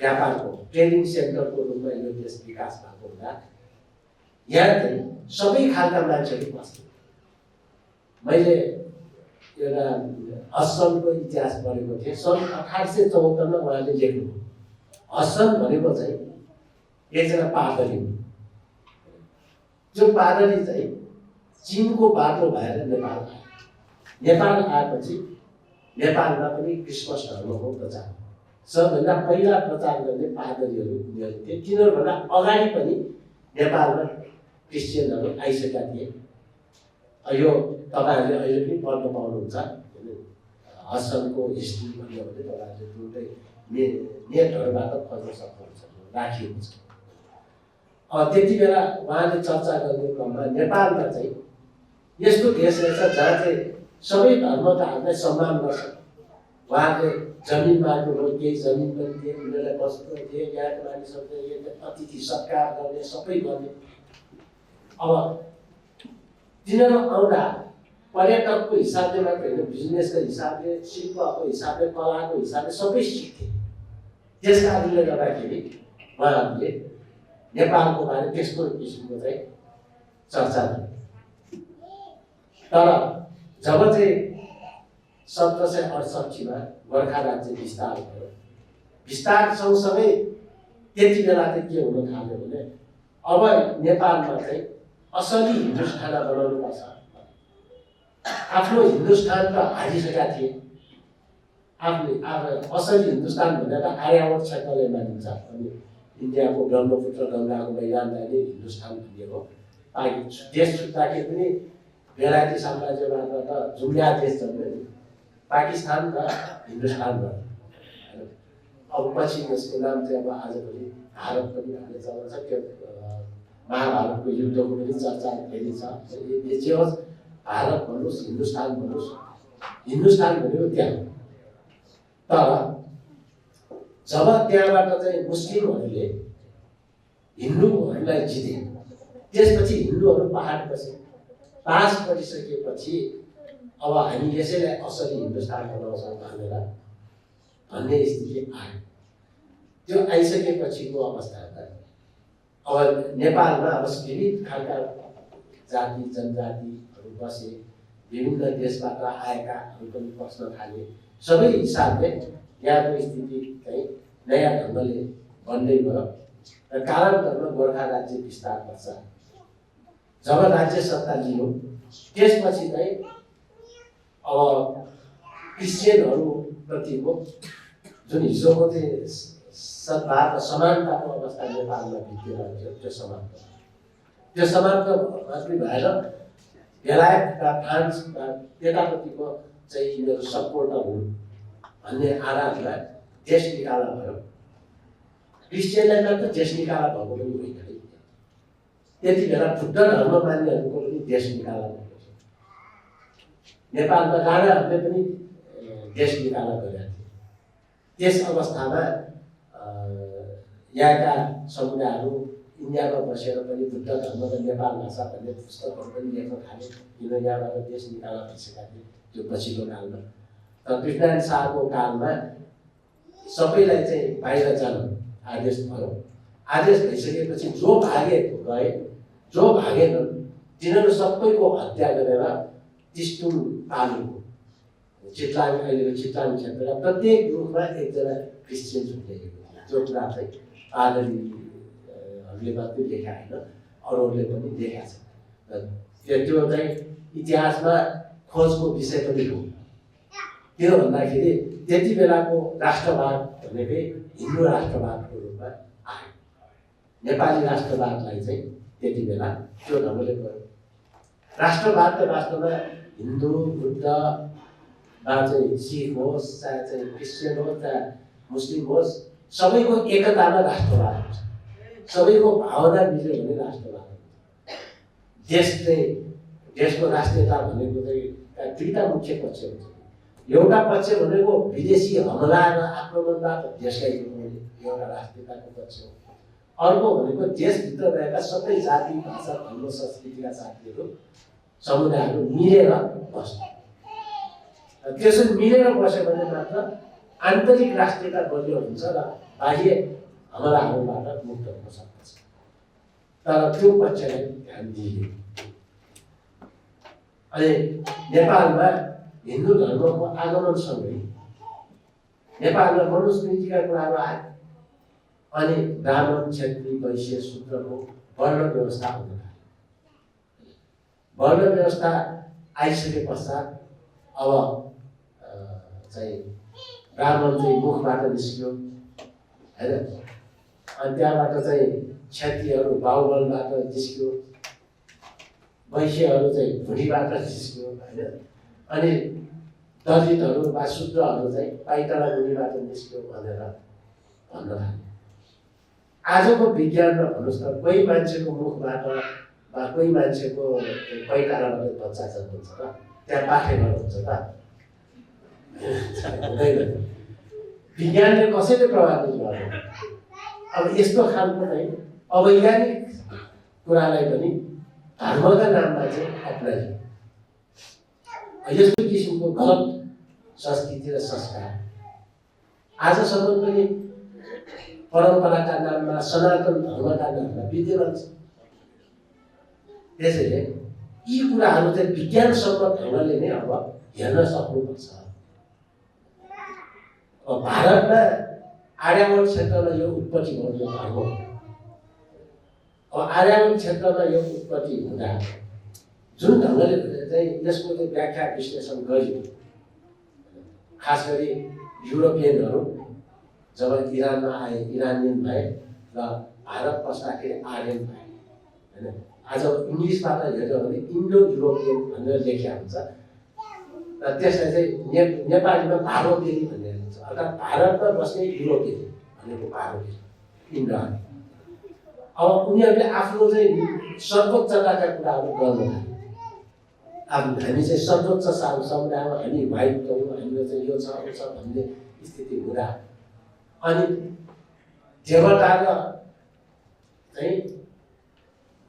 व्यापारको ट्रेडिङ सेन्टरको रूपमा यो देश विकास भएको हुँदा यहाँ चाहिँ सबै खालका मान्छेहरू बस्थे। मैले एउटा हसनको इतिहास पढेको थिएँ। सन् 1874 उहाँले लेख्नु। हसन भनेको चाहिँ एकजना पादरी हुन्। जो पादरी चाहिँ चीनको बाटो भएर नेपाल आए। नेपाल आएपछि नेपालमा पनि क्रिसमस धर्मको प्रचार, सबभन्दा पहिला प्रचार गर्ने पादरीहरू उनीहरू थिए। तिनीहरूभन्दा अगाडि पनि नेपालमा क्रिस्चियनहरू आइसकेका थिए। यो तपाईँहरूले अहिले पनि पढ्न पाउनुहुन्छ। हसनको हिस्ट्री भन्यो भने तपाईँहरूले दुईटै नेटहरूबाट खोज्न सक्नुहुन्छ, राखिएको छ। त्यति बेला उहाँले चर्चा गर्ने क्रममा नेपालमा चाहिँ यस्तो देश रहेछ जहाँ चाहिँ सबै धर्मताहरूलाई सम्मान गर्छ। उहाँले जमिन माग्नुभयो, केही जमिन पनि दिए, उनीहरूलाई बस्नु दिए, यहाँको मानिसहरूले अतिथि सत्कार गर्ने, सबै गर्ने। अब तिनीहरू आउँदा पर्यटकको हिसाबले मात्र होइन, बिजनेसको हिसाबले, शिल्पको हिसाबले, कलाको हिसाबले सबै सिक्थे। त्यस कारणले गर्दाखेरि उहाँहरूले नेपालको बारे त्यस्तो किसिमको चाहिँ चर्चा गरे। तर जब चाहिँ 1768 गोर्खा राज्य विस्तार भयो, विस्तार सँगसँगै त्यति बेला चाहिँ के हुन थाल्यो भने अब नेपालमा चाहिँ असली हिन्दुस्तान बनाउनु पर्छ। आफ्नो हिन्दुस्तान त हारिसकेका थिए। आफ्नो असली हिन्दुस्तान भनेर आर्यावर्त क्षेत्रले मानिन्छ। अनि इन्डियाको ब्रह्मपुत्र गङ्गाको मैदानलाई नै हिन्दुस्तान भनिएको। देश छुट्दाखेरि पनि बेलायती साम्राज्यबाट त जुम्ल्या देश जन्म्यो नि, पाकिस्तान र हिन्दुस्तान भयो। अब पछि यसको नाम चाहिँ अब आजभोलि भारत पनि भन्ने चलन छ। त्यो महाभारतको युद्धको पनि चर्चा फेरि छ। यो जे होस्, भारत भन्नुहोस् हिन्दुस्तान भन्नुहोस्, हिन्दुस्तान भनेको त्यहाँ हो। तर जब त्यहाँबाट चाहिँ मुस्लिमहरूले हिन्दूहरूलाई जिते, त्यसपछि हिन्दूहरू पहाड बसे। पास गरिसकेपछि अब हामी यसैलाई असली हिन्दुस्तान बनाउँछौँ भन्ने स्थिति आयो। त्यो आइसकेपछिको अवस्थामा अब नेपालमा अब विविध खालका जाति जनजातिहरू बसे, विभिन्न देशबाट आएकाहरू पनि बस्न थाले। सबै हिसाबले यहाँको स्थिति चाहिँ नयाँ ढङ्गले बन्दै गयो र कालान्तरमा गोर्खा राज्य विस्तार गर्छ। जब राज्य सत्ता लियो त्यसपछि चाहिँ अब क्रिस्चियनहरूप्रतिको जुन हिजोको चाहिँ सद्भाव र समानताको अवस्था नेपालमा भित्रिरहेको थियो, त्यो समाप्त मात्रै भएर बेलायतका फ्रान्सका त्यतापट्टिको चाहिँ यिनीहरू सम्पूर्ण हुन् भन्ने आधारमा देश निकाला भयो। क्रिस्चियनलाई मात्र देश निकाला भएको पनि होइन। त्यति बेला बुद्ध धर्म मान्नेहरूको पनि देश निकाला भएको थियो। नेपालमा राणाहरूले पनि देश निकाला गरेका थिए। त्यस अवस्थामा यहाँका समुदायहरू इन्डियामा बसेर पनि बुद्ध धर्म र नेपाल भाषा भन्ने पुस्तकहरू पनि लेख्न थाले। किन यहाँबाट देश निकाला भइसकेका थिए त्यो पछिल्लो कालमा। तर कृष्णनारायण शाहको कालमा सबैलाई चाहिँ बाहिर जान आदेश भयो। आदेश भइसकेपछि जो भागे गए, जो भागेनन् तिनीहरू सबैको हत्या गरेर टिस्टुङ तालुको चितलाङ, अहिलेको चितलाङ क्षेत्रका प्रत्येक रुखमा एकजना क्रिस्चियन झुन्डिएको थियो। त्यो कुरा चाहिँ आदरणीहरूले मात्रै लेखा होइन, अरूहरूले पनि लेखा छ। त्यो चाहिँ इतिहासमा खोजको विषय पनि हो। किन भन्दाखेरि त्यति बेलाको राष्ट्रवाद भनेकै हिन्दू राष्ट्रवादको रूपमा आयो। नेपाली राष्ट्रवादलाई चाहिँ त्यति बेला त्यो ढङ्गले गयो। राष्ट्रवाद त वास्तवमा हिन्दू बुद्धमा चाहिँ सिख होस्, चाहे चाहिँ क्रिस्चियन होस्, चाहे मुस्लिम होस्, सबैको एकतामा राष्ट्रवाद हुन्छ। सबैको भावना मिल्यो भने राष्ट्रवाद हुन्छ। देश चाहिँ देशको राष्ट्रियता भनेको चाहिँ दुईटा मुख्य पक्ष हुन्छ। एउटा पक्ष भनेको विदेशी हमला र आक्रमणबाट देशलाई जोगाउने एउटा राष्ट्रियताको पक्ष हो। अर्को भनेको देशभित्र रहेका सबै जाति भाषा धर्म संस्कृतिका साथीहरू समुदायहरू मिलेर बस्ने। त्यसरी मिलेर बस्यो भने मात्र आन्तरिक राष्ट्रियता बलियो हुन्छ र बाह्य हमलाहरूबाट मुक्त हुन सक्दछ। तर त्यो पक्षलाई ध्यान दिइयो। अनि नेपालमा हिन्दू धर्मको आगमनसँगै नेपालमा मनुस्मृतिका कुराहरू आए। अनि ब्राह्मण, क्षेत्री, वैश्य, शूद्रको वर्ण व्यवस्था हुन थाल्यो। वर्ण व्यवस्था आइसके पश्चात अब चाहिँ ब्राह्मण चाहिँ मुखबाट निस्क्यो होइन, अनि त्यहाँबाट चाहिँ क्षत्रियहरू बाहुबलबाट निस्क्यो, वैश्यहरू चाहिँ भुँडीबाट निस्क्यो होइन, अनि दलितहरू वा शूद्रहरू चाहिँ पाइतला मुनिबाट निस्क्यो भनेर भन्न थाल्यो। आजको विज्ञानमा भन्नुहोस् त, कोही मान्छेको मुखबाट वा कोही मान्छेको पैतालाबाट बच्चा जन्मन्छ त, त्यहाँ पाठेबाट हुन्छ त? हुँदैन। विज्ञानले कसैले प्रभावित गर्दैन। अब यस्तो खालको चाहिँ अवैज्ञानिक कुरालाई पनि धर्मका नाममा चाहिँ अप्नाइयो। यस्तो किसिमको गलत संस्कृति र संस्कार आजसम्म पनि परम्पराका नाममा, सनातन धर्मका नाममा विद्यमान छ। त्यसैले यी कुराहरू चाहिँ विज्ञानसम्मत ढङ्गले नै अब हेर्न सक्नुपर्छ। अब भारतमा आर्यावर्त क्षेत्रमा यो उत्पत्ति भएको धर्म हो। अब आर्यावर्त क्षेत्रमा यो उत्पत्ति हुँदा जुन ढङ्गले चाहिँ यसको चाहिँ व्याख्या विश्लेषण गरियो, खास गरी युरोपियनहरू जब इरानमा आए इरानियन भए र भारत पस्दाखेरि आर्यन भए होइन। आज इङ्ग्लिसबाट हेर्यो भने इन्डो युरोपियन भनेर लेखिया हुन्छ र त्यसलाई चाहिँ नेपालीमा भारोपेली भन्ने हुन्छ, अर्थात् भारतमा बस्ने युरोपियन भनेको भारोपेली इन्डो। अब उनीहरूले आफ्नो चाहिँ सर्वोच्चताका कुराहरू गर्न थाले। अब हामी चाहिँ सर्वोच्च समुदायमा हामी वाइट छौँ, हाम्रो चाहिँ यो छ वो छ भन्ने स्थिति हुँदा अनि देवता र चाहिँ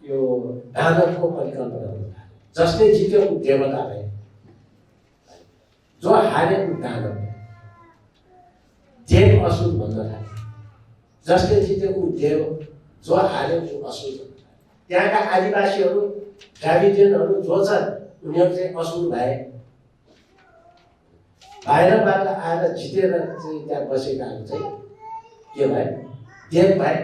यो दानवको परिकल्पना हुन थाल्यो। जसले जित्यो ऊ देवता भए, जो हारे ऊ दानव भए। देव असुर भन्न थाल्यो। जसले जित्यो ऊ देव, जो हारे ऊ असुर। त्यहाँका आदिवासीहरू द्राविडियनहरू जो छन् उनीहरू चाहिँ असुर भए। बाहिरबाट आएर जितेर चाहिँ त्यहाँ बसेकाहरू चाहिँ के भए? देव भए।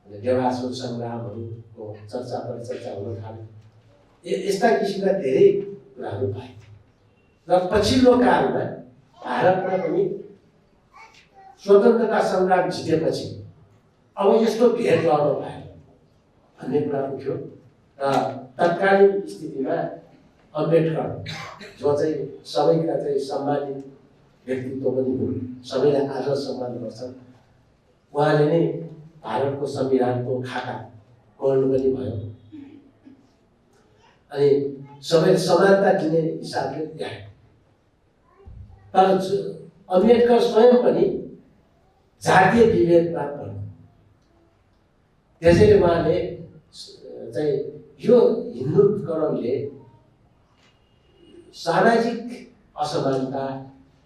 देवासुर सङ्ग्रामहरूको चर्चा परिचर्चा हुन थाल्यो। यस्ता किसिमका धेरै कुराहरू भए र पछिल्लो कालमा भारतमा पनि स्वतन्त्रता सङ्ग्राम जितेपछि अब यस्तो भेदभाव भयो भन्ने कुरा उठ्यो र तत्कालीन स्थितिमा अम्बेडकर जो चाहिँ सबैका चाहिँ सम्मानित व्यक्तित्व पनि हुन्, सबैलाई आदर सम्मान गर्छन्, उहाँले नै भारतको संविधानको खाका कोर्नु पनि भयो अनि सबैले समानता दिने हिसाबले ल्याए। तर अम्बेडकर स्वयं पनि जातीय विभेदमा पर्नु। त्यसैले उहाँले चाहिँ यो हिन्दूकरणले सामाजिक असमानता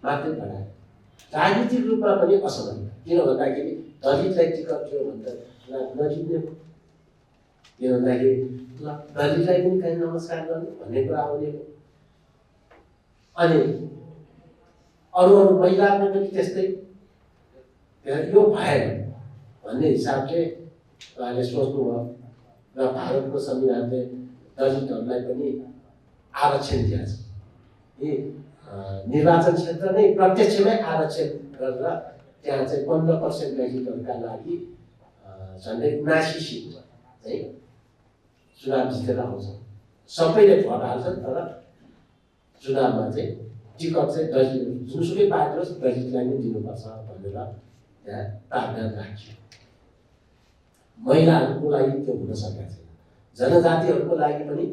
मात्रै बढायो, राजनीतिक रूपमा पनि असमानता। किन भन्दाखेरि दलितलाई टिकट दियो भन्दा नजित्ने, किन भन्दाखेरि ल दलितलाई पनि कहीँ नमस्कार गर्नु भन्ने कुरा आउने हो। अनि अरू महिलाको पनि त्यस्तै यो भएन भन्ने हिसाबले उहाँले सोच्नुभयो र भारतको संविधानले दलितहरूलाई पनि आरक्षण दिएको छ। यी निर्वाचन क्षेत्र नै प्रत्यक्षमै आरक्षण गरेर त्यहाँ चाहिँ 15% दलितहरूका लागि झन्डै 79 सिट चाहिँ चुनाव जितेर आउँछ। सबैले भोट हाल्छन् तर चुनावमा चाहिँ टिकट चाहिँ दलित जुनसुकै पार्टी होस् दलितलाई नै दिनुपर्छ भनेर त्यहाँ प्रावधान राखियो। महिलाहरूको लागि त्यो हुन सकेको छैन। जनजातिहरूको लागि पनि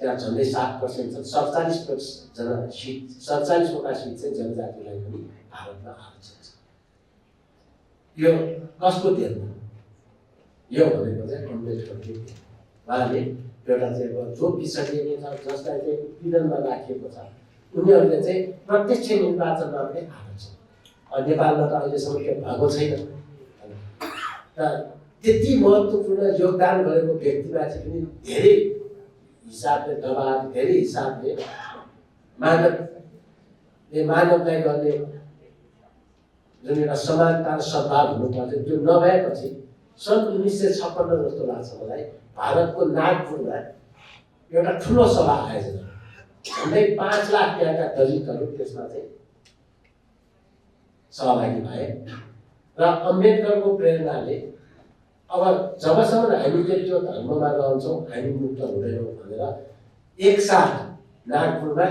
त्यहाँ झन्डै 7% छ। 47% सिट 47वटा सिट चाहिँ जनजातिलाई पनि भारतमा आरक्षण छ। यो कसको देन हो? यो भनेको चाहिँ अम्बेडकरको देन। उहाँले एउटा चाहिँ अब जो पिछडिएको छ, जसलाई चाहिँ उत्पीडनमा राखिएको छ, उनीहरूले चाहिँ प्रत्यक्ष निर्वाचनमा पनि आरक्षण। नेपालमा त अहिलेसम्म के भएको छैन। र त्यति महत्त्वपूर्ण योगदान गरेको व्यक्तिमाथि पनि धेरै हिसाबले दबाब, धेरै हिसाबले मानवलाई गर्ने जुन एउटा समानता र सद्भाव हुनुपर्थ्यो त्यो नभएपछि सन् 1956 जस्तो लाग्छ मलाई भारतको नागपुरमा एउटा ठुलो सभा आयोजना, झन्डै 5 लाख त्यहाँका दलितहरू त्यसमा चाहिँ सहभागी भए र अम्बेडकरको प्रेरणाले अब जबसम्म हामी त्यो धर्ममा रहन्छौँ हामी मुक्त हुँदैनौँ भनेर एकसाथ नागपुरमा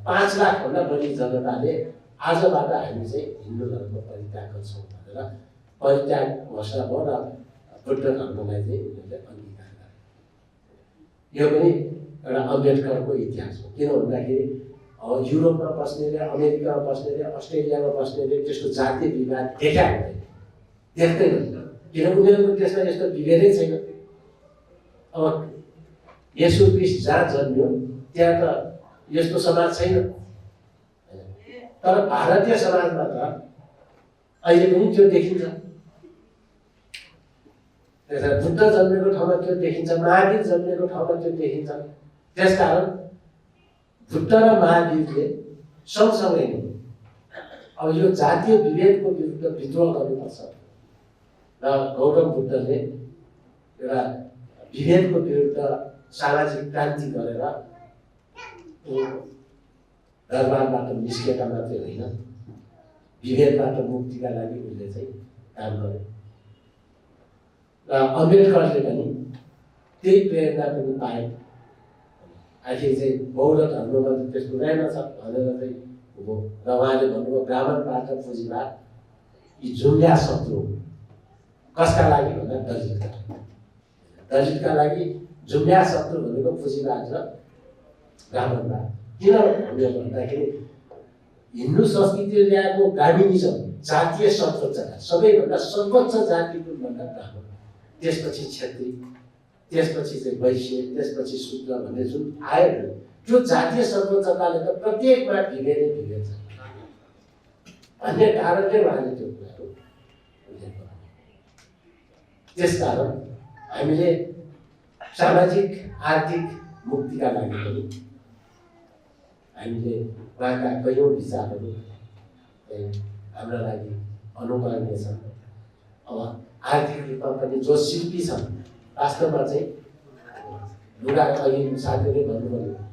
5 लाखभन्दा बढी जनताले आजबाट हामी चाहिँ हिन्दू धर्म परित्याग गर्छौँ भनेर परित्याग घोषणा भयो र बुद्ध धर्मलाई चाहिँ उनीहरूले अङ्गीकार गरे। यो पनि एउटा अम्बेडकरको इतिहास हो। किन भन्दाखेरि अब युरोपमा बस्नेले, अमेरिकामा बस्नेले, अस्ट्रेलियामा बस्नेले त्यस्तो जातीय विवाद देखा हुँदैन, देख्दैन। किन उनीहरूको त्यसमा यस्तो विभेदै छैन। अब येशू क्रिस्ट जहाँ जन्मियो त्यहाँ त यस्तो समाज छैन। तर भारतीय समाजमा त अहिले पनि त्यो देखिन्छ। त्यसलाई बुद्ध जन्मेको ठाउँमा त्यो देखिन्छ, महावीर जन्मेको ठाउँमा त्यो देखिन्छ। त्यसकारण बुद्ध र महावीरले सँगसँगै अब यो जातीय विभेदको विरुद्ध विद्रोह गर्नुपर्छ र गौतम बुद्धले एउटा विभेदको विरुद्ध सामाजिक क्रान्ति गरेर दरबारबाट निस्केका मात्रै होइन, विभेदबाट मुक्तिका लागि उसले चाहिँ काम गरे। र अम्बेडकरले पनि त्यही प्रेरणा पनि पाए। आखिर चाहिँ बौद्ध धर्ममा त त्यस्तो रहेनछ भनेर चाहिँ र उहाँले भन्नुभयो ब्राह्मणबाट पुँजीवाद यी जुम्ल्या शत्रु कसका लागि भन्दा दलितका लागि जुम्ल्या शत्रु भनेको पुँजीवाद र ब्राह्मणवाद। किन भन्यो भन्दाखेरि हिन्दू संस्कृतिले ल्याएको गामिनिजम, जातीय सर्वोच्चता, सबैभन्दा सर्वोच्च जाति कुन भन्दा ब्राह्मण, त्यसपछि क्षेत्री, त्यसपछि चाहिँ वैश्य, त्यसपछि शूद्र भन्ने जुन आयो नि, त्यो जातीय सर्वोच्चताले त प्रत्येकमा भिगेर छ भन्ने कारणले उहाँले त्यो कुराहरू उल्लेख गर्नु। त्यसकारण हामीले सामाजिक आर्थिक मुक्तिका लागि पनि हामीले उहाँका कैयौँ विचारहरू हाम्रो लागि अनुकरणीय छन्। अब आर्थिक रूपमा पनि जो शिल्पी छन्, वास्तवमा चाहिँ लुगा, अघि साथीहरूले भन्नुभयो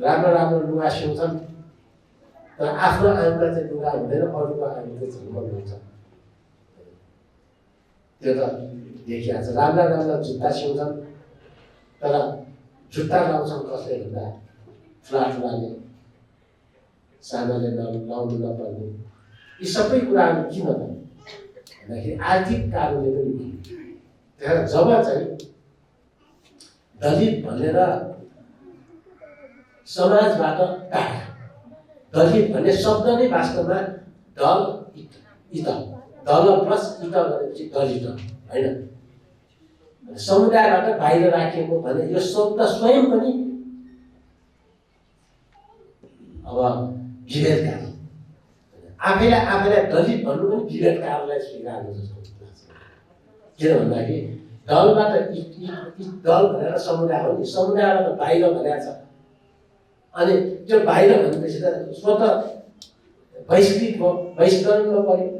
राम्रो राम्रो लुगा सिउँछन् तर आफ्नो आँगमा चाहिँ लुगा हुँदैन, अरूको आँगमा चाहिँ झलमल हुन्छ। त्यो त देखिया छ। राम्रा राम्रा जुत्ता सिउँछन् तर जुत्ता लाउँछन् कसले भन्दा ठुलाठुलाले, सानाले लाउनु नपर्ने। यी सबै कुराहरू किन त भन्दाखेरि आर्थिक कारणले पनि हो। त्यहाँ जब चाहिँ दलित भनेर समाजबाट काट्यो, दलित भन्ने शब्द नै वास्तवमा दल इत, दल प्लस इत भनेपछि दलित होइन, समुदायबाट बाहिर राखिएको भने यो शब्द स्वयं पनि अब विभेदकारी, आफैलाई दलित भन्नु पनि विभेदकारलाई स्वीकार्नु जस्तो लाग्छ। किन भन्दाखेरि दलबाट दल भनेर समुदाय हो नि, समुदायबाट बाहिर भनेको छ। अनि त्यो बाहिर भनेपछि त स्वतः बहिष्कृत हो, बहिष्करणमा पर्यो।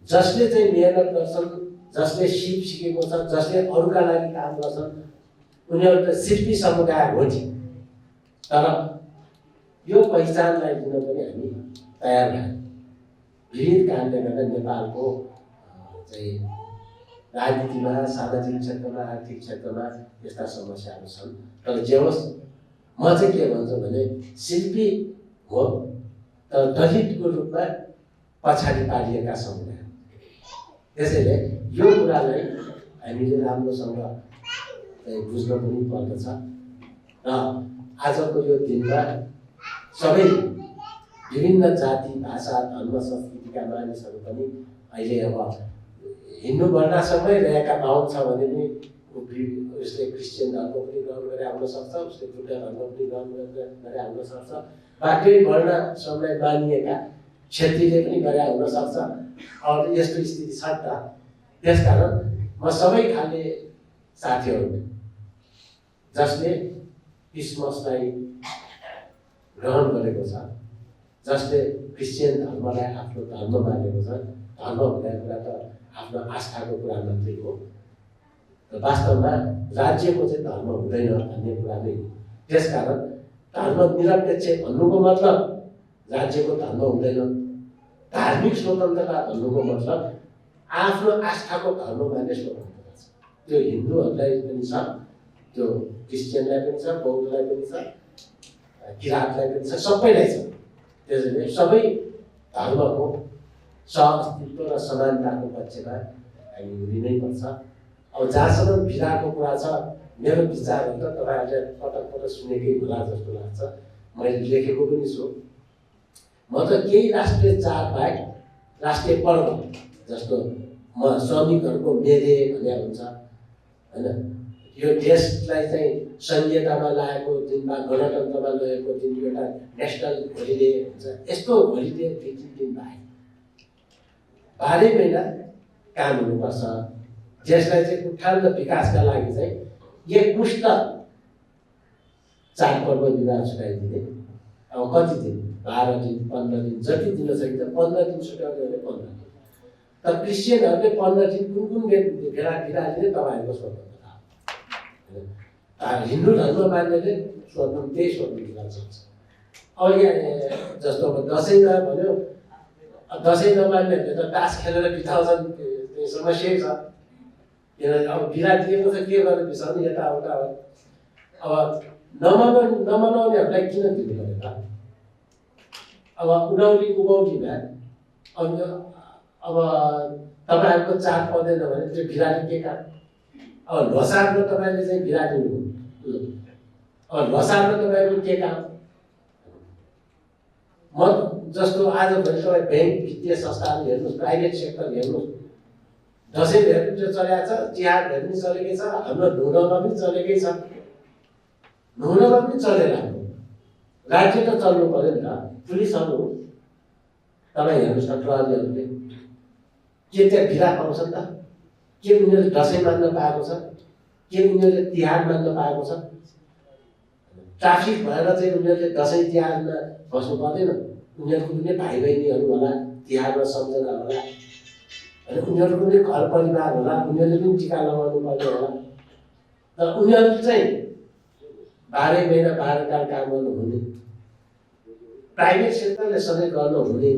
जसले चाहिँ मेहनत गर्छन्, जसले सिप सिकेको छ, जसले अरूका लागि काम गर्छन्, उनीहरू त शिल्पी समुदाय हो नि। तर यो पहिचानलाई दिन पनि हामी तयार भयौँ। विविध कारणले गर्दा नेपालको चाहिँ राजनीतिमा, सामाजिक क्षेत्रमा, आर्थिक क्षेत्रमा यस्ता समस्याहरू छन्। तर जे होस्, म चाहिँ के भन्छु भने शिल्पी हो तर दलितको रूपमा पछाडि पारिएका समुदाय। त्यसैले यो कुरालाई हामीले राम्रोसँग बुझ्न पनि पर्दछ। र आजको यो दिनमा सबै विभिन्न जाति, भाषा, धर्म, संस्कृतिका मानिसहरू पनि अहिले अब हिन्दू वर्णाश्रममै रहेका बाहुन छ भने पनि उसले क्रिस्चियन धर्म पनि ग्रहण गरेर आउन सक्छ, उसले बुद्ध धर्म पनि ग्रहण गरेर आउन सक्छ, वा त्यही वर्णाश्रमलाई मानिएका क्षेत्रीले पनि गरेर आउन सक्छ। अब यस्तो स्थिति छ नि त। त्यसकारण म सबै खाले साथीहरू जसले क्रिसमसलाई ग्रहण गरेको छ, जसले क्रिस्चियन धर्मलाई आफ्नो धर्म मानेको छ, धर्म भन्ने कुरा त आफ्नो आस्थाको कुरा मात्रै हो, र वास्तवमा राज्यको चाहिँ धर्म हुँदैन भन्ने कुरा नै हो। त्यसकारण धर्म निरपेक्ष भन्नुको मतलब राज्यको धर्म हुँदैन। धार्मिक स्वतन्त्रता भन्नुको मतलब आफ्नो आस्थाको धर्म मान्ने स्वतन्त्रता छ। त्यो हिन्दूहरूलाई पनि छ, त्यो क्रिस्चियनलाई पनि छ, बौद्धलाई पनि छ, किराँतलाई पनि छ, सबैलाई छ। त्यसैले सबै धर्मको सहअस्तित्व र समानताको पक्षमा हामी हुनै पर्छ। अब जहाँसम्म भिडाको कुरा छ, मेरो विचारहरू त तपाईँहरूले पटक पटक सुनेकै होला जस्तो लाग्छ, मैले लेखेको पनि छु। म त केही राष्ट्रिय चाड बाहेक राष्ट्रिय पर्व जस्तो म श्रमिकहरूको मेले भन्ने हुन्छ होइन, यो देशलाई चाहिँ संहितामा लागेको दिनमा, गणतन्त्रमा लगेको दिन एउटा नेसनल होलिडे हुन्छ, यस्तो होलिडे दिन बाहेक 12 महिना काम हुनुपर्छ। देशलाई चाहिँ उत्थान र विकासका लागि चाहिँ एकमुष्ट चाडपर्व विवाह छुट्याइदिने। अब कति दिन, 12 दिन, 15 दिन, जति दिन सकिन्छ 15 दिन छुट्याउने भने 15 दिन। तर क्रिस्चियनहरूले 15 दिन कुन बेला बिदा दिने तपाईँहरूको स्वतन्त्रता हो। हिन्दू धर्म मान्नेले स्वर्णम त्यही स्वर्ण दिन सक्छ। अब यहाँ जस्तो अब दसैँमा भन्यो, दसैँ नमान्नेहरूले त तास खेलेर बिताउँछन्, त्यो समस्या छ। किनभने अब बिदा दिएको छ के गरेर बिसाउने यताउता हो। अब नमनाउनेहरूलाई किन दिनु पर्यो त? अब उनौली उभौलीमा अब तपाईँहरूको चाड पर्दैन भने त्यो बिरामी के काम? अब ल्होसारमा तपाईँले चाहिँ बिरामी हुनु, अब ल्होसारमा तपाईँको के काम? म जस्तो आजभोलि तपाईँ ब्याङ्क वित्तीय संस्थाहरू हेर्नुहोस्, प्राइभेट सेक्टर हेर्नुहोस्, दसैँ हेर्नु जो चलेको छ, तिहार हेर्नु चलेकै छ, हाम्रो नुनमा पनि चलेकै छ। नुनमा पनि चलेर हाम्रो राज्य त चल्नु पर्यो नि त। पुलिसहरू तपाईँ हेर्नुहोस् न, प्रहरीहरूले के त्यहाँ भिरा पाउँछन् त? के उनीहरूले दसैँ मान्न पाएको छ? के उनीहरूले तिहार मान्न पाएको छ? ट्राफिक भएर चाहिँ उनीहरूले दसैँ तिहारमा बस्नु पर्दैन? उनीहरूको पनि भाइ बहिनीहरू होला, तिहारमा सम्झना होला, अनि उनीहरूको पनि घर परिवार होला, उनीहरूले पनि टिका लगाउनु पर्ने होला। तर उनीहरू चाहिँ 12 महिना 12 काल काम गर्नु हुने, प्राइभेट सेक्टरले सधैँ गर्नु हुने,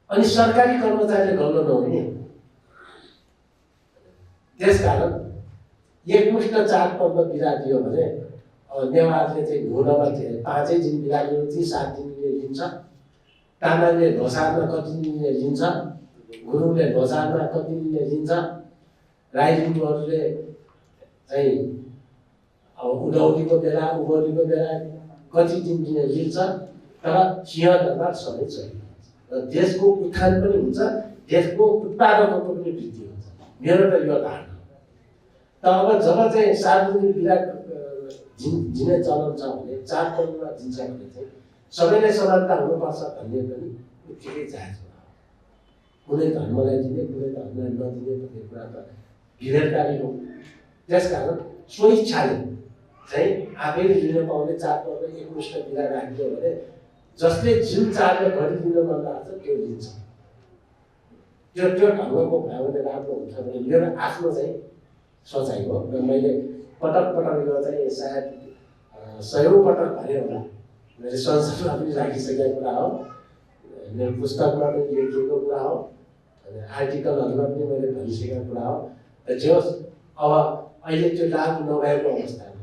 अनि सरकारी कर्मचारीले गर्नु नहुने। त्यसकारण एकमुष्ट चाडपर्व बिदा दियो भने अब नेवारले चाहिँ नुनमा 5 दिन बिदा लिन्छ, 7 दिन लिन्छ। तामाङले ल्होसारमा कति दिन लिन्छ, गुरुङले ल्होसारमा कति दिन लिन्छ, राई लिम्बूहरूले चाहिँ अब उधौलीको बेला उभौलीको बेला कति दिन लिन्छ। तर सिंहदरबार सधैँ चलिन्छ र देशको उत्थान पनि हुन्छ, देशको उत्पादकत्व पनि वृद्धि हुन्छ। मेरो त यो धारणा। तर अब जब चाहिँ सार्वजनिक बिदा दिने चलन छ भने, चाडपर्वमा दिन्छ भने चाहिँ सबैलाई समानता हुनुपर्छ भन्ने पनि उत्तिकै जायज हो। कुनै धर्मलाई दिने, कुनै धर्मलाई नदिने भन्ने कुरा त विभेदकारी हो। त्यसकारण स्वइच्छाले चाहिँ आफैले लिन पाउने चाडपर्व एकमुष्ट बिदा राखिदियो भने जसले जुन चाडले बढी दिन मन लाग्छ त्यो लिन्छ। त्यो ढङ्गको भयो भने राम्रो हुन्छ भने मेरो आफ्नो चाहिँ सोचाइ हो। र मैले पटक यो चाहिँ सायद 100औं पटक भने होला, मैले संसदमा पनि राखिसकेको कुरा हो, मेरो पुस्तकमा पनि लेखिएको कुरा हो, अनि आर्टिकलहरूमा पनि मैले भनिसकेको कुरा हो। र जे होस्, अब अहिले त्यो लागु नभएको अवस्थामा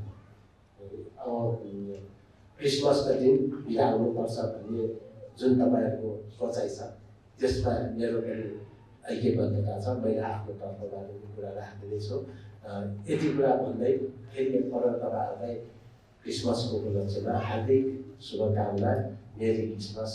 अब क्रिसमसका दिन बिदा हुनुपर्छ भन्ने जुन तपाईँहरूको सोचाइ छ त्यसमा मेरो पनि ऐक्यबद्धता छ। मैले आफ्नो तर्फबाट कुरा राख्दै छु। यति कुरा भन्दै फेरि एकपल्ट तपाईँहरूलाई क्रिसमसको उपलक्ष्यमा हार्दिक शुभकामना। Merry Christmas.